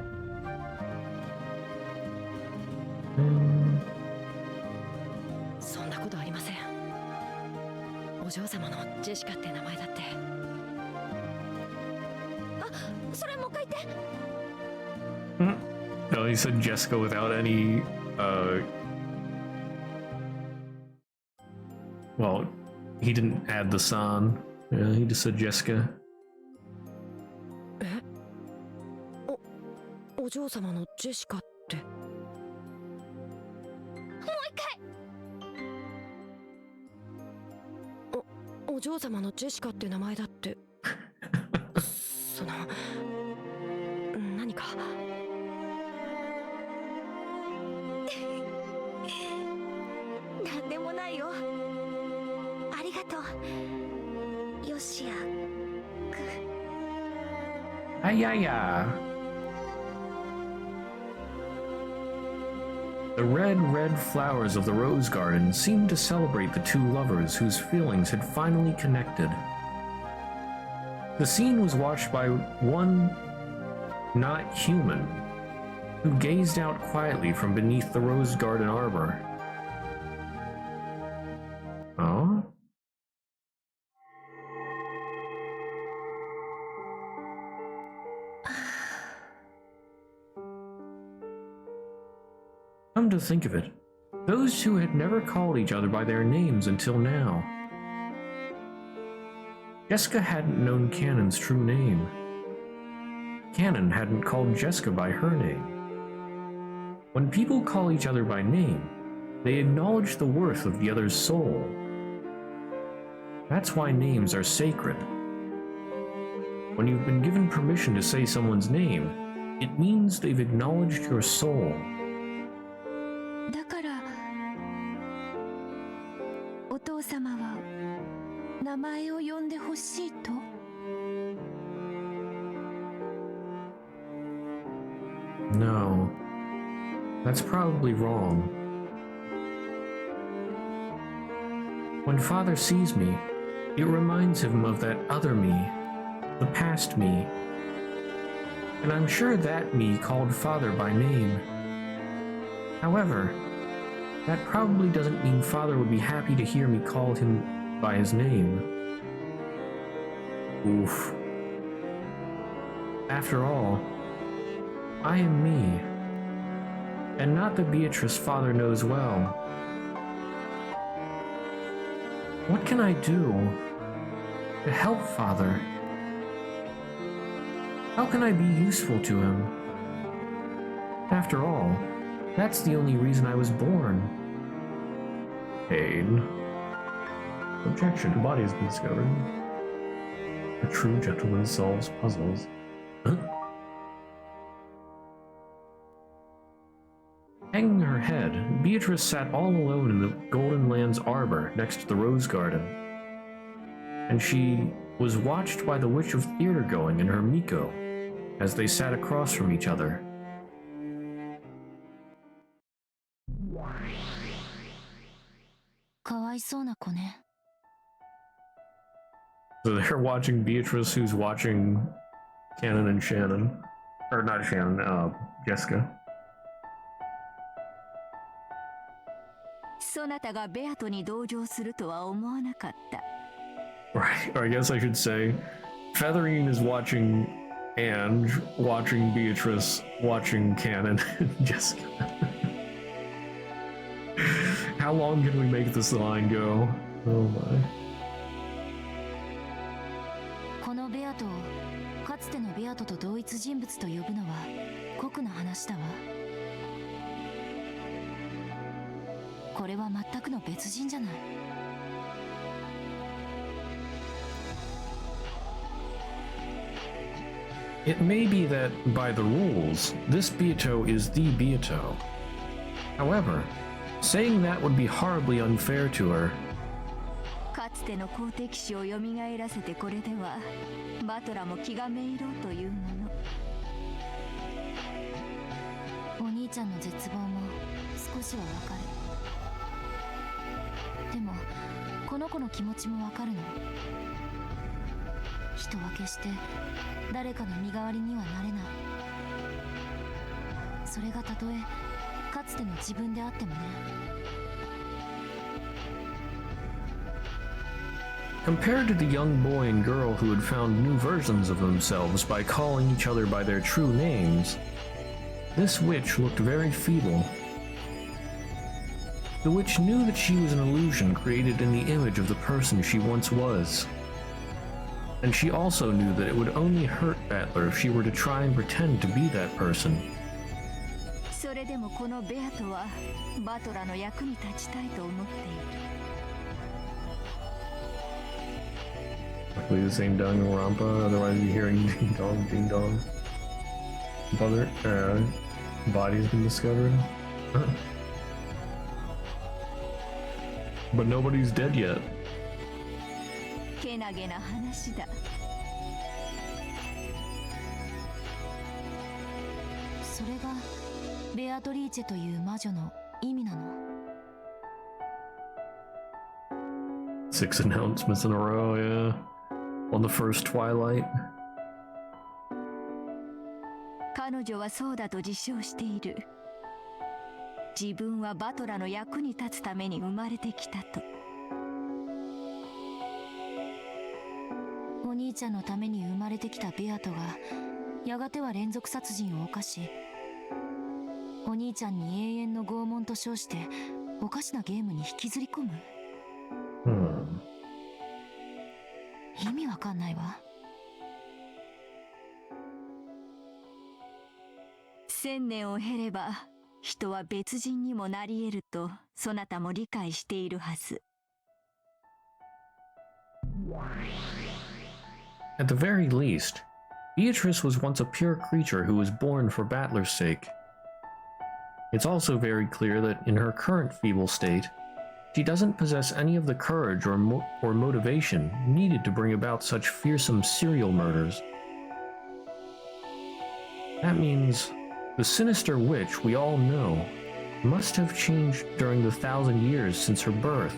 No, he said Jessica without any, well, he didn't add the san. Yeah, he just said Jessica. Ayaya! The red flowers of the rose garden seemed to celebrate the two lovers whose feelings had finally connected. The scene was watched by one not human, who gazed out quietly from beneath the rose garden arbor. Oh? Come to think of it, those two had never called each other by their names until now. Jessica hadn't known Cannon's true name. Cannon hadn't called Jessica by her name. When people call each other by name, they acknowledge the worth of the other's soul. That's why names are sacred. When you've been given permission to say someone's name, it means they've acknowledged your soul. だからお父様は名前を呼んでほしいと？ No, that's probably wrong. When Father sees me, it reminds him of that other me, the past me. And I'm sure that me called Father by name. However, that probably doesn't mean Father would be happy to hear me call him by his name. Oof. After all, I am me, and not the Beatrice Father knows well. What can I do to help Father? How can I be useful to him? After all, that's the only reason I was born. Pain. Objection. The body has been discovered. A true gentleman solves puzzles. Huh? Hanging her head, Beatrice sat all alone in the Golden Land's arbor next to the rose garden. And she was watched by the Witch of Theater-going and her Miko as they sat across from each other. So they're watching Beatrice, who's watching Cannon and Shannon. Or not Shannon, Jessica. そなたがベアトに同情するとは思わなかった。 Right, or I guess I should say, Featherine is watching Ange, watching Beatrice, watching Cannon and Jessica. How long can we make this line go? Oh my. このベアトをかつてのベアトと同一人物と呼ぶのは酷な話だわ。これは全くの別人じゃない。It may be that, by the rules, this Beato is the Beato. However, saying that would be horribly unfair to her. かつての好敵視を蘇らせてこれではバトラも気がめいろうというもの。お兄ちゃんの絶望も少しはわかる。でもこの子の気持ちもわかるの。人は決して誰かの身代わりにはなれない。それがたとえかつての自分であってもね。Compared to the young boy and girl who had found new versions of themselves by calling each other by their true names, this witch looked very feeble. The witch knew that she was an illusion created in the image of the person she once was. And she also knew that it would only hurt Battler if she were to try and pretend to be that person. それでもこのベアトはバトラの役に立ちたいと思っている。 Luckily this ain't Danganronpa, otherwise you'd be hearing ding dong, ding dong. Body's been discovered. But nobody's dead yet. けなげな話だ。れがベアトリーチェという魔女の意味なの？6 announcements in a row, yeah. On the first Twilight. 彼女はそうだと自称している。自分はバトラの役に立つために生まれてきたと。お兄ちゃんのために生まれてきたベアトがやがては連続殺人を犯し、お兄ちゃんに永遠の拷問と称しておかしなゲームに引きずり込む。意味わかんないわ。1000年を経れば人は別人にもなり得るとそなたも理解しているはず。At the very least, Beatrice was once a pure creature who was born for Battler's sake. It's also very clear that in her current feeble state, she doesn't possess any of the courage or motivation needed to bring about such fearsome serial murders. That means the sinister witch we all know must have changed during the 1,000 years since her birth.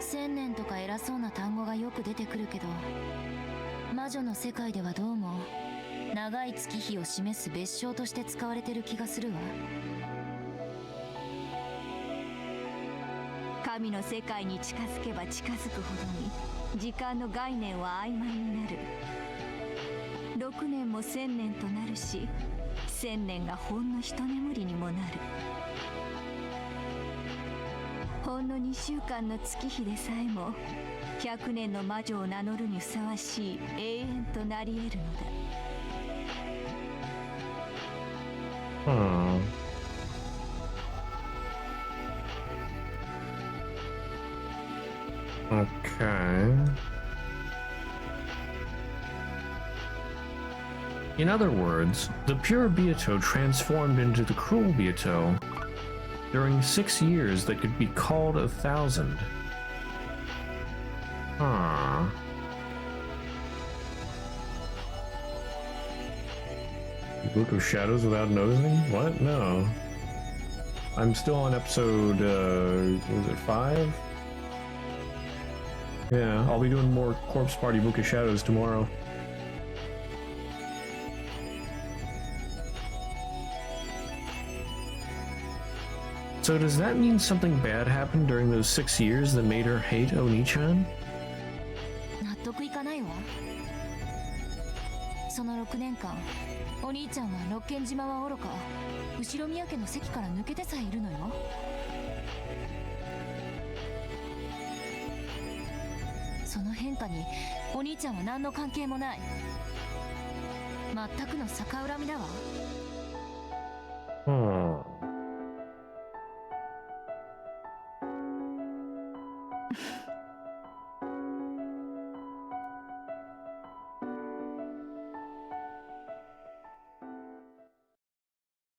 1000年とか偉そうな単語がよく出てくるけど、魔女の世界ではどうも長い月日を示す別称として使われてる気がするわ。神の世界に近づけば近づくほどに時間の概念は曖昧になる。6年も1000年となるし、1000年がほんの一眠りにもなる。ほんの2週間の月日でさえも100年の魔女を名乗るにふさわしい永遠となり得るのだ。Okay. In other words, the pure Beato transformed into the cruel Beato during 6 years that could be called 1,000. Huh. Book of Shadows without noticing? What? No. I'm still on episode, was it 5? Yeah, I'll be doing more Corpse Party Book of Shadows tomorrow. So does that mean something bad happened during those 6 years that made her hate Oni-chan? 納得いかないわ。その6年間、お兄ちゃんは六軒島はおろか、後ろ宮家の席から抜けてさえいるのよ。その変化にお兄ちゃんは何の関係もない。全くの逆恨みだわ。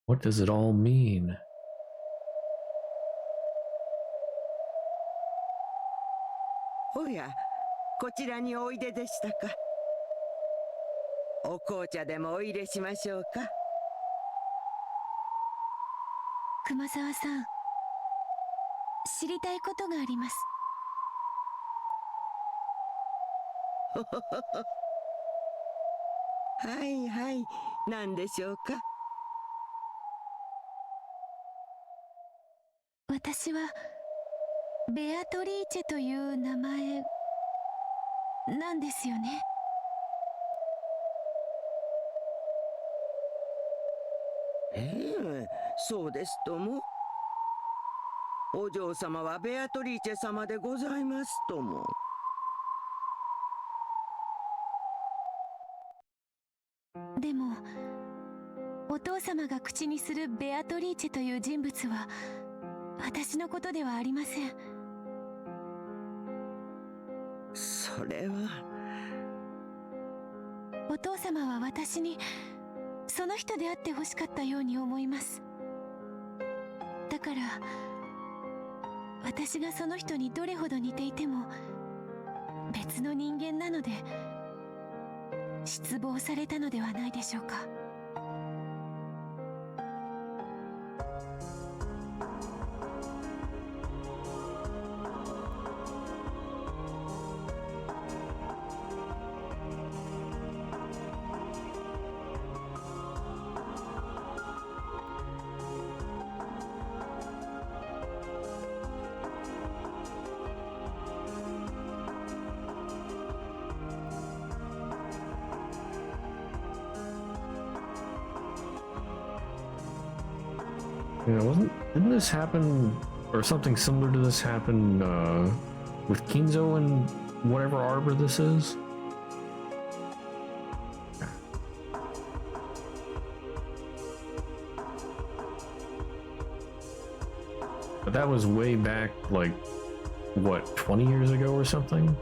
What does it all mean? おや、こちらにおいででしたか。お紅茶でもお入れしましょうか。熊沢さん、知りたいことがあります。はいはい、何でしょうか。私はベアトリーチェという名前なんですよね。そうですとも。お嬢様はベアトリーチェ様でございますとも。でもお父様が口にするベアトリーチェという人物は私のことではありません。それは。お父様は私にその人であってほしかったように思います。だから私がその人にどれほど似ていても別の人間なので失望されたのではないでしょうか。Didn't this happen, or something similar to this happen with Kinzo and whatever arbor this is? But that was way back, like, what, 20 years ago or something?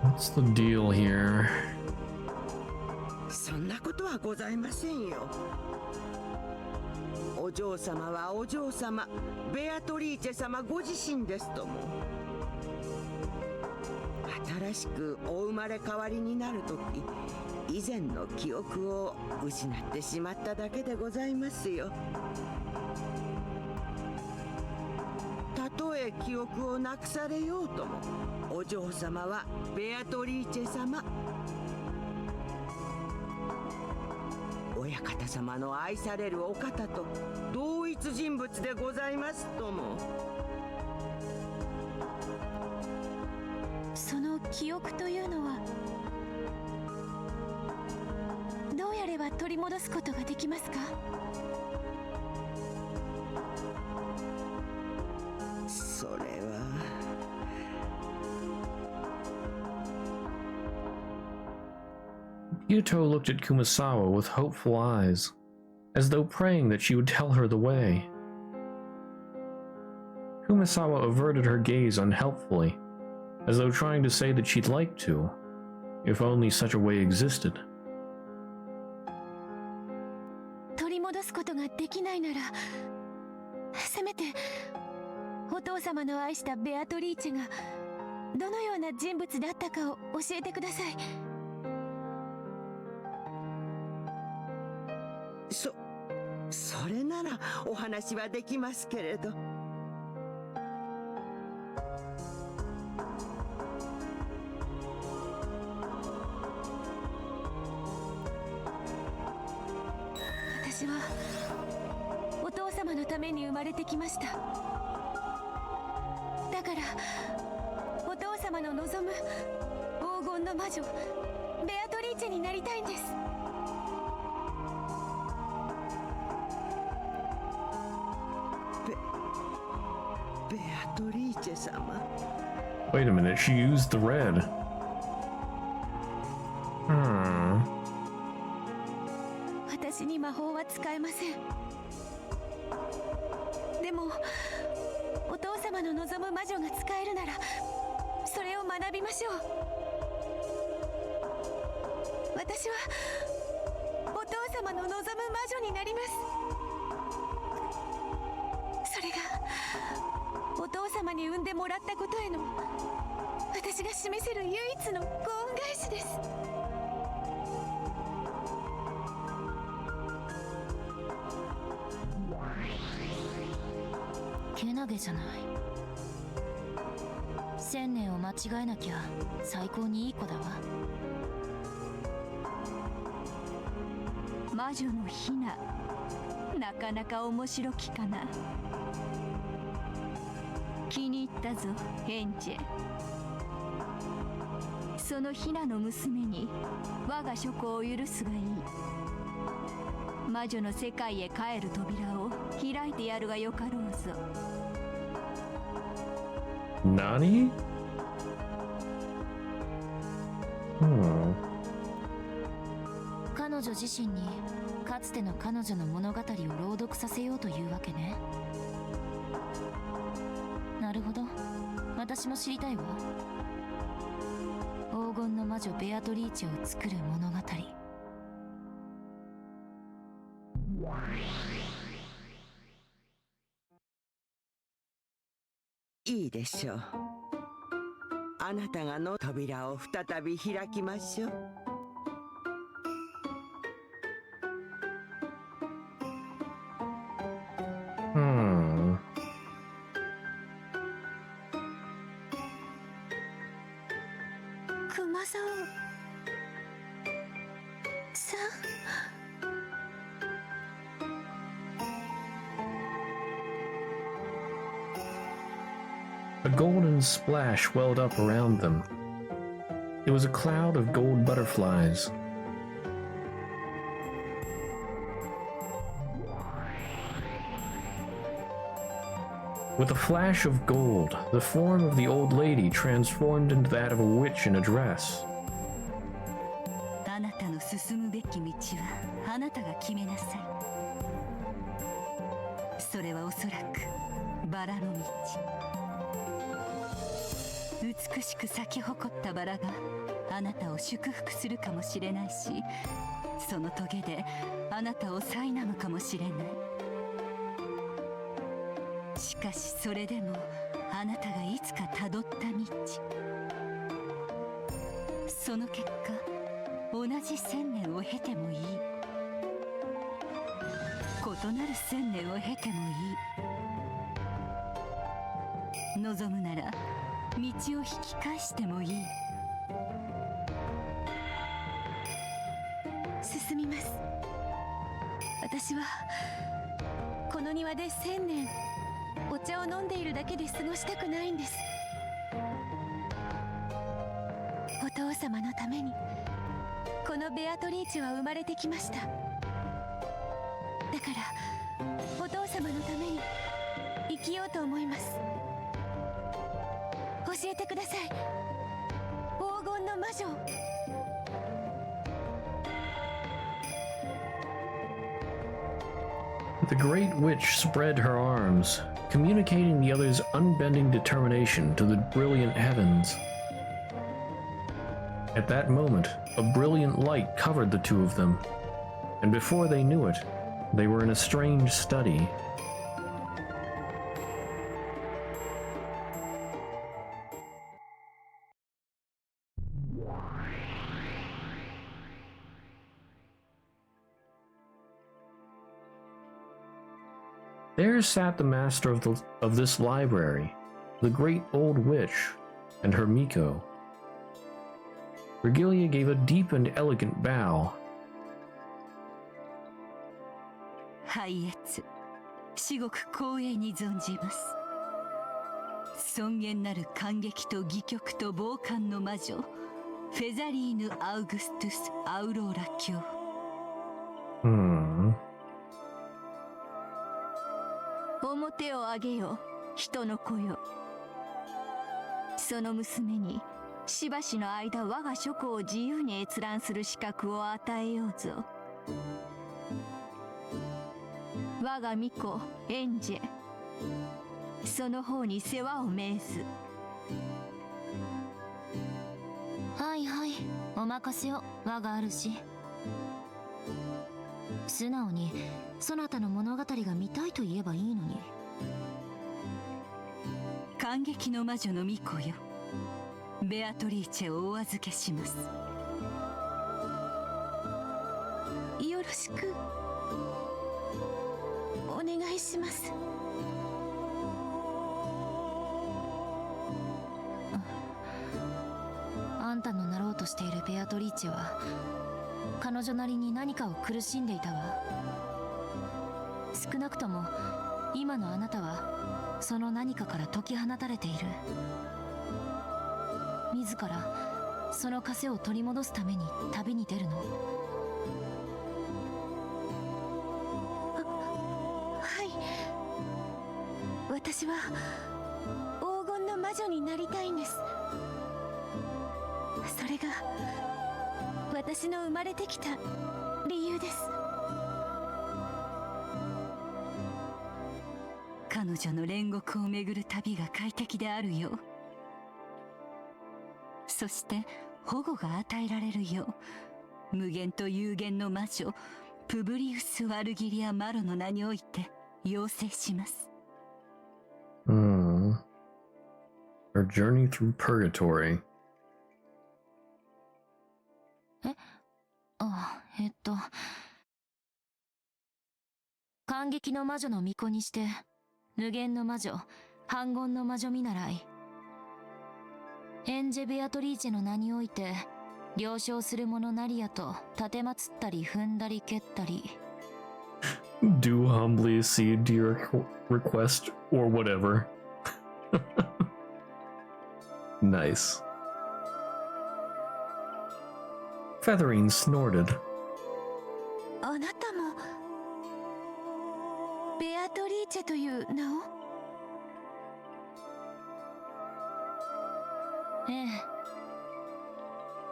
What's the deal here? そんなことはございませんよ。お嬢様はお嬢様、ベアトリーチェ様ご自身ですとも。新しくお生まれ変わりになるとき、以前の記憶を失ってしまっただけでございますよ。たとえ記憶をなくされようとも、お嬢様はベアトリーチェ様、親方様の愛されるお方と同一人物でございますとも。その記憶というのはどうやれば取り戻すことができますか？それは。Yuto looked at Kumasawa with hopeful eyes, as though praying that she would tell her the way. Kumasawa averted her gaze unhelpfully, as though trying to say that she'd like to, if only such a way existed. 取り戻すことができないなら、せめてお父様の愛したベアトリーチェがどのような人物だったかを教えてください。それならお話はできますけれど。私はお父様のために生まれてきました。だからお父様の望む黄金の魔女ベアトリーチェになりたいんです。ベアトリーチェ様。 Wait a minute, she used the red. 私に魔法は使えません。でもお父様の望む魔女が使えるならそれを学びましょう。私はお父様の望む魔女になります。それがお父様に産んでもらったことへの私が示せる唯一のご恩返しです。けなげじゃない。1000年を間違えなきゃ最高にいい子だわ。魔女のヒナ、なかなか面白きかな。気に入ったぞヘンチェ。そのヒナの娘に我が諸子を許すがいい。魔女の世界へ帰る扉を開いてやるがよかろうぞ。Nani? Hmm. 彼女自身にかつての彼女の物語を朗読させようというわけね。なるほど、私も知りたいわ。黄金の魔女ベアトリーチェを作る物語。いいでしょう。あなたがの扉を再び開きましょう。熊さんさん。A golden splash welled up around them. It was a cloud of gold butterflies. With a flash of gold, the form of the old lady transformed into that of a witch in a dress. あなたの進むべき道はあなたが決めなさい。それはおそらくバラの道。美しく咲き誇ったバラがあなたを祝福するかもしれないし、そのトゲであなたを苛むかもしれない。しかしそれでもあなたがいつかたどった道、その結果同じ千年を経てもいい、異なる千年を経てもいい、望むなら道を引き返してもいい。進みます。私はこの庭で1000年お茶を飲んでいるだけで過ごしたくないんです。お父様のためにこのベアトリーチェは生まれてきました。だからお父様のために生きようと思います。教えてください、黄金の魔女。The great witch spread her arms, communicating the other's unbending determination to the brilliant heavens. At that moment, a brilliant light covered the two of them, and before they knew it, they were in a strange study. There sat the master of this library, the great old witch, and her Miko. Virgilia gave a deep and elegant bow. 拝謁、至極光栄に存じます。尊厳なる感激と戯曲と傍観の魔女、フェザリーヌ・アウグストゥス・アウローラ卿。表を上げよ、人の子よ。その娘にしばしの間我が諸子を自由に閲覧する資格を与えようぞ。我が巫女エンジェ、その方に世話を命ず。はいはい、お任せを、我が主。素直にそなたの物語が見たいと言えばいいのに。感激の魔女の巫女よ、ベアトリーチェをお預けします。よろしくお願いします。あんたのなろうとしているベアトリーチェは彼女なりに何かを苦しんでいたわ。少なくとも今のあなたはその何かから解き放たれている。自らその枷を取り戻すために旅に出るの。はい、私は黄金の魔女になりたいんです。それが私の生まれてきた理由です。彼女の煉獄をめぐる旅が快適であるよう、そして保護が与えられるよう、無限と有限の魔女プブリウス・ワルギリア・マロの名において要請します。Our journey through purgatory. 感激の魔女の巫女にして無限の魔女反言の魔女見習い、エンジェ・ベアトリーチェの名において了承する者なりやと立まつったり踏んだり蹴ったり。 Do humbly accede to your request or whatever. Nice. Featherine snorted. あなたもベアトリーチェという名を？ええ。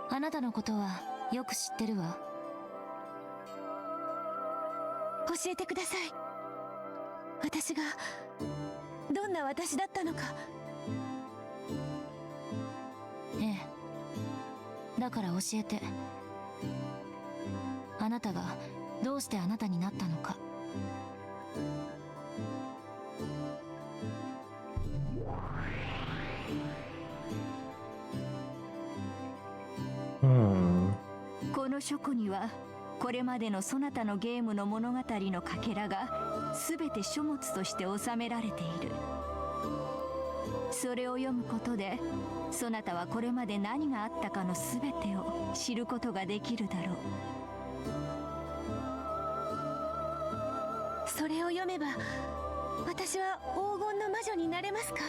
あなたのことはよく知ってるわ。教えてください。私がどんな私だったのか。ええ。だから教えて。あなたがどうしてあなたになったのか。この書庫にはこれまでのそなたのゲームの物語のかけらが全て書物として収められている。それを読むことでそなたはこれまで何があったかの全てを知ることができるだろう。それを読めば私は黄金の魔女になれますか？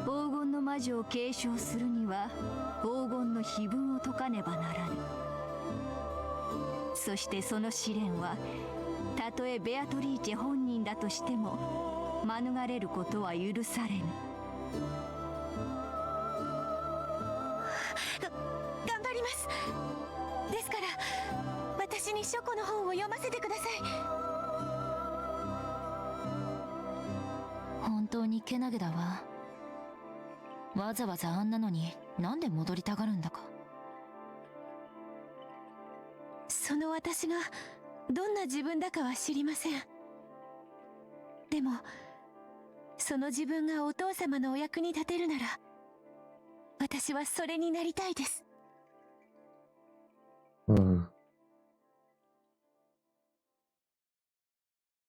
黄金の魔女を継承するには黄金の碑文を解かねばならぬ。そしてその試練はたとえベアトリーチェ本人だとしても免れることは許されぬ。頑張ります。ですから私に書庫の本を読ませてください。本当にけなげだわ。わざわざあんなのになんで戻りたがるんだか。その私がどんな自分だかは知りません。でもその自分がお父様のお役に立てるなら私はそれになりたいです。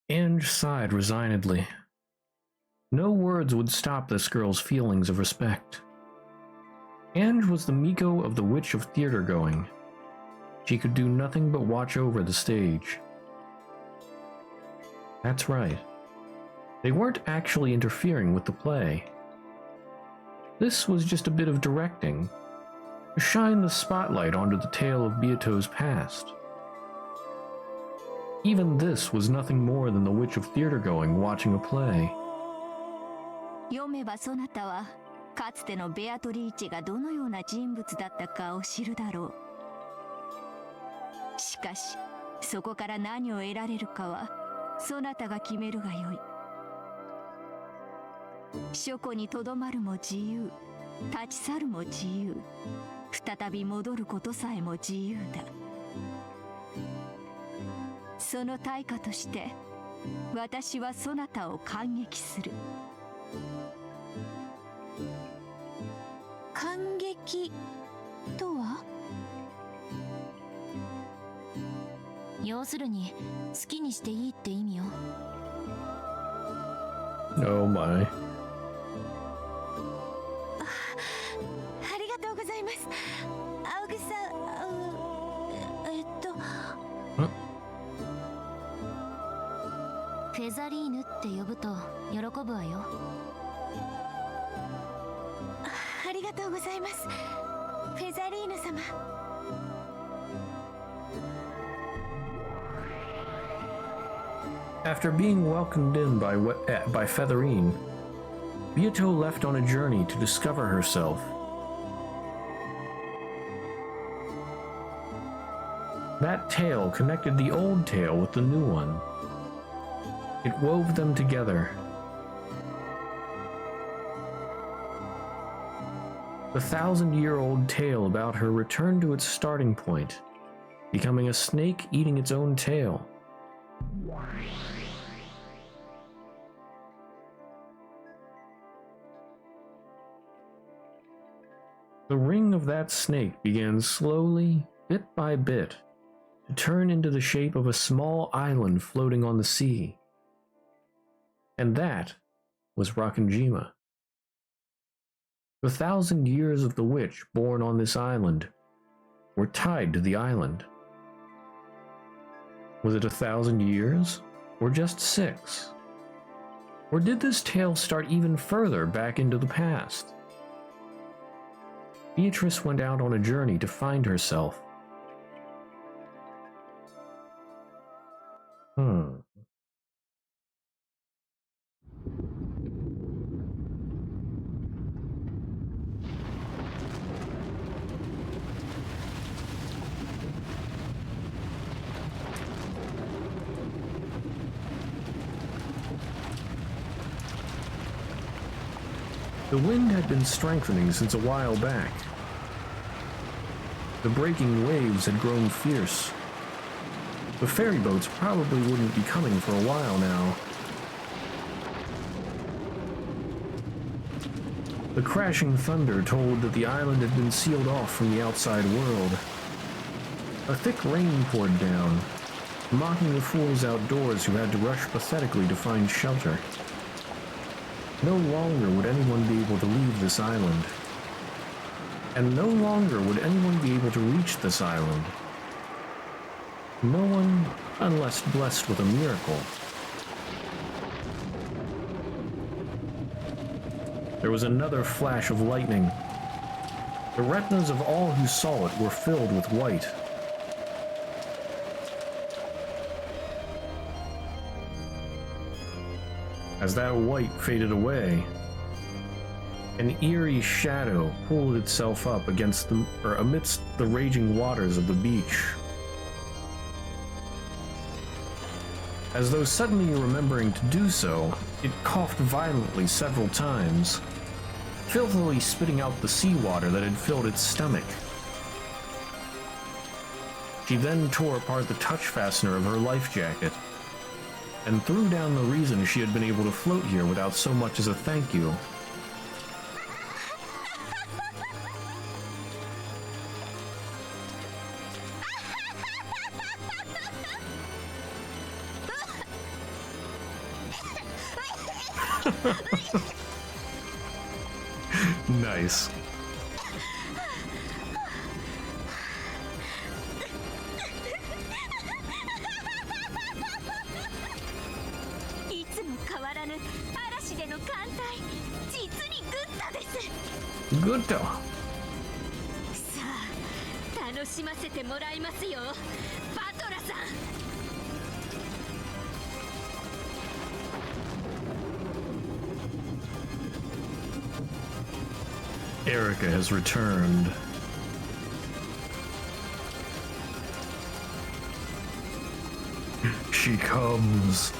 Ange sighed resignedly. No words would stop this girl's feelings of respect. Ange was the Miko of the Witch of Theater Going. She could do nothing but watch over the stage. That's right. They weren't actually interfering with the play. This was just a bit of directing, to shine the spotlight onto the tale of Beato's past. Even this was nothing more than the Witch of Theater Going watching a play. 読めばそなたはかつてのベアトリーチェがどのような人物だったかを知るだろう。しかしそこから何を得られるかはそなたが決めるがよい。書庫にとどまるも自由、立ち去るも自由、再び戻ることさえも自由だ。その対価として私はそなたを感激する。感激とは？要するに好きにしていいって意味よ。Oh my. ありがとうございます。青草、フェザリーヌって呼ぶと喜ぶわよ。ありがとうございます。フェザリーヌ様。After being welcomed in by Featherine, Beato left on a journey to discover herself. That tale connected the old tale with the new one. It wove them together. The 1,000-year-old tale about her returned to its starting point, becoming a snake eating its own tail. The ring of that snake began slowly, bit by bit, to turn into the shape of a small island floating on the sea. And that was Rakanjima. The 1,000 years of the witch born on this island were tied to the island. Was it 1,000 years, or just 6? Or did this tale start even further back into the past? Beatrice went out on a journey to find herself. The wind had been strengthening since a while back. The breaking waves had grown fierce. The ferry boats probably wouldn't be coming for a while now. The crashing thunder told that the island had been sealed off from the outside world. A thick rain poured down, mocking the fools outdoors who had to rush pathetically to find shelter. No longer would anyone be able to leave this island. And no longer would anyone be able to reach this island. No one unless blessed with a miracle. There was another flash of lightning. The retinas of all who saw it were filled with white. As that white faded away, an eerie shadow pulled itself up amidst the raging waters of the beach. As though suddenly remembering to do so, it coughed violently several times, filthily spitting out the seawater that had filled its stomach. She then tore apart the touch fastener of her life jacket, and threw down the reason she had been able to float here without so much as a thank you. Nice. Good. さあ、楽しませてもらいますよ、バトラさん。Erica has returned. She comes.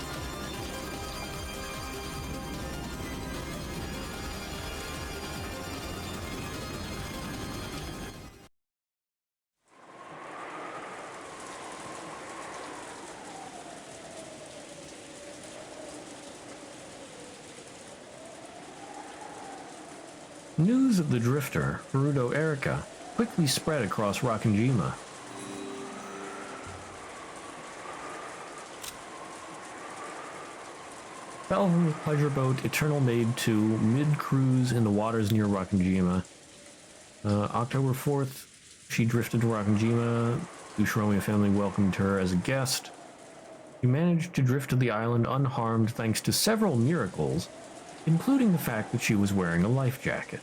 News of the drifter, Furudo Erica, quickly spread across Rockinjima. Fell from the pleasure boat Eternal Maid 2 mid-cruise in the waters near Rockinjima. October 4th, she drifted to Rockinjima. The Ushiromi family welcomed her as a guest. She managed to drift to the island unharmed thanks to several miracles, including the fact that she was wearing a life jacket.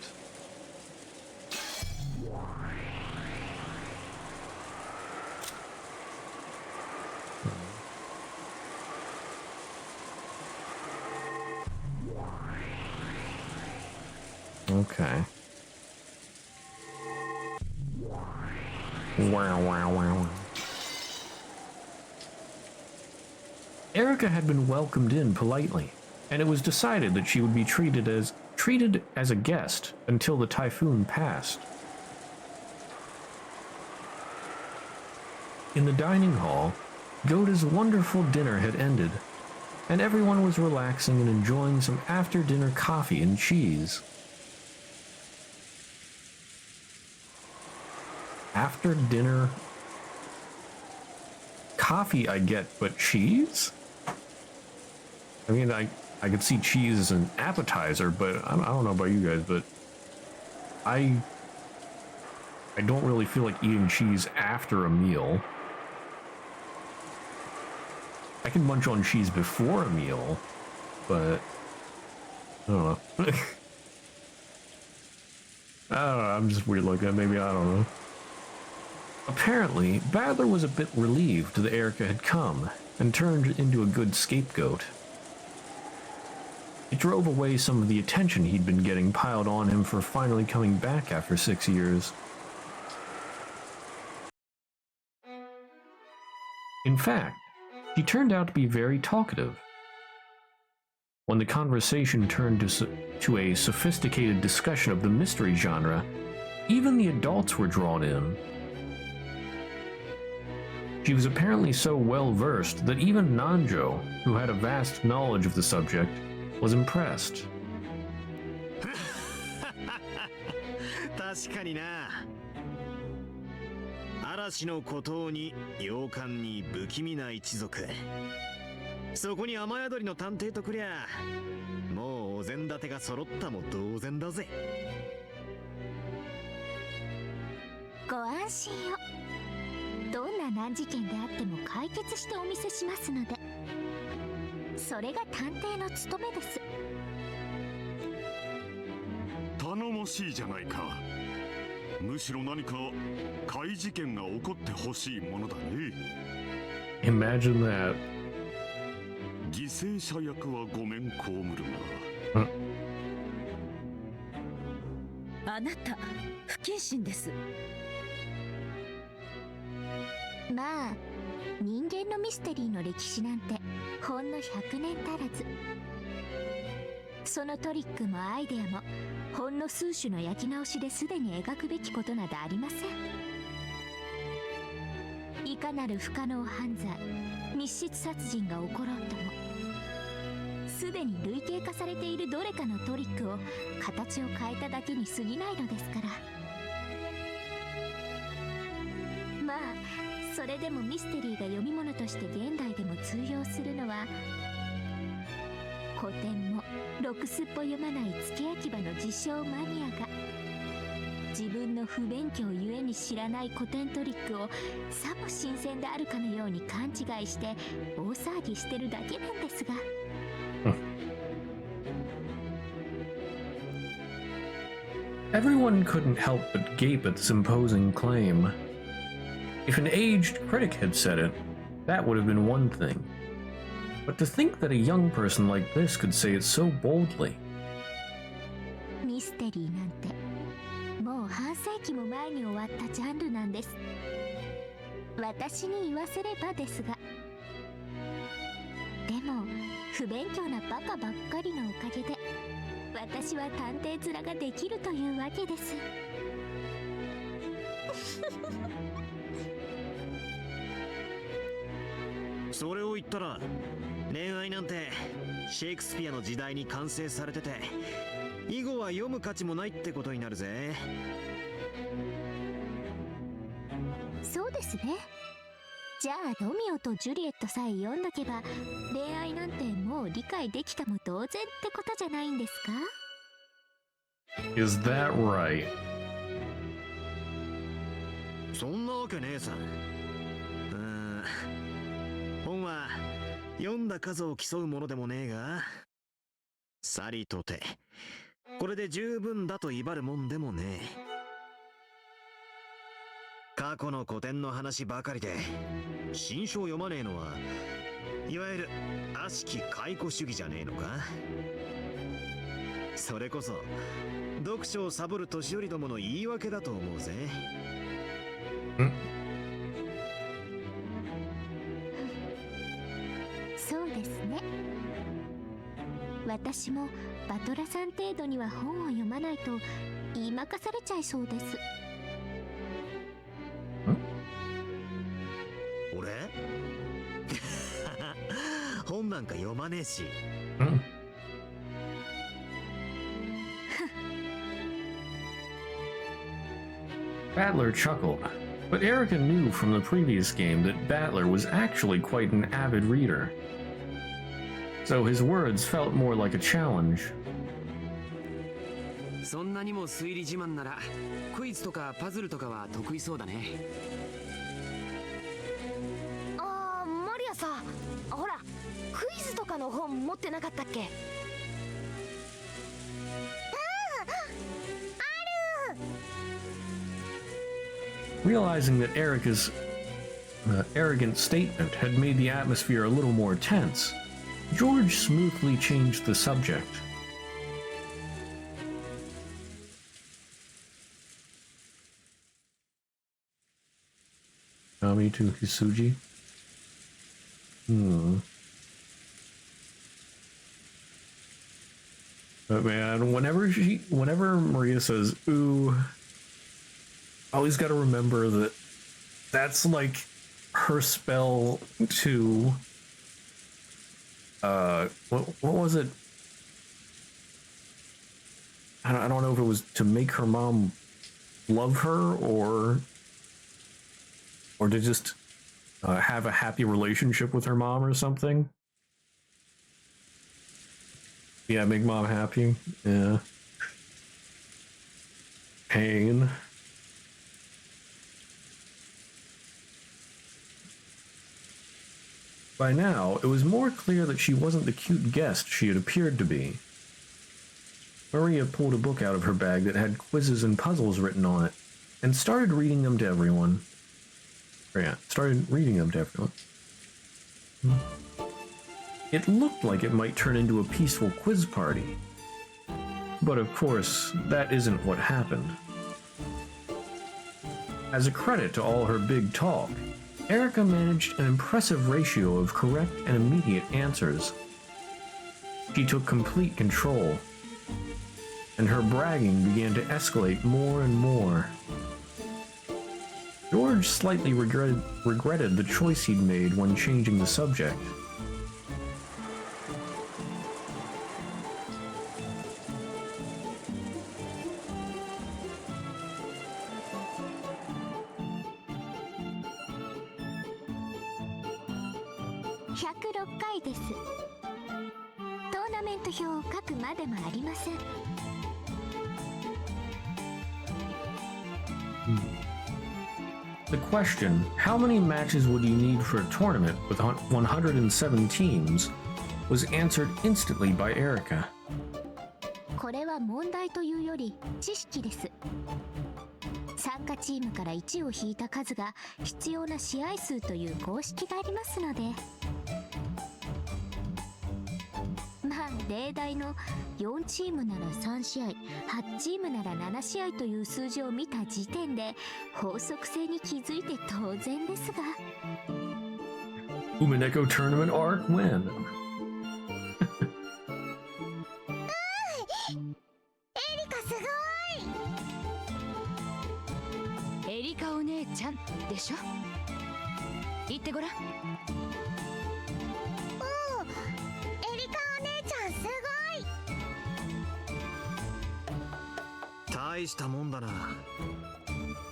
Okay. Wow. Erica had been welcomed in politely, and it was decided that she would be treated as a guest until the typhoon passed. In the dining hall, Goda's wonderful dinner had ended, and everyone was relaxing and enjoying some after-dinner coffee and cheese. After dinner coffee I get, but cheese? I mean, I could see cheese as an appetizer, but I don't know about you guys, but I don't really feel like eating cheese after a meal. I can munch on cheese before a meal, but I don't know. I don't know, I'm just weird like that, maybe, I don't know. Apparently, Badler was a bit relieved that Erica had come, and turned into a good scapegoat. It drove away some of the attention he'd been getting piled on him for finally coming back after 6 years. In fact, she turned out to be very talkative. When the conversation turned to a sophisticated discussion of the mystery genre, even the adults were drawn in. She was apparently so well versed that even Nanjo, who had a vast knowledge of the subject, was impressed. 確かにな。嵐の孤島に洋館に不気味な一族。そこに雨宿りの探偵とくりゃ、もうお膳立てが揃ったも同然だぜ。ご安心を。どんな難事件であっても解決してお見せしますので。それが探偵の務めです。頼もしいじゃないか。むしろ何か怪事件が起こってほしいものだね。Imagine that. 犠牲者役はごめん被るあなた不謹慎です。まあ人間のミステリーの歴史なんてほんの100年足らず。そのトリックもアイデアもほんの数種の焼き直しですでに描くべきことなどありません。いかなる不可能犯罪、密室殺人が起ころうとも、すでに類型化されているどれかのトリックを形を変えただけに過ぎないのですから。まあそれでもミステリーが読み物として現代でも通用するのは、古典もろくすっぽ読まない付け焼き場の自称マニアが自分の不勉強ゆえに知らない古典トリックをさも新鮮であるかのように勘違いして大騒ぎしてるだけなんですが。Everyone couldn't help but gape at this imposing claim. If an aged critic had said it, that would have been one thing. But to think that a young person like this could say it so boldly. ミステリーなんてもう半世紀も前に終わったジャンルなんです。私に言わせればですが。でも不勉強なバカばっかりのおかげで私は探偵面ができるというわけです。それを言ったら恋愛なんてシェイクスピアの時代に完成されてて以後は読む価値もないってことになるぜ。そうですね。じゃあロミオとジュリエットさえ読んどけば恋愛なんてもう理解できたも同然ってことじゃないんですか？ Is that right? そんなわけねえさ。本は読んだ数を競うものでもねえが、さりとてこれで十分だと威張るもんでもねえ。過去の古典の話ばかりで新書を読まねえのはいわゆる悪しき解雇主義じゃねえのか。それこそ読書をサボる年寄りどもの言い訳だと思うぜ。そうですね。私もバトラさん程度には本を読まないと言いまかされちゃいそうです。俺本なんか読まねえし。Battler chuckled, but Erica knew from the previous game that Battler was actually quite an avid reader. So his words felt more like a challenge. そんなにも推理自慢ならクイズとかパズルとかは得意そうだね。マリアさ、ほらクイズとかの本持ってなかったっけ？ Realizing that Erica's arrogant statement had made the atmosphere a little more tense, George smoothly changed the subject. Nami to Hisuji? But man, whenever Maria says, ooh, I always gotta remember that that's like her spell to, what was it? I don't know if it was to make her mom love her or to just have a happy relationship with her mom or something. Yeah, make mom happy. Yeah. Pain. By now, it was more clear that she wasn't the cute guest she had appeared to be. Maria pulled a book out of her bag that had quizzes and puzzles written on it, and started reading them to everyone. It looked like it might turn into a peaceful quiz party. But of course, that isn't what happened. As a credit to all her big talk, Erica managed an impressive ratio of correct and immediate answers. She took complete control, and her bragging began to escalate more and more. George slightly regretted the choice he'd made when changing the subject. The question, how many matches would you need for a tournament with 107 teams, was answered instantly by Erica. これは問題というより知識です。参加チームから1を引いた数が必要な試合数という公式がありますので、まあ例題の4チームなら3試合、8チームなら7試合という数字を見た時点で法則性に気づいて当然ですが。Umineko tournament arc win. エリカお姉ちゃんでしょ。言ってごらん。おお、エリカお姉ちゃんすごい。大したもんだな。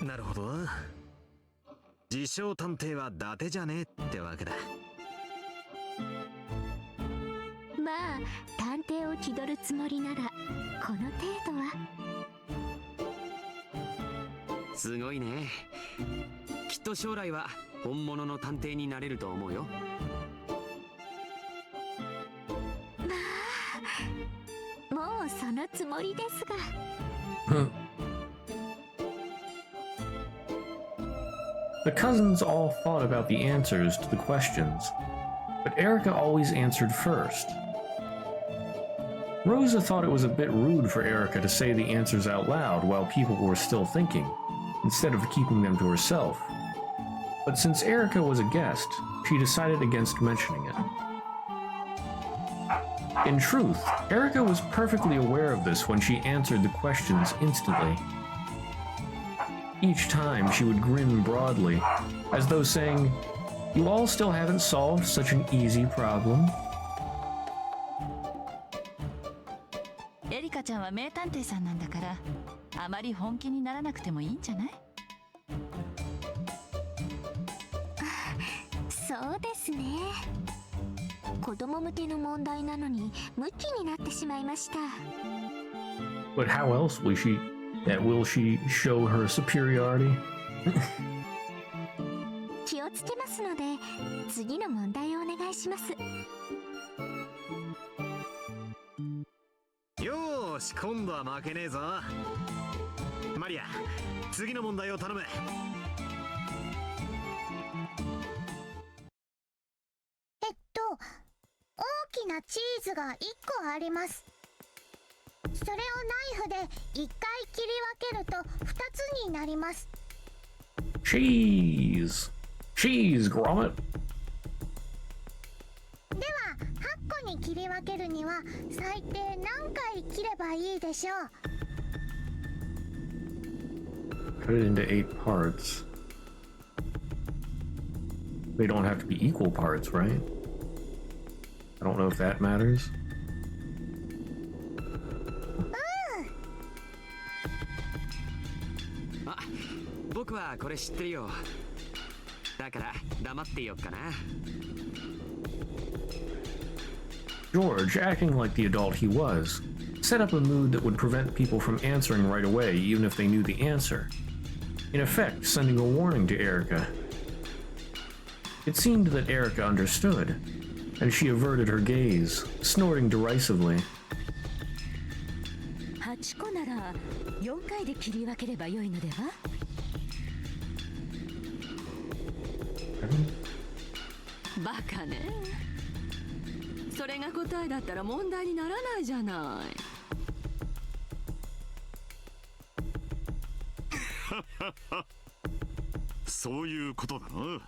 なるほど。自称探偵は伊達じゃねえってわけだ。まあ探偵を気取るつもりならこの程度は。すごいね。きっと将来は本物の探偵になれると思うよ。まあもうそのつもりですが。The cousins all thought about the answers to the questions, but Erica always answered first. Rosa thought it was a bit rude for Erica to say the answers out loud while people were still thinking, instead of keeping them to herself. But since Erica was a guest, she decided against mentioning it. In truth, Erica was perfectly aware of this when she answered the questions instantly. Each time she would grin broadly, as though saying, "You all still haven't solved such an easy problem?" エリカちゃんは名探偵さんなんだから、あまり本気にならなくてもいいんじゃない？そうですね。子供向けの問題なのにムキになってしまいました。But how else will she show her superiority? 気をつけますので、次の問題をお願いします。よーし、今度は負けねえぞ。マリア、次の問題を頼む。ーズが1個あります。それをナイフで1回切り分けると2つになります。Cheese grommet. では8個に切り分けるには最低何回切ればいいでしょう。 Cut it into 8 parts. They don't have to be equal parts, right? I don't know if that matters. あ、僕はこれ知ってるよ。だから黙っていよっかな。George, acting like the adult he was, set up a mood that would prevent people from answering right away even if they knew the answer. In effect, sending a warning to Erica. It seemed that Erica understood, and she averted her gaze, snorting derisively. 8個なら4回で切り分ければよいのでは？バカね。それが答えだったら問題にならないじゃない。そういうことだな。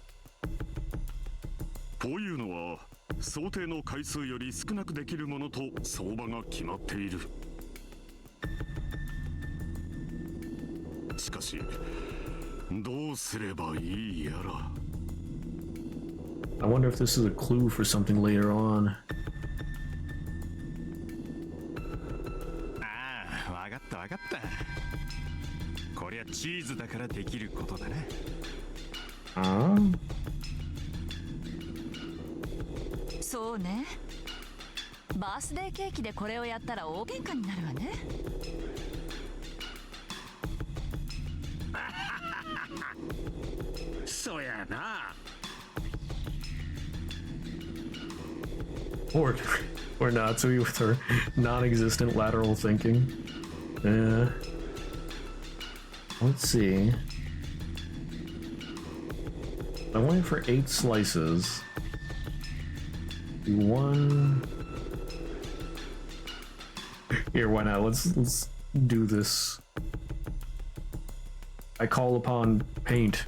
こういうのは想定の回数より少なくできるものと相場が決まっている。しかしどうすればいいやら。I wonder if this is a clue for something later on. ああ、わかったわかった。こりゃチーズだからできることだね。そうね。バースデーケーキでこれをやったら大喧嘩になるわね。そやな。Or Natsui with her non-existent lateral thinking. Let's see. I went for 8 slices. One. Here, why not? Let's do this. I call upon paint.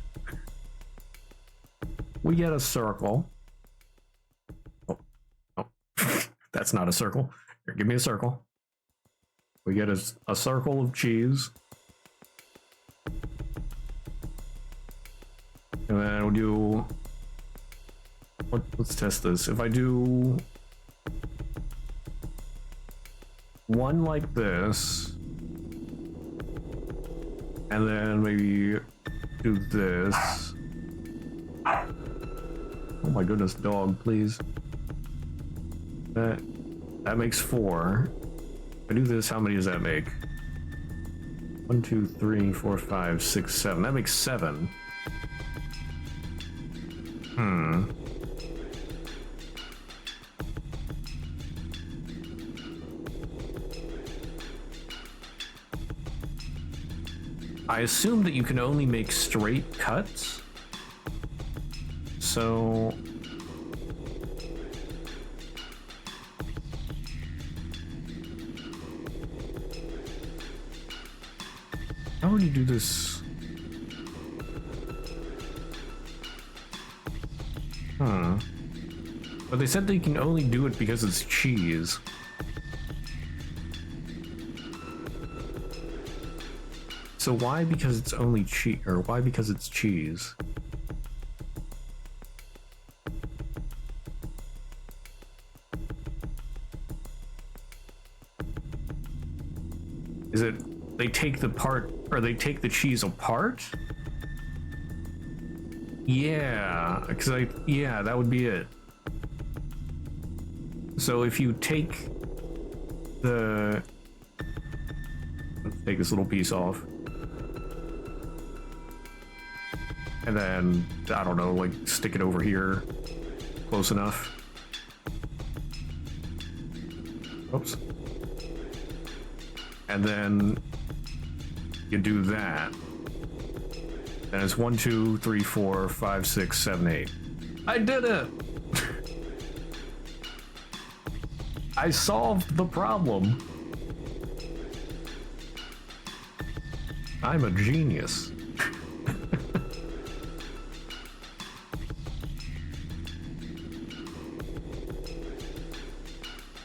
We get a circle. That's not a circle. Here, give me a circle. We get a circle of cheese. And then we'll do... Let's test this. If I do... one like this... and then maybe do this... Oh my goodness, dog, please. That makes 4. If I do this, how many does that make? 1, 2, 3, 4, 5, 6, 7. That makes 7. I assume that you can only make straight cuts. So... how would you do this? But they said they can only do it because it's cheese. So why because it's only cheese, or why because it's cheese? Is it they take the part, or they take the cheese apart? Yeah, because yeah, that would be it. So if you take the... let's take this little piece off. And then, I don't know, like, stick it over here. Close enough. Oops. And then you do that. And it's 1, 2, 3, 4, 5, 6, 7, 8. I did it! I solved the problem. I'm a genius.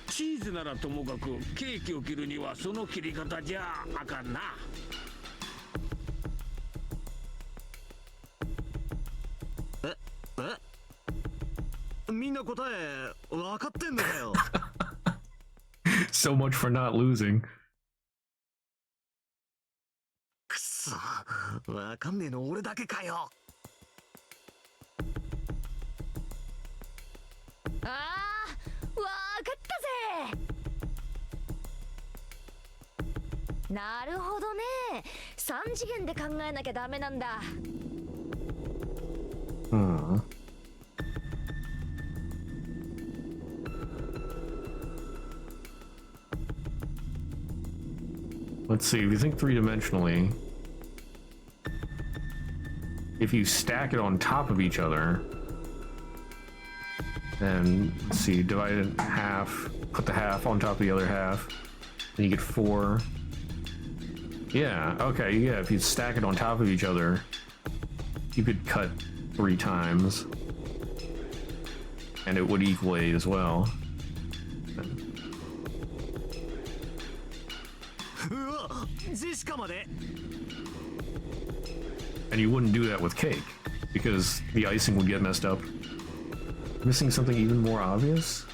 チーズならともかくケーキを切るにはその切り方じゃあかんな。みんな答え分かってんのかよ。So much for not losing. くそ、分かんねえの俺だけかよ。あー、わかったぜ。なるほどね。3次元で考えなきゃダメなんだ。Let's see, if you think three-dimensionally, if you stack it on top of each other, then, let's see, divide it in half, put the half on top of the other half, then you get 4. Yeah, okay, yeah, if you stack it on top of each other, you could cut 3 times, and it would equal 8 as well. And you wouldn't do that with cake, because the icing would get messed up. Missing something even more obvious?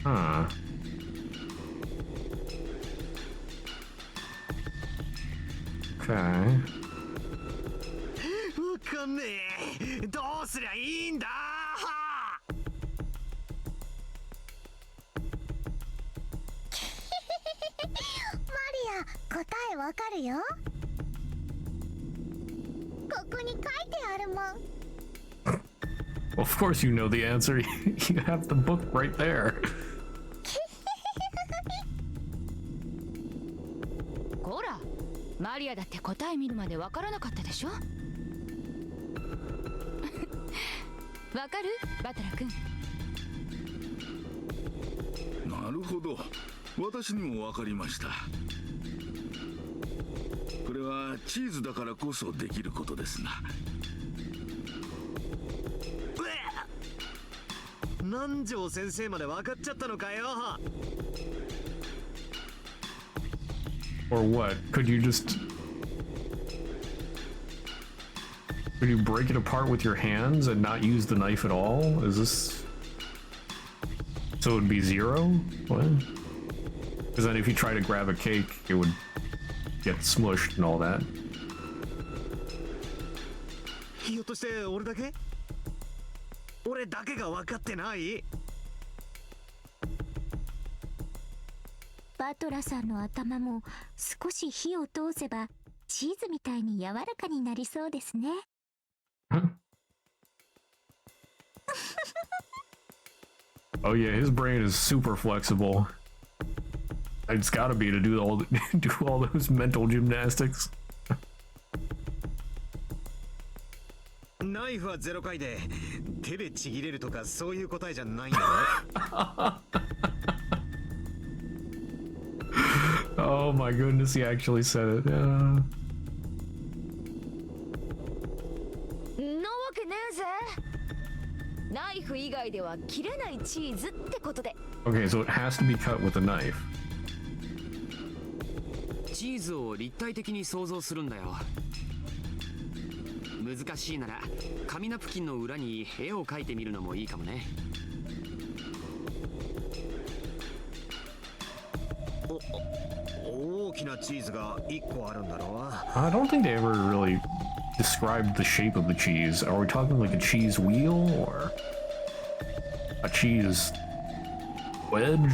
Huh. Okay. わかんねえ。どうすりゃいいんだ。マリア、答えわかるよ。ここに書いてあるもん。Well, of course you know the answer. You have the book right there. こら、マリアだって答え見るまでわからなかったでしょ。わかる？バトラ君。なるほど、私にも分かりました。これはチーズだからこそできることですな。南條先生まで分かっちゃったのかよ。 Or what? Could you break it apart with your hands and not use the knife at all? Is this... So it would be 0? What? Because then if you try to grab a cake, it would get smushed and all that. ひょっとして俺だけ？俺だけが分かってない？バトラさんの頭も少し火を通せばチーズみたいに柔らかになりそうですね。Oh yeah, his brain is super flexible. It's gotta be to do all those mental gymnastics. ナイフは0回で手でちぎれるとかそういう答えじゃないんだね。Oh my goodness, he actually said it. なわけねえぜ。ナイフ以外では切れないチーズってことで。 Okay, so it has to be cut with a knife. チーズを立体的に想像するんだよ。難しいなら紙ナプキンの裏に絵を描いてみるのもいいかもね。大きなチーズが1個あるんだろう。 I don't think they ever really described the shape of the cheese. Are we talking like a cheese wheel or a cheese wedge?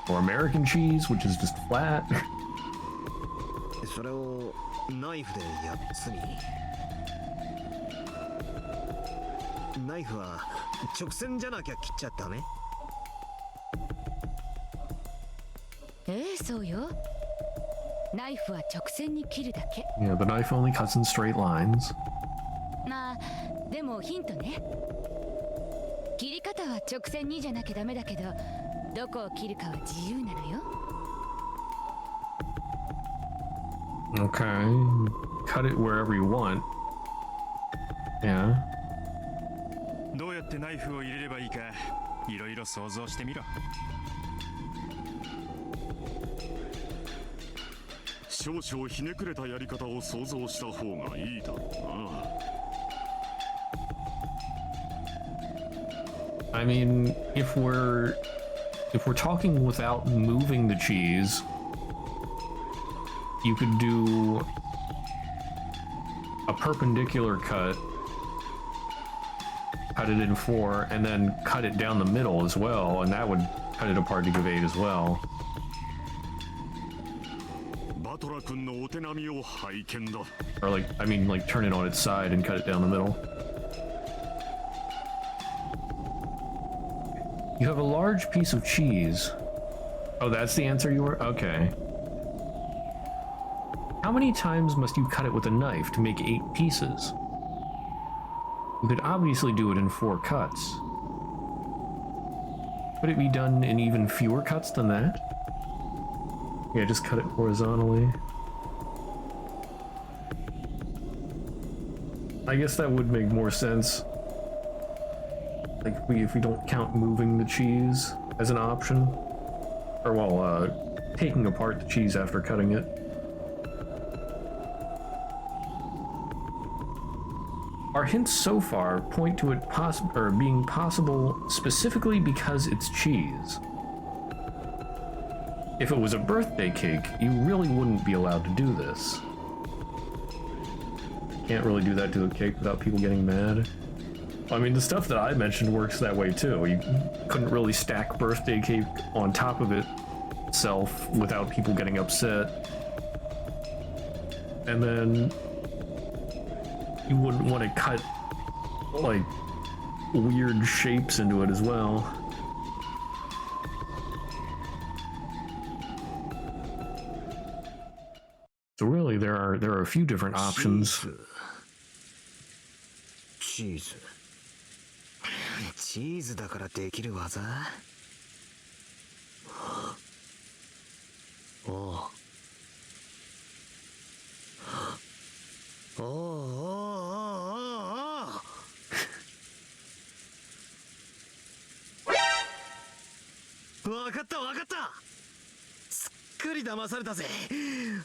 Or American cheese, which is just flat? それをナイフで8つに。ナイフは直線じゃなきゃ切っちゃダメ？そうよ。ナイフは直線に切るだけ。 Yeah, the knife only cuts in straight lines. まあでもヒントね。切り方らは直線にじゃなきゃダメだけど、どこを切るかは自由なのよ。Okay, cut it wherever you want. Yeah. どうやってナイフを入れればいいか、いろいろ想像してみろ。少々ひねくれたやり方を想像した方がいいだろうな。I mean, if we're talking without moving the cheese, you could do a perpendicular cut, cut it in 4, and then cut it down the middle as well, and that would cut it apart to give 8 as well. バトラ君のお手並みを拝見だ。 Or like, I mean, like turn it on its side and cut it down the middle. You have a large piece of cheese. Oh, that's the answer you were? Okay. How many times must you cut it with a knife to make 8 pieces? You could obviously do it in 4 cuts. Could it be done in even fewer cuts than that? Yeah, just cut it horizontally. I guess that would make more sense. Like, if we don't count moving the cheese as an option. Or, well, taking apart the cheese after cutting it. Our hints so far point to it being possible specifically because it's cheese. If it was a birthday cake, you really wouldn't be allowed to do this. Can't really do that to a cake without people getting mad. I mean, the stuff that I mentioned works that way too. You couldn't really stack birthday cake on top of itself without people getting upset. And then you wouldn't want to cut like weird shapes into it as well. So really there are a few different options. チーズだからできる技？おうおうおうおうおう。わかったわかった。すっかり騙されたぜ。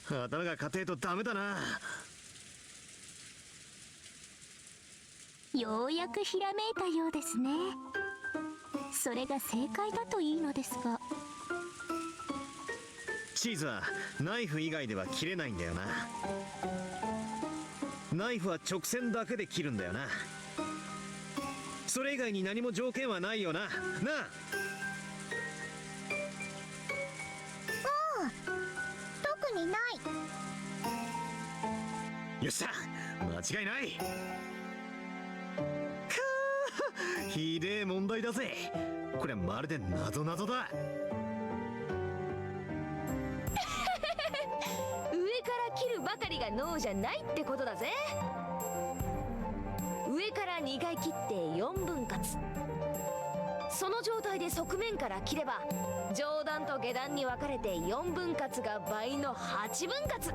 頭が硬いとダメだな。ようやくひらめいたようですね。それが正解だといいのですが。チーズはナイフ以外では切れないんだよな。ナイフは直線だけで切るんだよな。それ以外に何も条件はないよな。なあ。特にない。よっしゃ、間違いない。ひでえ問題だぜ。これまるで謎だ。上から切るばかりが脳じゃないってことだぜ。上から2回切って4分割。その状態で側面から切れば上段と下段に分かれて4分割が倍の8分割。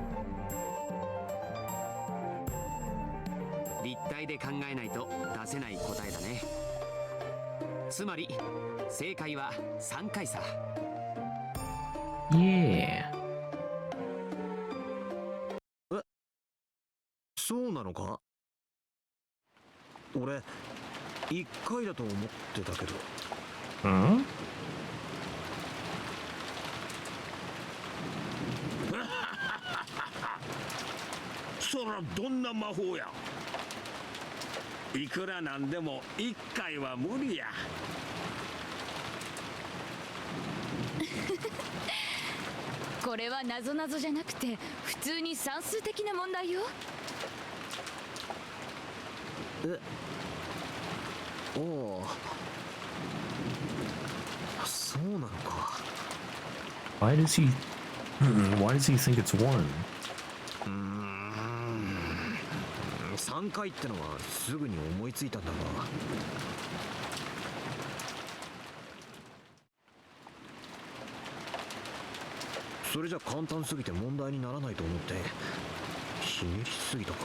立体で考えないと出せない答えだね。つまり正解は3回さ。Yeah. そうなのか？俺1回だと思ってたけど。そらどんな魔法や。いくらなんでも1回は無理や。これはなぞなぞじゃなくて普通に算数的な問題よ。おお、そうなのか。Why does he think it's 1? 3回ってのはすぐに思いついたんだが。それじゃ簡単すぎて問題にならないと思ってひねりすぎたか。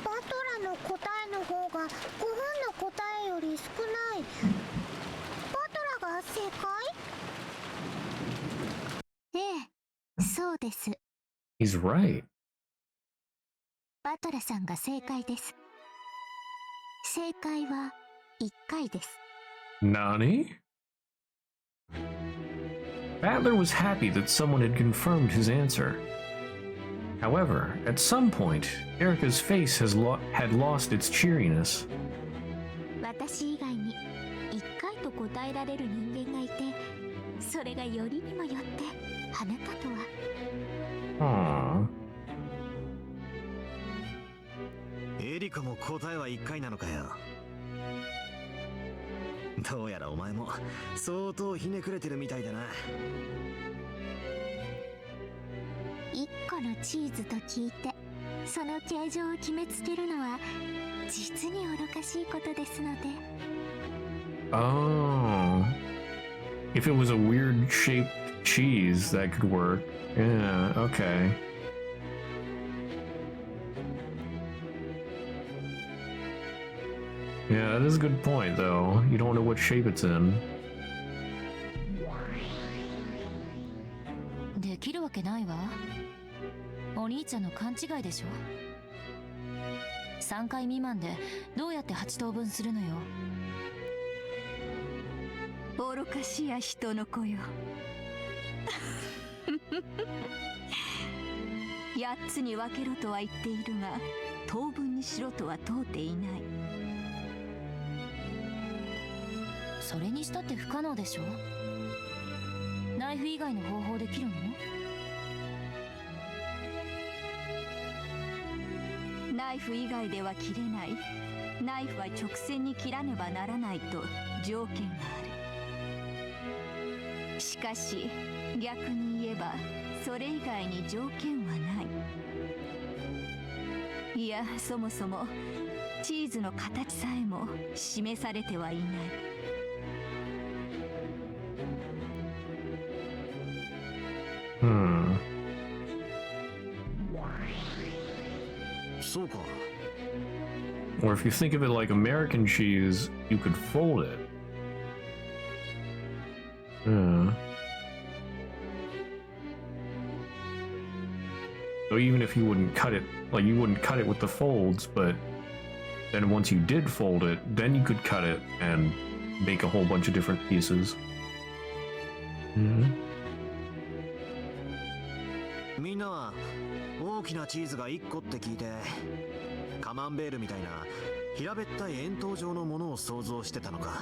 バトラの答えの方が5分の答えより少ない。バトラが正解？ええ、そうです。 He's right. バトラさんが正解です。正解は1回です。 Nani? Battler was happy that someone had confirmed his answer. However, at some point, Erica's face had lost its cheeriness. 私以外に1回と答えられる人間がいて、それがよりにもよってあなたとは。エリカも答えは1回なのかよ。どうやらお前も相当ひねくれてるみたいだな。1個のチーズと聞いて、その形状を決めつけるのは実に愚かしいことですので。 Oh. If it was a weird shaped cheese, that could work. Yeah, okay. Yeah, that is a good point, though. You don't know what shape it's in. できるわけないわ。お兄ちゃんの勘違いでしょ。3回未満でどうやって8等分するのよ。愚かしや人の子よ。8つに分けろとは言っているが、等分にしろとは問うていない。それにしたって不可能でしょ。ナイフ以外の方法で切るの？ナイフ以外では切れない。ナイフは直線に切らねばならないと条件がある。しかし逆に言えばそれ以外に条件はない。いや、そもそもチーズの形さえも示されてはいない。そうか。 Or if you think of it like American cheese, you could fold it. So even if you wouldn't cut it, like you wouldn't cut it with the folds, but then once you did fold it, then you could cut it and make a whole bunch of different pieces. みんなは大きなチーズが1個って聞いてカマンベールみたいな平べったい円筒状のものを想像してたのか。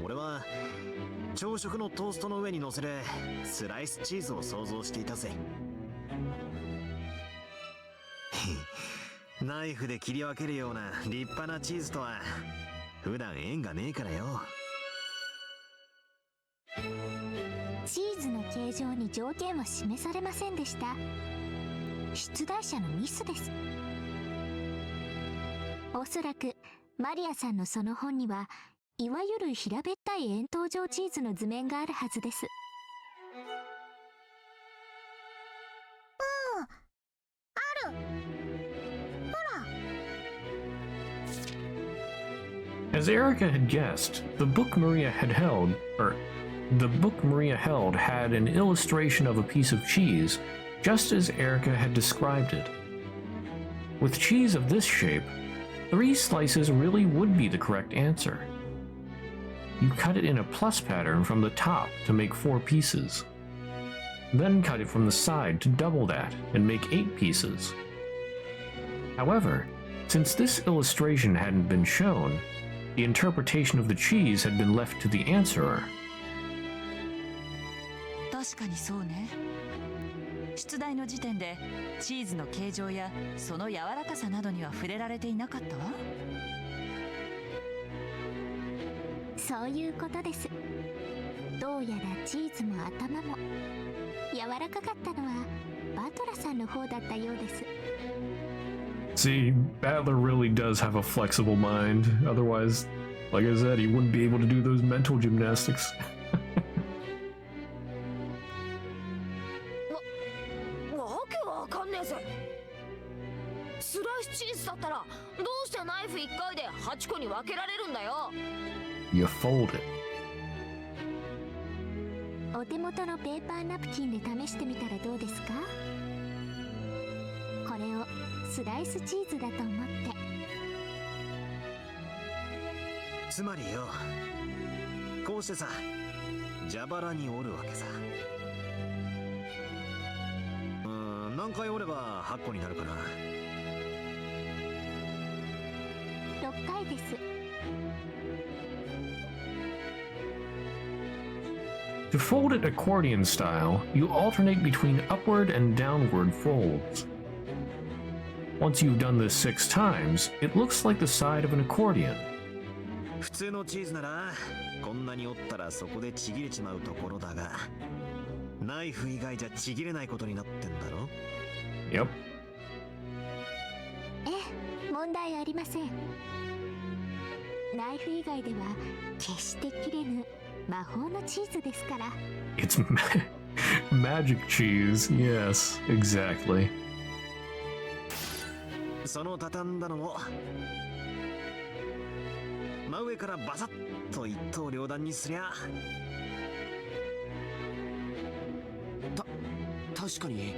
俺は朝食のトーストの上に乗せるスライスチーズを想像していたぜ。ナイフで切り分けるような立派なチーズとは普段縁がねえからよ。チーズの形状に条件は示されませんでした。出題者のミスです。おそらくマリアさんのその本にはいわゆる平べったい円筒状チーズの図面があるはずです。ある。ほら。 As Erica had guessed, the book Maria held had an illustration of a piece of cheese, just as Erica had described it. With cheese of this shape, 3 slices really would be the correct answer. You cut it in a plus pattern from the top to make 4 pieces. Then cut it from the side to double that and make 8 pieces. However, since this illustration hadn't been shown, the interpretation of the cheese had been left to the answerer. 確かにそうね。出題の時点でチーズの形状やその柔らかさなどには触れられていなかったわ。そういうことです。どうやらチーズも頭も柔らかかったのはバトラさんの方だったようです。See, Battler really does have a flexible mind. Otherwise, like I said, he wouldn't be able to do those mental gymnastics. わけわかんねえぜ。スライスチーズだったらどうしてナイフ1回で8個に分けられるんだよ。 You fold it. お手元のペーパーナプキンで試してみたらどうですか？これをスライスチーズだと思って。つまりよ、こうしてさ、蛇腹に折るわけさ。何回折れば8個になるかな。6回です。 To fold it accordion style, you alternate between upward and downward folds. Once you've done this 6 times, it looks like the side of an accordion. 普通のチーズならこんなに折ったらそこでちぎれちまうところだが、ナイフ以外じゃちぎれないことになってんだろ。 Yep. ええ、問題ありません。ナイフ以外では決して切れぬ魔法のチーズですから。 It's magic cheese. Yes, exactly. その畳んだのも真上からバサッと一刀両断にすりゃ。確かに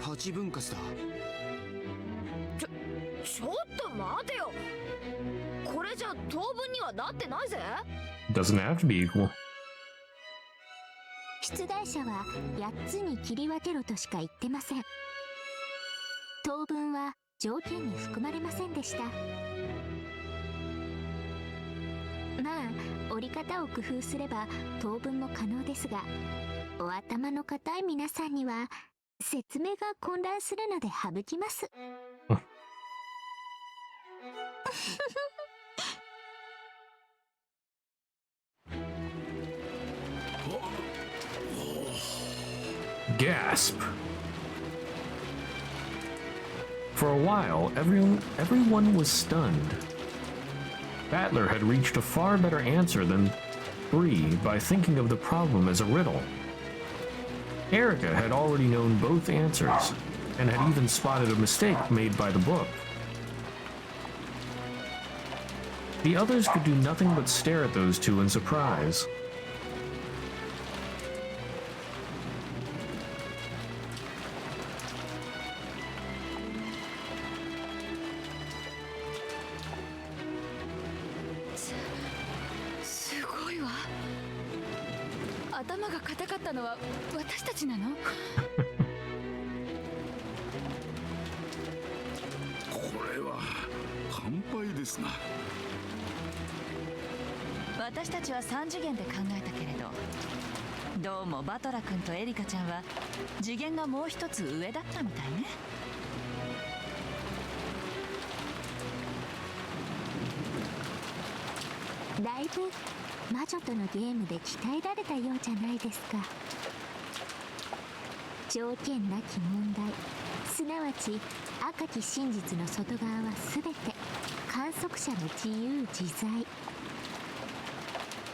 8分割だ。ちょっと待てよ。これじゃ当分にはなってないぜ。 Doesn't have to be equal. 出題者は8つに切り分けろとしか言ってません。当分は条件に含まれませんでした。まあ折り方を工夫すれば当分も可能ですが、お頭の固い皆さんには説明が混乱するので省きます。Gasp. For a while, everyone was stunned. Battler had reached a far better answer than 3 by thinking of the problem as a riddle. Erica had already known both answers, and had even spotted a mistake made by the book. The others could do nothing but stare at those two in surprise. Yes. 私たちは3次元で考えたけれど、どうもバトラ君とエリカちゃんは次元がもう一つ上だったみたいね。だいぶ魔女とのゲームで鍛えられたようじゃないですか。条件なき問題、すなわち赤き真実の外側は全て観測者の自由自在。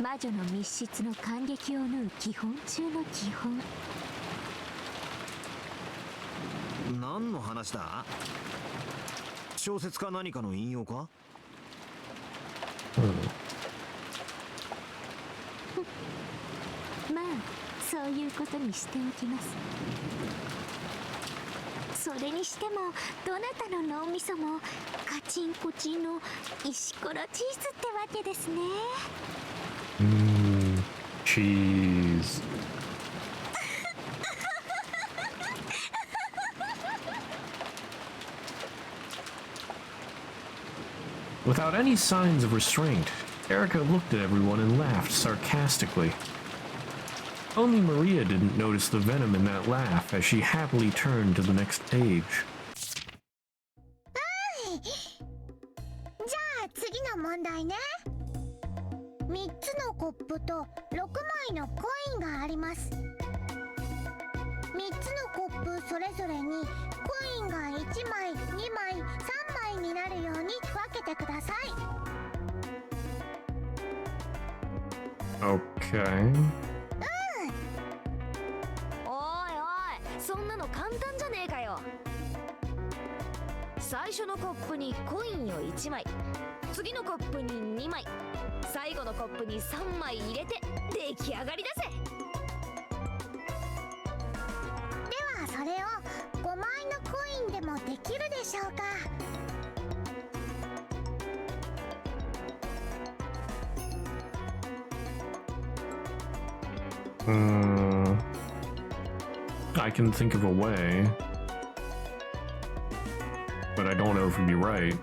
魔女の密室の感激を縫う基本中の基本。何の話だ？小説か何かの引用か？まあそういうことにしておきます。それにしてもどなたの脳みそもカチンコチンの石ころチーズってわけですね。チーズ。Without any signs of restraint, Erica looked at everyone and laughed sarcastically. Only Maria didn't notice the venom in that laugh as she happily turned to the next page. じゃあ次の問題ね。3つのコップと6枚のコインがあります。3 3つのコップそれぞれにコインが1枚、2枚、3枚になるように分けてください。Okay. おいおい、そんなの簡単じゃねえかよ。最初のコップにコインを1枚、次のコップに2枚、最後のコップに3枚入れて出来上がりだぜ。ではそれを5枚のコインでもできるでしょうか。I can think of a way, but I don't know if it'd be right.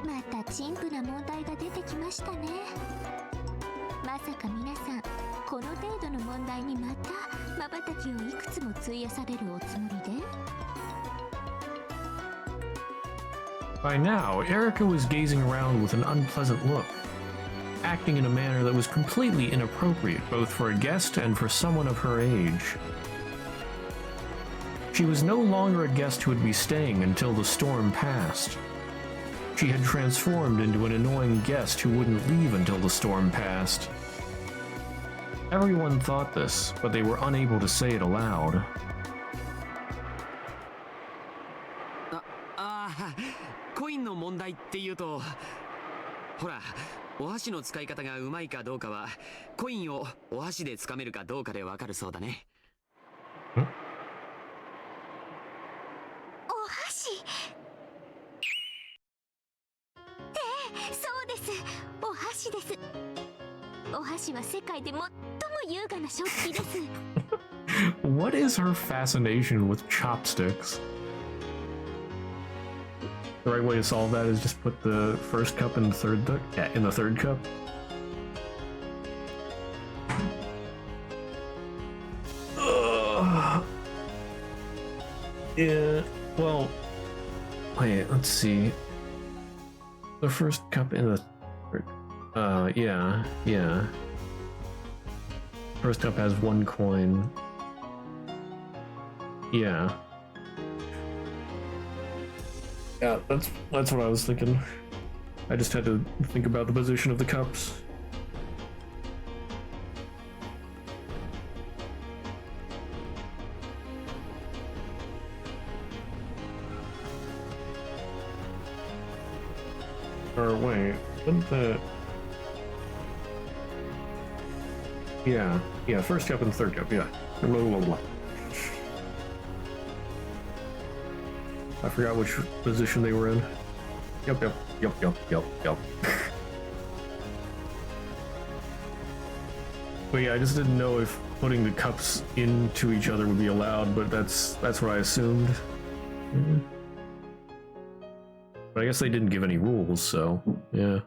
また陳腐な問題が出てきましたね。まさか皆さんこの程度の問題にまた瞬きをいくつも費やされるおつもりで。 By now, Erica was gazing around with an unpleasant look, acting in a manner that was completely inappropriate both for a guest and for someone of her age. She was no longer a guest who would be staying until the storm passed. She had transformed into an annoying guest who wouldn't leave until the storm passed. Everyone thought this, but they were unable to say it aloud. コインの問題っていうと、ほら、お箸の使い方がうまいかどうかはコインをお箸で掴めるかどうかでわかるそうだね。お箸。そうです。お箸です。お箸は世界で最も優雅な食器です。What is her fascination with chopsticks? The right way to solve that is just put the first cup in the third cup. Yeah, well, wait, let's see. The first cup in the third. Yeah. First cup has 1 coin. Yeah. Yeah, that's what I was thinking. I just had to think about the position of the cups. Or wait, wouldn't the... Yeah, first cup and third cup, yeah. Blah, blah, blah. I forgot which position they were in. Yep. But yeah, I just didn't know if putting the cups into each other would be allowed, but that's what I assumed. But I guess they didn't give any rules, so yeah.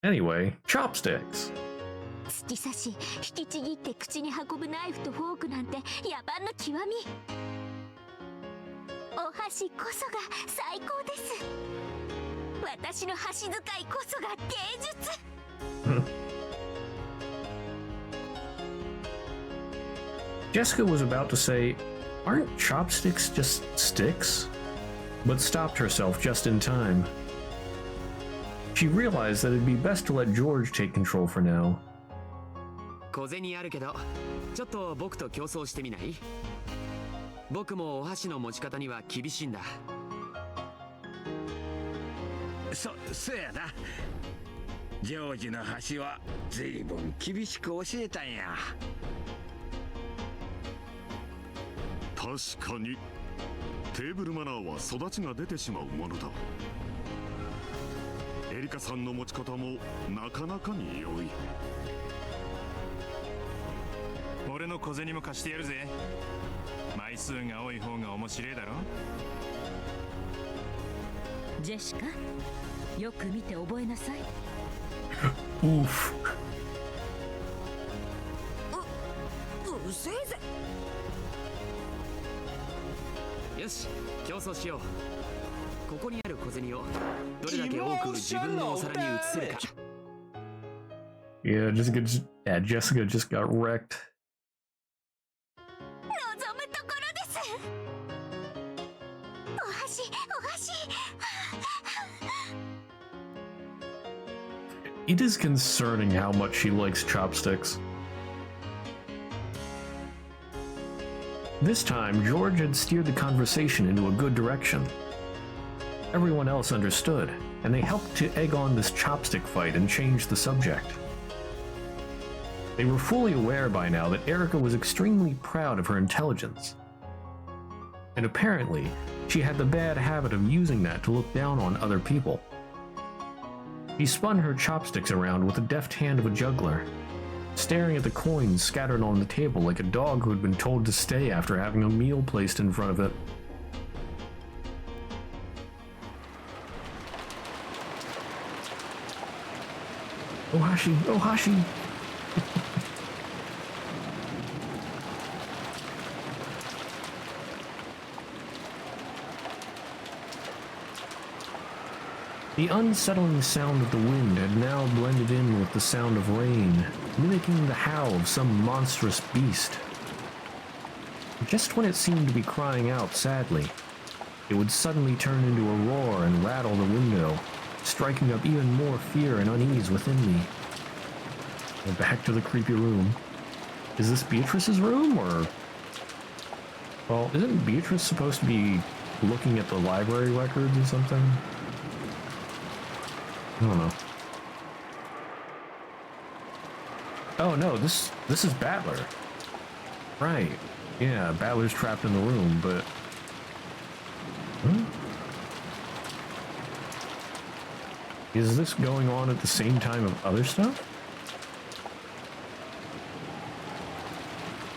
Anyway, chopsticks. 突き刺し、引きちぎって口に運ぶナイフとフォークなんて野蛮の極み。お箸こそが最高です。私の箸使いこそが芸術。Jessica was about to say, "Aren't chopsticks just sticks?" but stopped herself just in time. She realized that it'd be best to let George take control for now. 小銭あるけど、ちょっと僕と競争してみない？僕もお箸の持ち方には厳しいんだ。そやな。ジョージの箸は随分厳しく教えたんや。確かにテーブルマナーは育ちが出てしまうものだ。エリカさんの持ち方もなかなかに良い。俺の小銭も貸してやるぜ。枚数が多い方が面白いだろ。ジェシカ、よく見て覚えなさい。Oof. うせえぜ。よし、競争しよう。ここにある小銭をどれだけ多く自分のお皿に移せるか。Yeah, Jessica just got wrecked. It is concerning how much she likes chopsticks. This time, George had steered the conversation into a good direction. Everyone else understood, and they helped to egg on this chopstick fight and change the subject. They were fully aware by now that Erica was extremely proud of her intelligence. And apparently, she had the bad habit of using that to look down on other people. She spun her chopsticks around with the deft hand of a juggler, staring at the coins scattered on the table like a dog who had been told to stay after having a meal placed in front of it. Ohashi, Ohashi! The unsettling sound of the wind had now blended in with the sound of rain, mimicking the howl of some monstrous beast. Just when it seemed to be crying out sadly, it would suddenly turn into a roar and rattle the window, striking up even more fear and unease within me. And back to the creepy room. Is this Beatrice's room, or... Well, isn't Beatrice supposed to be looking at the library records or something? I don't know. Oh no, this is Battler. Right. Yeah, Battler's trapped in the room, but... Huh? Is this going on at the same time of other stuff?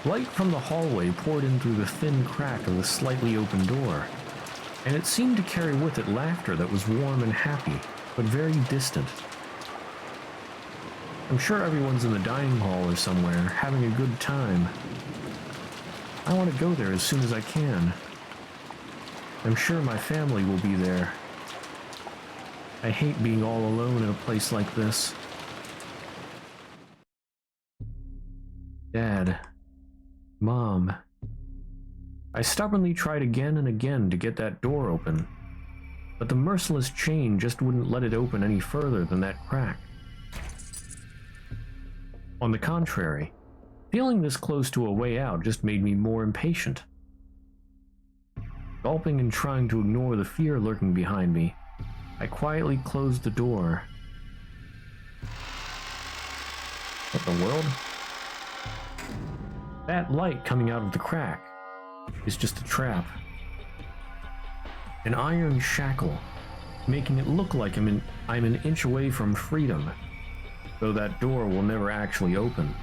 Light from the hallway poured in through the thin crack of the slightly open door, and it seemed to carry with it laughter that was warm and happy, but very distant. I'm sure everyone's in the dining hall or somewhere, having a good time. I want to go there as soon as I can. I'm sure my family will be there. I hate being all alone in a place like this. Dad. Mom. I stubbornly tried again and again to get that door open, but the merciless chain just wouldn't let it open any further than that crack. On the contrary, feeling this close to a way out just made me more impatient. Gulping and trying to ignore the fear lurking behind me, I quietly closed the door. What the world? That light coming out of the crack is just a trap. An iron shackle, making it look like I'm an inch away from freedom, though that door will never actually open.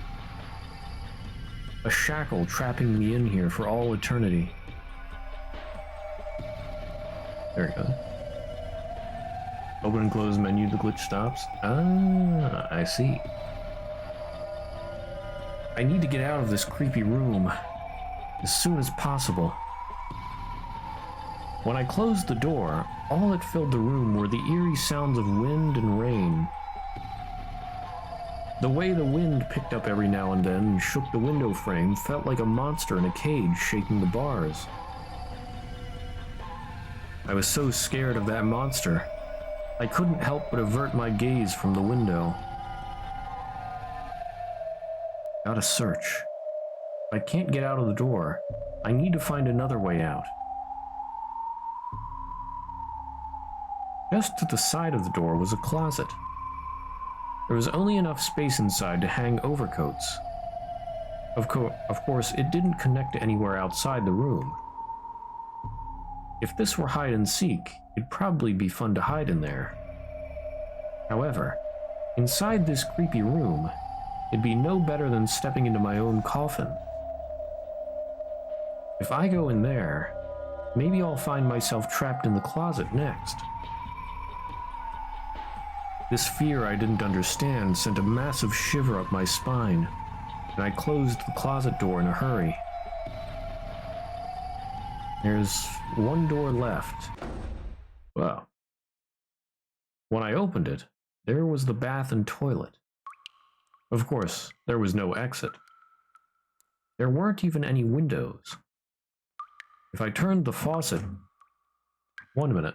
A shackle trapping me in here for all eternity. There we go. Open and close menu, the glitch stops. Ah, I see. I need to get out of this creepy room as soon as possible. When I closed the door, all that filled the room were the eerie sounds of wind and rain. The way the wind picked up every now and then and shook the window frame felt like a monster in a cage shaking the bars. I was so scared of that monster, I couldn't help but avert my gaze from the window. Gotta search. If I can't get out of the door, I need to find another way out. Just to the side of the door was a closet. There was only enough space inside to hang overcoats. Of course, it didn't connect to anywhere outside the room. If this were hide and seek, it'd probably be fun to hide in there. However, inside this creepy room, it'd be no better than stepping into my own coffin. If I go in there, maybe I'll find myself trapped in the closet next. This fear I didn't understand sent a massive shiver up my spine, and I closed the closet door in a hurry. There's one door left. Well, when I opened it, there was the bath and toilet. Of course, there was no exit. There weren't even any windows. If I turned the faucet... 1 minute.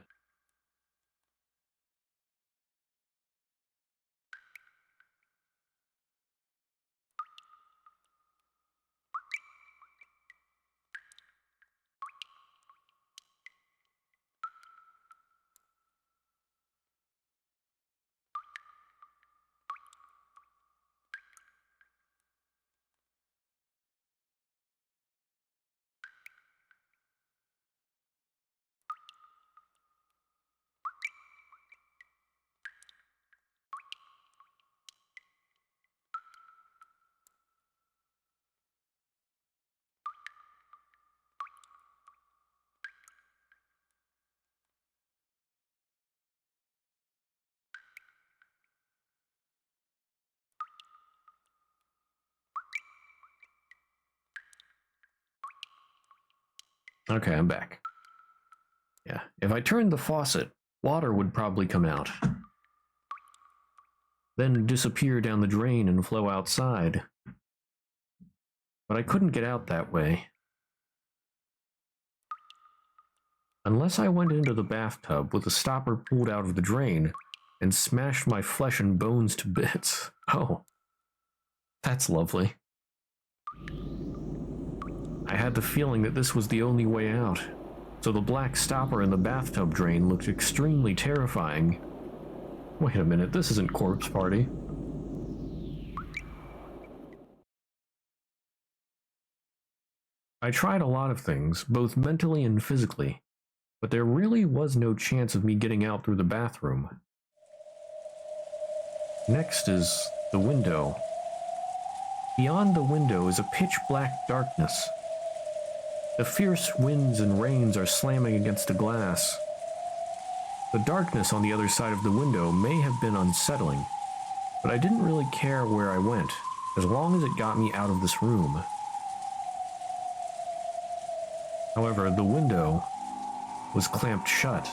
Okay, I'm back. Yeah, if I turned the faucet, water would probably come out. Then disappear down the drain and flow outside. But I couldn't get out that way. Unless I went into the bathtub with the stopper pulled out of the drain and smashed my flesh and bones to bits. Oh, that's lovely. I had the feeling that this was the only way out, so the black stopper in the bathtub drain looked extremely terrifying. Wait a minute, this isn't Corpse Party. I tried a lot of things, both mentally and physically, but there really was no chance of me getting out through the bathroom. Next is the window. Beyond the window is a pitch-black darkness. The fierce winds and rains are slamming against the glass. The darkness on the other side of the window may have been unsettling, but I didn't really care where I went, as long as it got me out of this room. However, the window was clamped shut.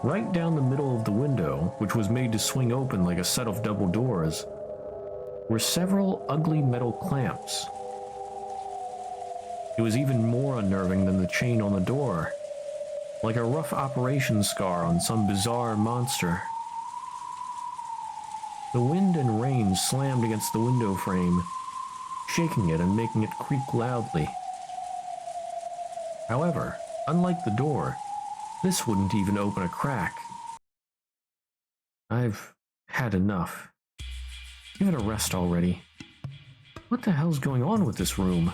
Right down the middle of the window, which was made to swing open like a set of double doors, were several ugly metal clamps. It was even more unnerving than the chain on the door, like a rough operation scar on some bizarre monster. The wind and rain slammed against the window frame, shaking it and making it creak loudly. However, unlike the door, this wouldn't even open a crack. I've had enough. Give it a rest already. What the hell's going on with this room?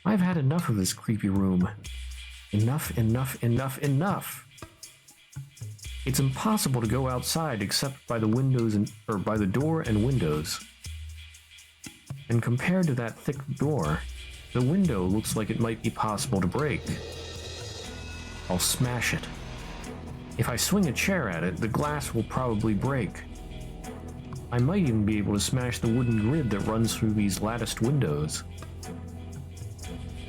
I've had enough of this creepy room. Enough, enough, enough, enough! It's impossible to go outside except by the windows or by the door and windows. And compared to that thick door, the window looks like it might be possible to break. I'll smash it. If I swing a chair at it, the glass will probably break. I might even be able to smash the wooden grid that runs through these latticed windows.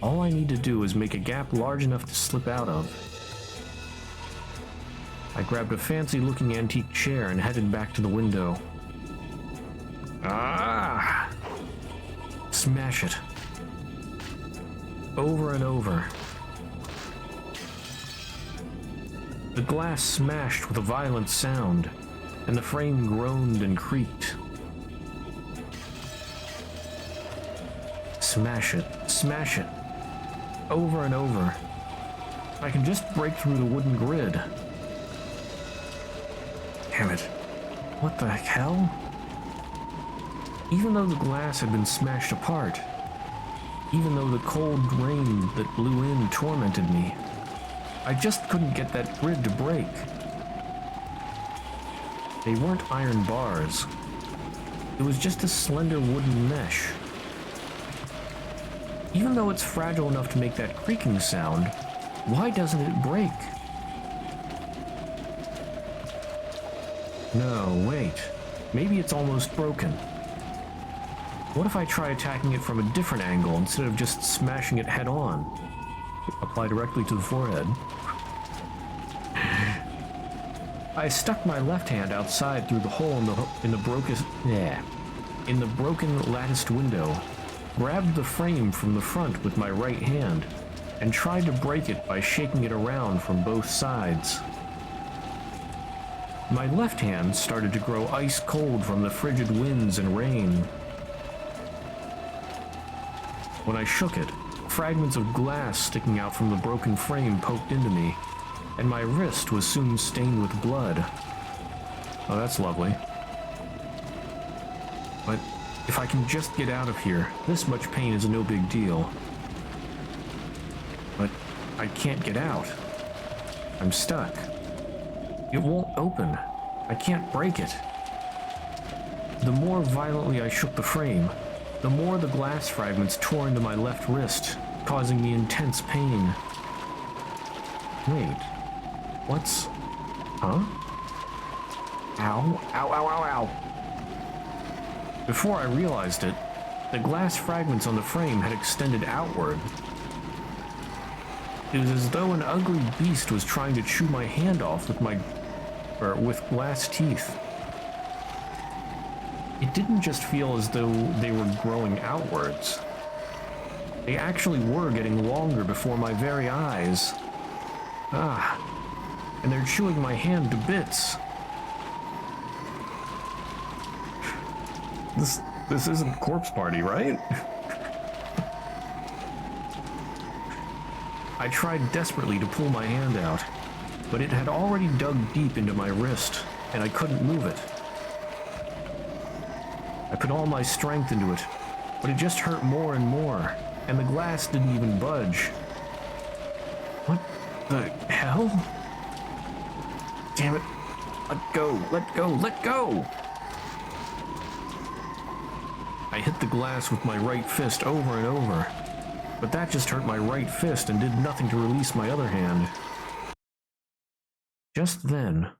All I need to do is make a gap large enough to slip out of. I grabbed a fancy-looking antique chair and headed back to the window. Ah! Smash it. Over and over. The glass smashed with a violent sound, and the frame groaned and creaked. Smash it. Smash it. Over and over. I can just break through the wooden grid. Damn it. What the hell? Even though the glass had been smashed apart, even though the cold rain that blew in tormented me, I just couldn't get that grid to break. They weren't iron bars. It was just a slender wooden mesh. Even though it's fragile enough to make that creaking sound, why doesn't it break? No, wait. Maybe it's almost broken. What if I try attacking it from a different angle instead of just smashing it head on? Apply directly to the forehead. I stuck my left hand outside through the hole in the broken latticed window, grabbed the frame from the front with my right hand, and tried to break it by shaking it around from both sides. My left hand started to grow ice cold from the frigid winds and rain. When I shook it, fragments of glass sticking out from the broken frame poked into me, and my wrist was soon stained with blood. Oh, that's lovely. But if I can just get out of here, this much pain is no big deal. But I can't get out. I'm stuck. It won't open. I can't break it. The more violently I shook the frame, the more the glass fragments tore into my left wrist, causing me intense pain. Wait. What's... Huh? Ow, ow, ow, ow, ow. Before I realized it, the glass fragments on the frame had extended outward. It was as though an ugly beast was trying to chew my hand off with glass teeth. It didn't just feel as though they were growing outwards. They actually were getting longer before my very eyes. Ah, and they're chewing my hand to bits. This isn't Corpse Party, right? I tried desperately to pull my hand out, but it had already dug deep into my wrist, and I couldn't move it. I put all my strength into it, but it just hurt more and more, and the glass didn't even budge. What the hell? Damn it. Let go, let go, let go! I hit the glass with my right fist over and over, but that just hurt my right fist and did nothing to release my other hand. Just then,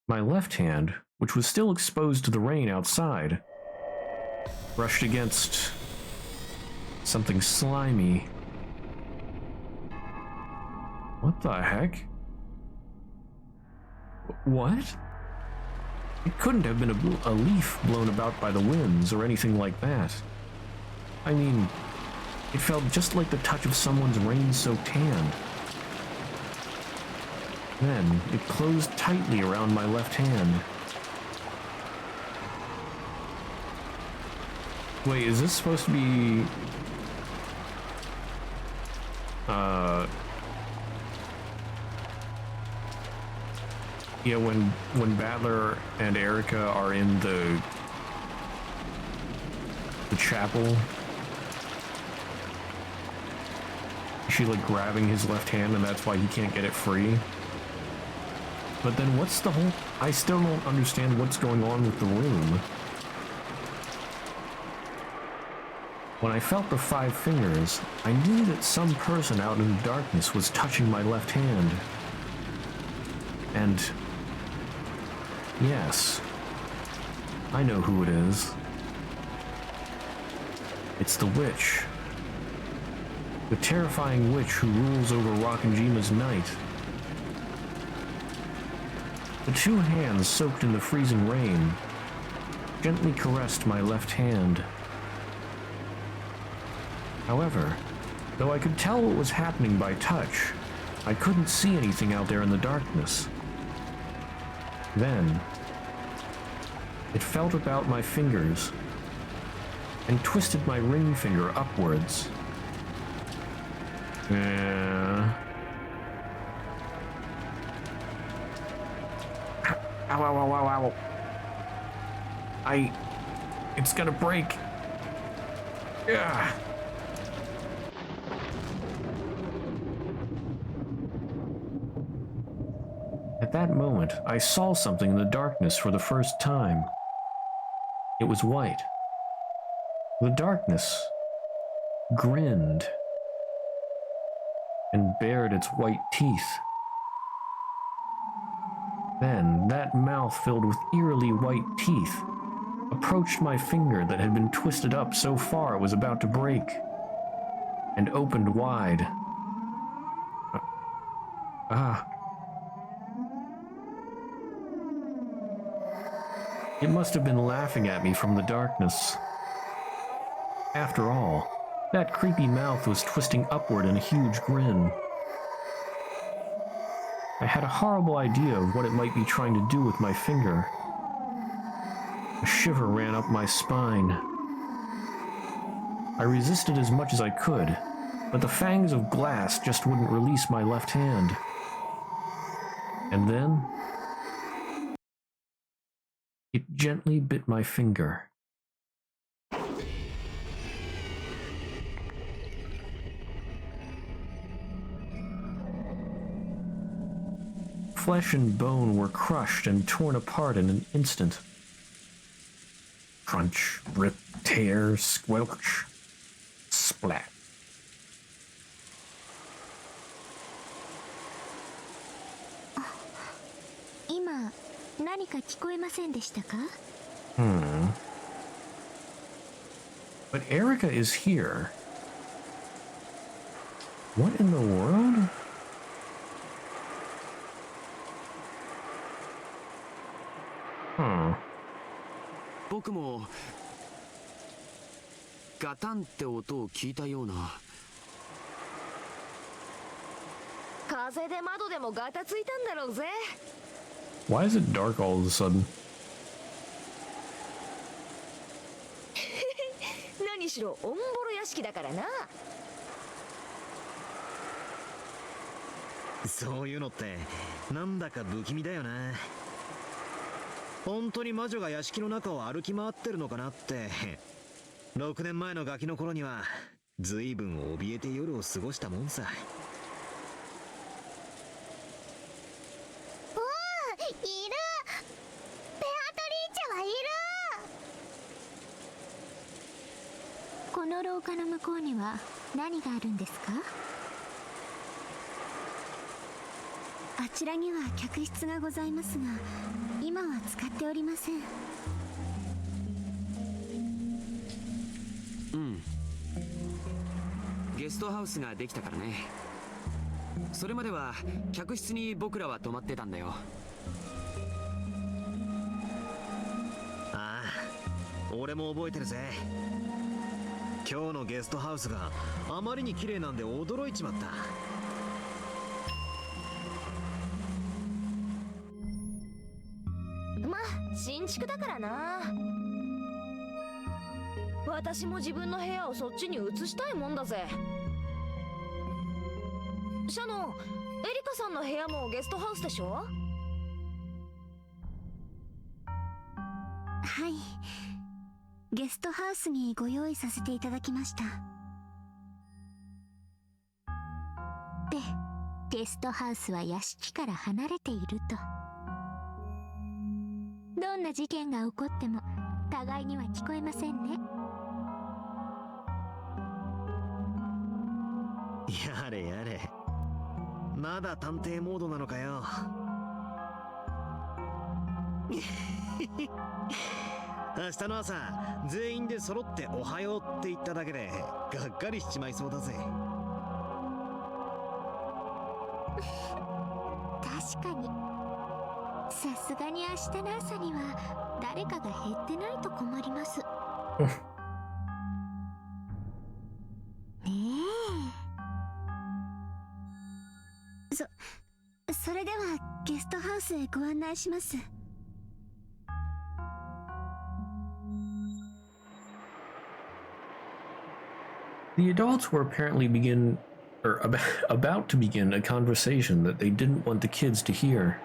my left hand, which was still exposed to the rain outside, brushed against something slimy. What the heck? What? It couldn't have been a leaf blown about by the winds or anything like that. I mean, it felt just like the touch of someone's rain-soaked hand. Then, it closed tightly around my left hand. Wait, is this supposed to be... Yeah, when Battler and Erica are in the chapel, is she like grabbing his left hand and that's why he can't get it free? But then what's the whole... I still don't understand what's going on with the room. When I felt the 5 fingers, I knew that some person out in the darkness was touching my left hand. And... yes, I know who it is. It's the witch. The terrifying witch who rules over Rockenjima's night. The 2 hands soaked in the freezing rain gently caressed my left hand. However, though I could tell what was happening by touch, I couldn't see anything out there in the darkness. Then, it felt about my fingers and twisted my ring finger upwards. Ow, ow, ow, ow, ow. It's gonna break. Yeah. At that moment, I saw something in the darkness for the first time. It was white. The darkness grinned and bared its white teeth. Then, that mouth filled with eerily white teeth approached my finger that had been twisted up so far it was about to break, and opened wide. It must have been laughing at me from the darkness. After all, that creepy mouth was twisting upward in a huge grin. I had a horrible idea of what it might be trying to do with my finger. A shiver ran up my spine. I resisted as much as I could, but the fangs of glass just wouldn't release my left hand. And then, it gently bit my finger. Flesh and bone were crushed and torn apart in an instant. Crunch, rip, tear, squelch, splat. But Erica is here. What in the world? Hmm. 僕もガタンって音を聞いたような。風で窓でもガタついたんだろうぜ。Why is it dark all of a sudden? 何しろオンボロ屋敷だからな。そういうのってなんだか不気味だよな。本当に魔女が屋敷の中を歩き回ってるのかなって。6年前のガキの頃には随分怯えて夜を過ごしたもんさ。おお、いる。ベアトリーチェはいる。この廊下の向こうには何があるんですか？あちらには客室がございますが、今は使っておりません。うん。ゲストハウスができたからね。それまでは客室に僕らは泊まってたんだよ。ああ、俺も覚えてるぜ。今日のゲストハウスがあまりに綺麗なんで驚いちまった。まあ新築だからな。私も自分の部屋をそっちに移したいもんだぜ。シャノン、エリカさんの部屋もゲストハウスでしょ？はい、ゲストハウスにご用意させていただきました。で、ゲストハウスは屋敷から離れていると。どんな事件が起こっても互いには聞こえませんね。やれやれ、まだ探偵モードなのかよ。明日の朝全員で揃っておはようって言っただけでがっかりしちまいそうだぜ。確かに、さすがに明日の朝には誰かが減ってないと困ります。ねえ。それではゲストハウスへご案内します。The adults were apparently about to begin a conversation that they didn't want the kids to hear.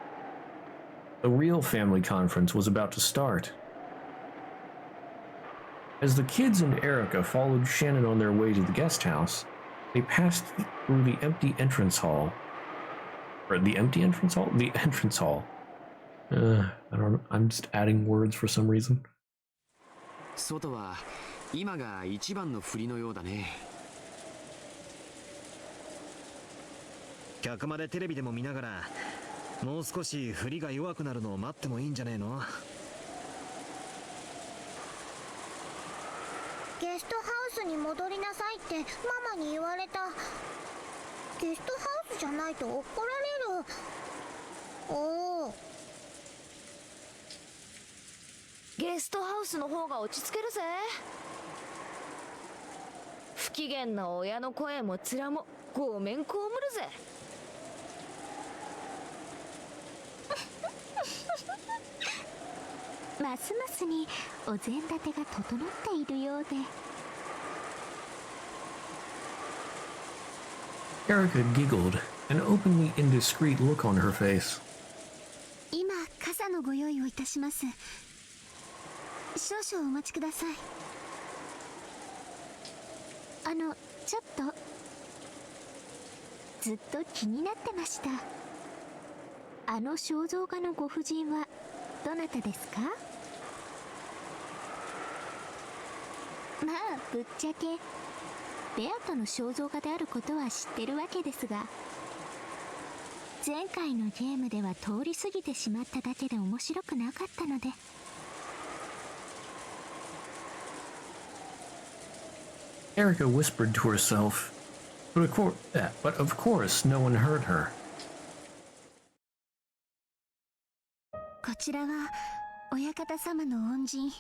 The real family conference was about to start. As the kids and Erica followed Shannon on their way to the guest house, they passed through the empty entrance hall. Or the empty entrance hall? The entrance hall. I don't know. I'm just adding words for some reason. 外は今が一番の振りのようだね。客までテレビでも見ながらもう少し振りが弱くなるのを待ってもいいんじゃねえの？ゲストハウスに戻りなさいってママに言われた。ゲストハウスじゃないと怒られる。おお。ゲストハウスの方が落ち着けるぜ。不機嫌な親の声も面もごめん被るぜ。ますますにお膳立てが整っているようで。Erica giggled, an openly indiscreet look on her face. 今傘のご用意をいたします。少々お待ちください。ちょっとずっと気になってました。あの肖像画のご婦人はどなたですか？まあぶっちゃけベアとの肖像画であることは知ってるわけですが、前回のゲームでは通り過ぎてしまっただけで面白くなかったので。Erica whispered to herself, but of course no one heard her. こちらは親方様の恩人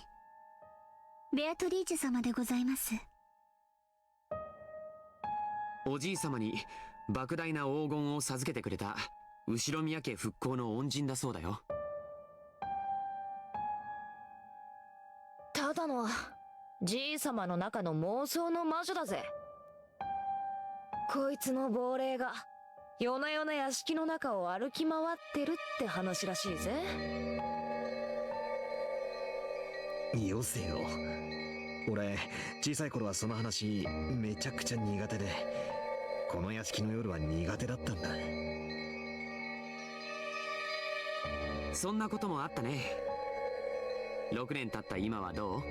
ベアトリーチェ様でございます。おじい様に莫大な黄金を授けてくれた後宮家復興の恩人だそうだよ。ただのじい様の中の妄想の魔女だぜ。こいつの亡霊が夜な夜な屋敷の中を歩き回ってるって話らしいぜ。よせよ。俺小さい頃はその話めちゃくちゃ苦手で、この屋敷の夜は苦手だったんだ。そんなこともあったね。6年経った今はどう？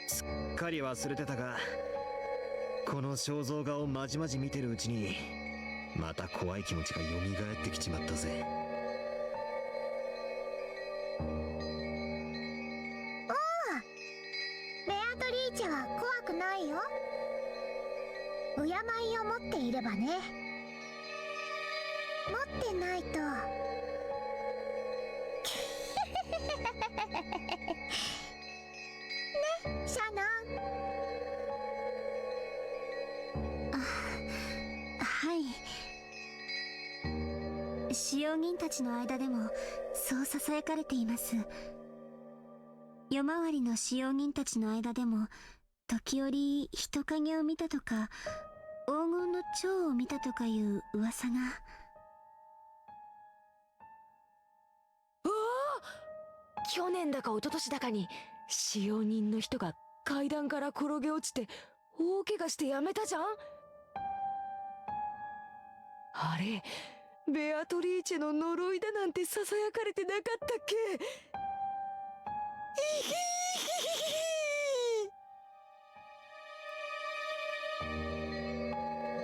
すっかり忘れてたが、この肖像画をまじまじ見てるうちにまた怖い気持ちが蘇ってきちまったぜ。おお、ベアトリーチェは怖くないよ。敬いを持っていればね。持ってないとね、シャナン。はい。使用人たちの間でもそうささやかれています。夜回りの使用人たちの間でも時折人影を見たとか黄金の蝶を見たとかいう噂が。去年だか一昨年だかに使用人の人が階段から転げ落ちて大怪我してやめたじゃん。あれベアトリーチェの呪いだなんてささやかれてなかったっけ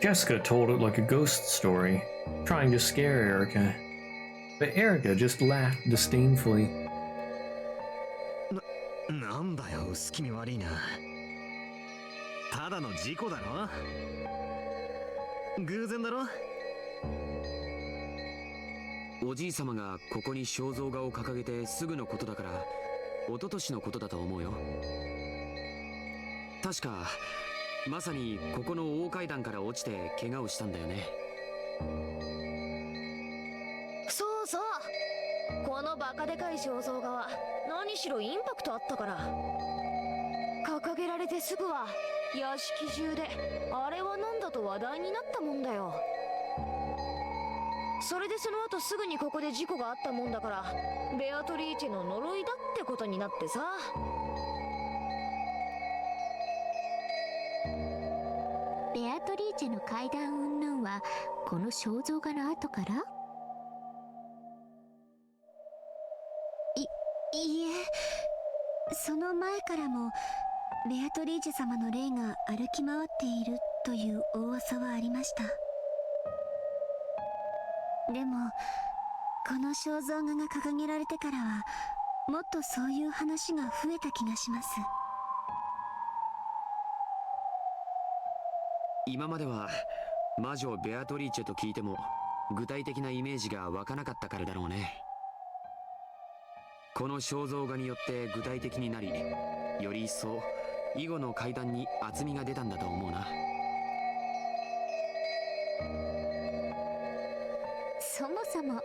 ？Jessica told it like a ghost story, trying to scare Erica. But Erica just laughed disdainfully. なんだよ、薄気味悪いな。ただの事故だろ。偶然だろ。おじい様がここに肖像画を掲げてすぐのことだから、一昨年のことだと思うよ。確かまさにここの大階段から落ちて怪我をしたんだよね。そうそう、このバカでかい肖像画は何しろインパクトあったから。掲げられてすぐは屋敷中であれは何だと話題になったもんだよ。それでその後すぐにここで事故があったもんだから、ベアトリーチェの呪いだってことになってさ。ベアトリーチェの階段云々はこの肖像画の後から？いいえ、その前からもベアトリーチェ様の霊が歩き回っているというお噂はありました。でもこの肖像画が掲げられてからはもっとそういう話が増えた気がします。今までは魔女ベアトリーチェと聞いても具体的なイメージが湧かなかったからだろうね。この肖像画によって具体的になり、より一層以後の階段に厚みが出たんだと思うな。そもそも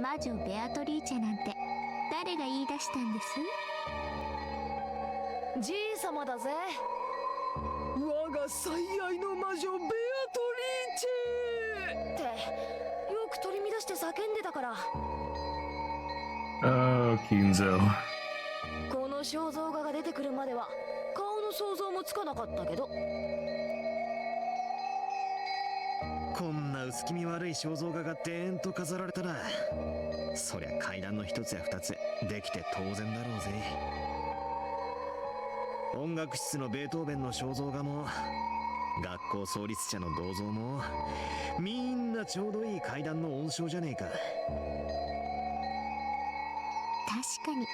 魔女ベアトリーチェなんて誰が言い出したんです？じい様だぜ。我が最愛の魔女ベアトリーチェってよく取り乱して叫んでたから。Oh, Kinzo. この肖像画が出てくるまでは顔の想像もつかなかったけど。こんな薄気味悪い肖像画がでーんと飾られたら、そりゃ階段の一つや二つできて当然だろうぜ。音楽室のベートーベンの肖像画も、学校創立者の銅像も、みんなちょうどいい階段の音章じゃねえか。確かに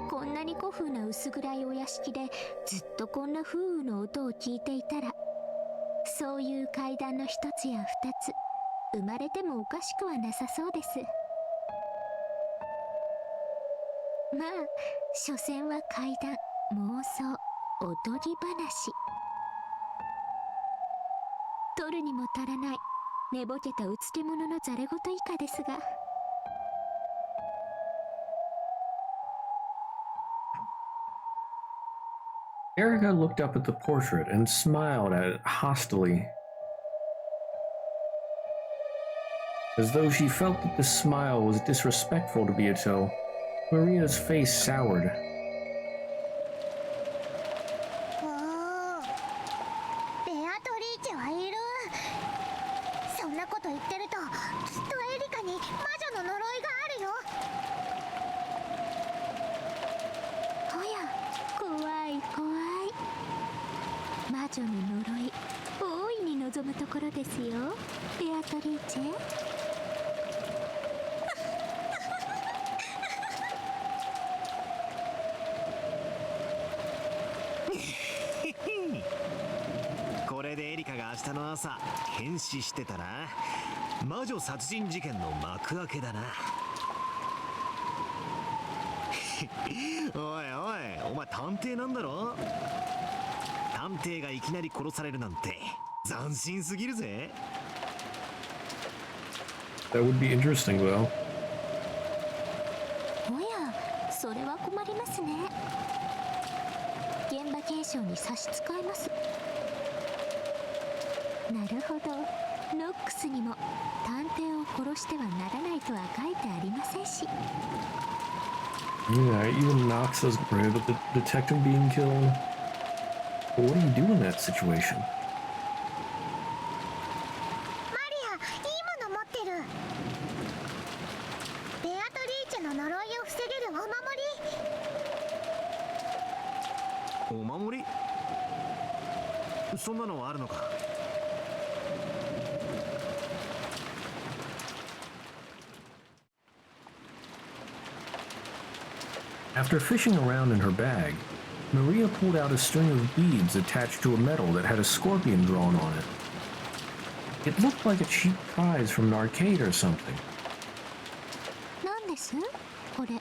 こんなに古風な薄暗いお屋敷でずっとこんな風雨の音を聞いていたら、そういう階段の一つや二つ生まれてもおかしくはなさそうです。まあ所詮は階段、妄想、おとぎ話。取るにも足らない寝ぼけたうつけ者のざれ言以下ですが。Erica looked up at the portrait and smiled at it hostilely, as though she felt that this smile was disrespectful to Beato. Maria's face soured. ベアトリーチェはいる。そんなこと言ってるときっとエリカに魔女の呪いがあるよ。おや、怖い怖い。魔女の呪い、大いに望むところですよ、ベアトリーチェ。これでエリカが明日の朝変死してたら、魔女殺人事件の幕開けだな。おいおい、お前探偵なんだろ。探偵がいきなり殺されるなんて斬新すぎるぜ。 That would be interesting, though. おや、それは困りますね。現場検証に差し支えます。なるほど、ノックスにも探偵を殺してはならないとは書いてありませんし。Yeah, even Knox doesn't worry about the detective being killed. But what do you do in that situation? マリア、いいもの持ってる。ベアトリーチェの呪いを防げるお守り。お守り？そんなのあるのか。After fishing around in her bag, Maria pulled out a string of beads attached to a medal that had a scorpion drawn on it. It looked like a cheap prize from an arcade or something. 何ですこれ？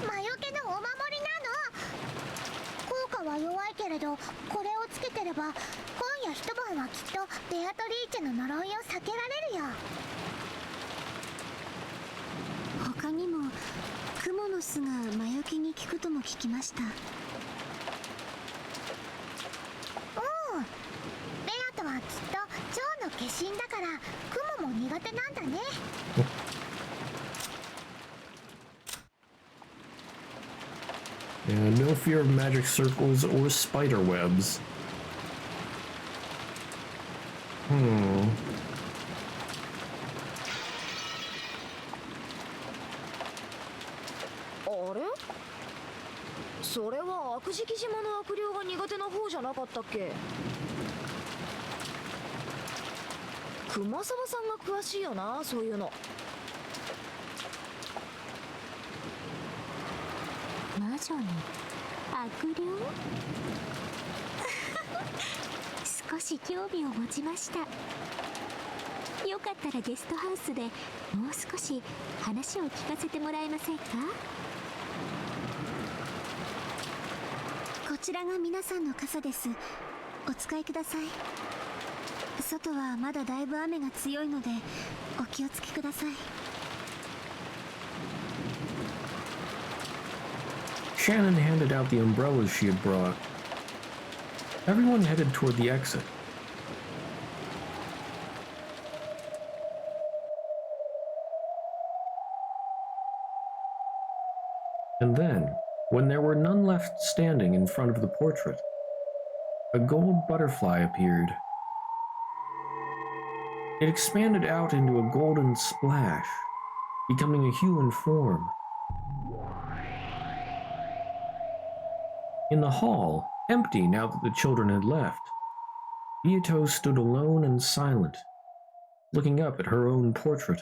魔除けのお守りなの。効果は弱いけれど、これをつけてれば今夜一晩はきっとベアトリーチェの呪いを避けられるよ。他にもクモの巣が魔除けに効くとも聞きました。おお、ベアとはきっと蝶の化身だからクモも苦手なんだね。And no fear of magic circles or spider webs. Hmm. あれ？それは悪食島の悪霊が苦手な方じゃなかったっけ？熊沢さんが詳しいよな、そういうの。魔女に悪霊？少し興味を持ちました。よかったらゲストハウスでもう少し話を聞かせてもらえませんか？こちらが皆さんの傘です。お使いください。外はまだだいぶ雨が強いのでお気をつけください。Shannon handed out the umbrellas she had brought. Everyone headed toward the exit. And then, when there were none left standing in front of the portrait, a gold butterfly appeared. It expanded out into a golden splash, becoming a human form. In the hall, empty now that the children had left, Beato stood alone and silent, looking up at her own portrait.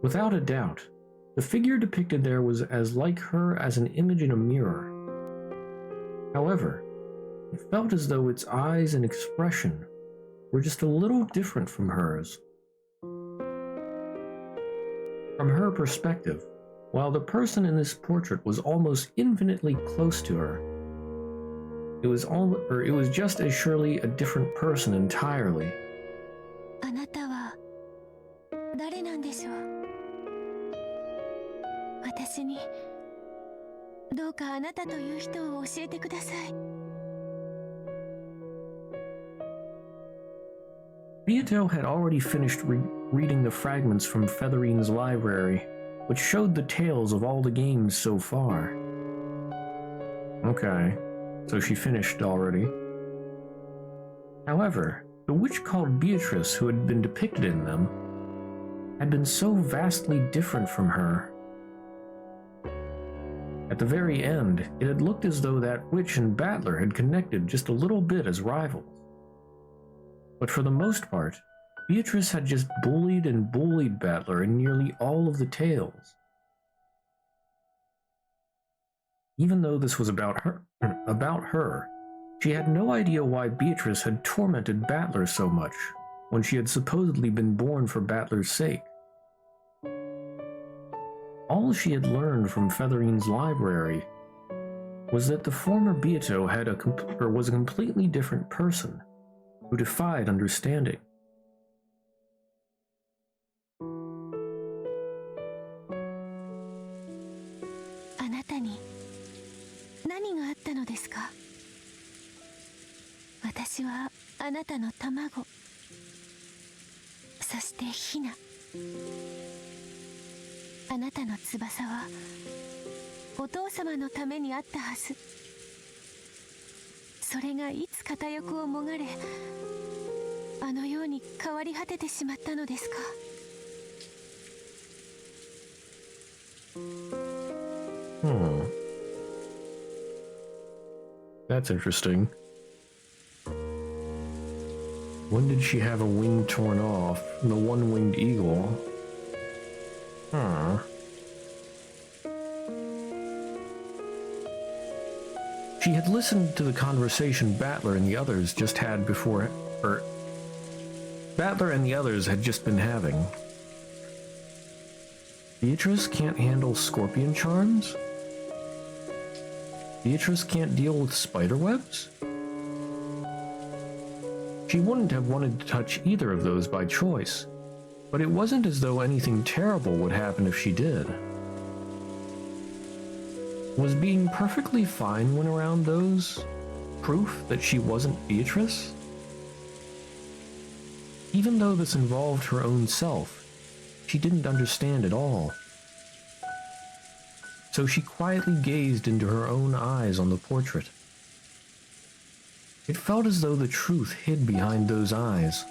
Without a doubt, the figure depicted there was as like her as an image in a mirror. However, it felt as though its eyes and expression were just a little different from hers. From her perspective, while the person in this portrait was almost infinitely close to her, it was just as surely a different person entirely. あなたは誰なんでしょう？私にどうかあなたという人を教えてください。Beato had already finished reading the fragments from Featherine's library, which showed the tales of all the games so far. Okay, so she finished already. However, the witch called Beatrice who had been depicted in them had been so vastly different from her. At the very end, it had looked as though that witch and Battler had connected just a little bit as rivals. But for the most part, Beatrice had just bullied and bullied Battler in nearly all of the tales. Even though this was about her, she had no idea why Beatrice had tormented Battler so much when she had supposedly been born for Battler's sake. All she had learned from Featherine's library was that the former Beato was a completely different person who defied understanding. あなたに何があったのですか？私はあなたの卵、そしてヒナ。あなたの翼はお父様のためにあったはず。それがいつ片翼をもがれ、あのように変わり果ててしまったのですか。That's interesting. When did she have a wing torn off? The one-winged eagle? She had listened to the conversation Battler and the others just had before, Battler and the others had just been having. Beatrice can't handle scorpion charms? Beatrice can't deal with spiderwebs? She wouldn't have wanted to touch either of those by choice, but it wasn't as though anything terrible would happen if she did. Was being perfectly fine when around those proof that she wasn't Beatrice? Even though this involved her own self, she didn't understand at all. So she quietly gazed into her own eyes on the portrait. It felt as though the truth hid behind those eyes.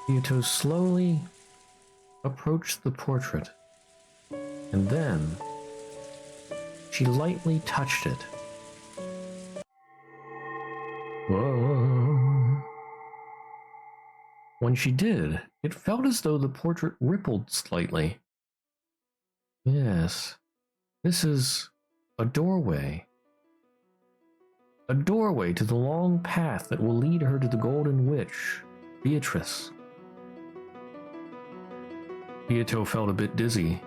Beato slowly approached the portrait, and then she lightly touched it. Whoa. When she did, it felt as though the portrait rippled slightly. Yes, This is a doorway. A doorway to the long path that will lead her to the Golden Witch, Beatrice. Beato felt a bit dizzy.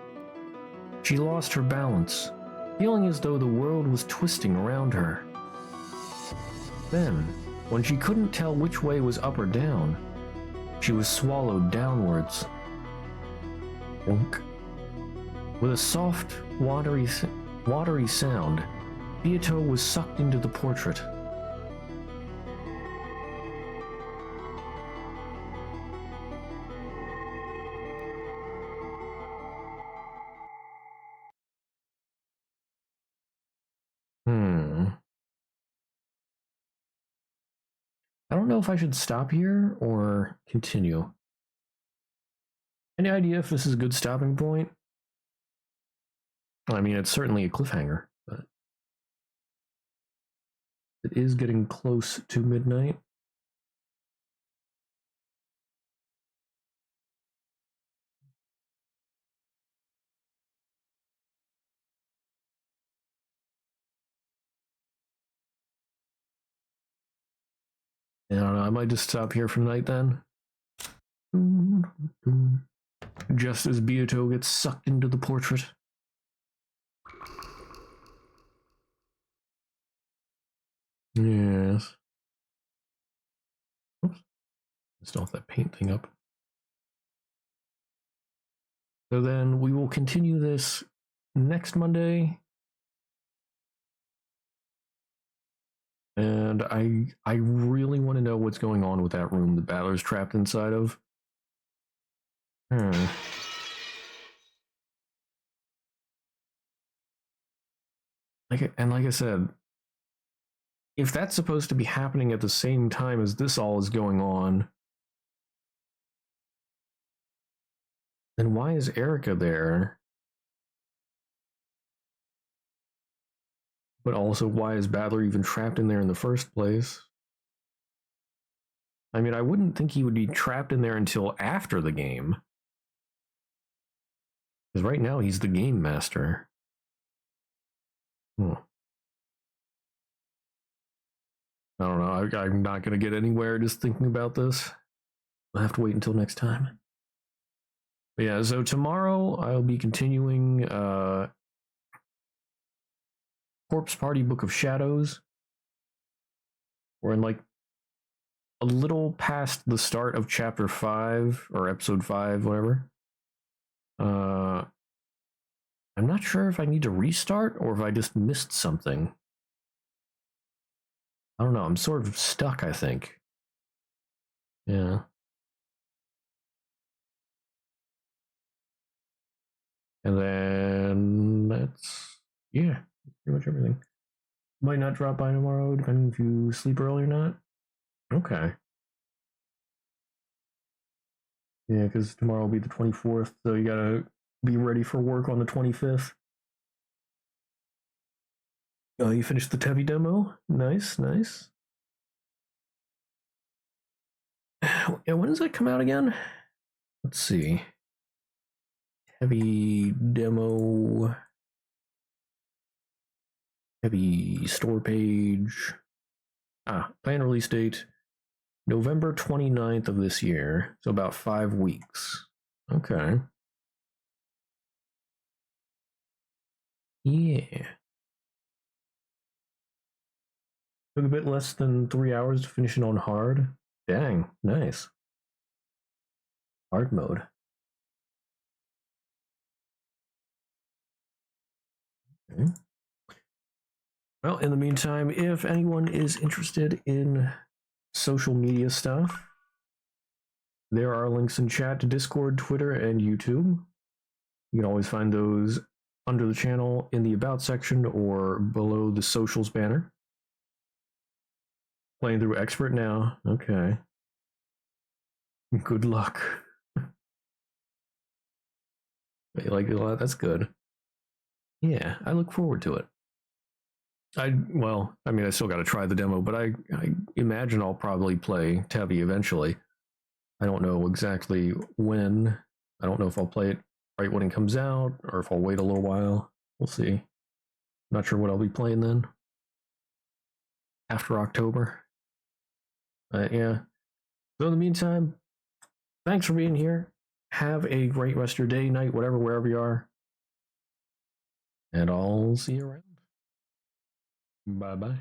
She lost her balance, feeling as though the world was twisting around her. Then, when she couldn't tell which way was up or down, she was swallowed downwards. Wonk. With a soft, watery sound, Beato was sucked into the portrait. I don't know if I should stop here or continue. Any idea if this is a good stopping point? I mean, it's certainly a cliffhanger, but it is getting close to midnight. I don't know, I might just stop here for the night then. Just as Beato gets sucked into the portrait. Yes. Oops. Still have that paint thing up. So then we will continue this next Monday. And I really want to know what's going on with that room the Battler's trapped inside of. Like I said, if that's supposed to be happening at the same time as this all is going on, then why is Erica there? But also, why is Battler even trapped in there in the first place? I mean, I wouldn't think he would be trapped in there until after the game. Because right now, he's the game master. I don't know. I'm not going to get anywhere just thinking about this. I'll have to wait until next time. But yeah, so tomorrow I'll be continuing Corpse Party Book of Shadows. We're in like a little past the start of chapter 5 or episode 5, whatever. I'm not sure if I need to restart or if I just missed something. I don't know. I'm sort of stuck, I think. Yeah. And then that's, yeah, pretty much everything. Might not drop by tomorrow, depending if you sleep early or not. Okay. Yeah, because tomorrow will be the 24th, so you gotta be ready for work on the 25th. Oh, you finished the Tevi demo? Nice, nice. Yeah, when does that come out again? Let's see. Heavy demo. Heavy store page. Planned release date November 29th of this year. So about 5 weeks. Okay. Yeah. Took a bit less than 3 hours to finish it on hard. Dang, nice. Hard mode. Okay. Well, in the meantime, if anyone is interested in social media stuff, there are links in chat to Discord, Twitter, and YouTube. You can always find those under the channel in the About section or below the Socials banner. Playing through Expert now. Okay. Good luck. You like it a lot? That's good. Yeah, I look forward to it. I still got to try the demo, but I imagine I'll probably play Tevi eventually. I don't know exactly when. I don't know if I'll play it right when it comes out or if I'll wait a little while. We'll see. Not sure what I'll be playing then. After October. Yeah. So in the meantime, thanks for being here. Have a great rest of your day, night, whatever, wherever you are. And I'll see you around. Bye-bye.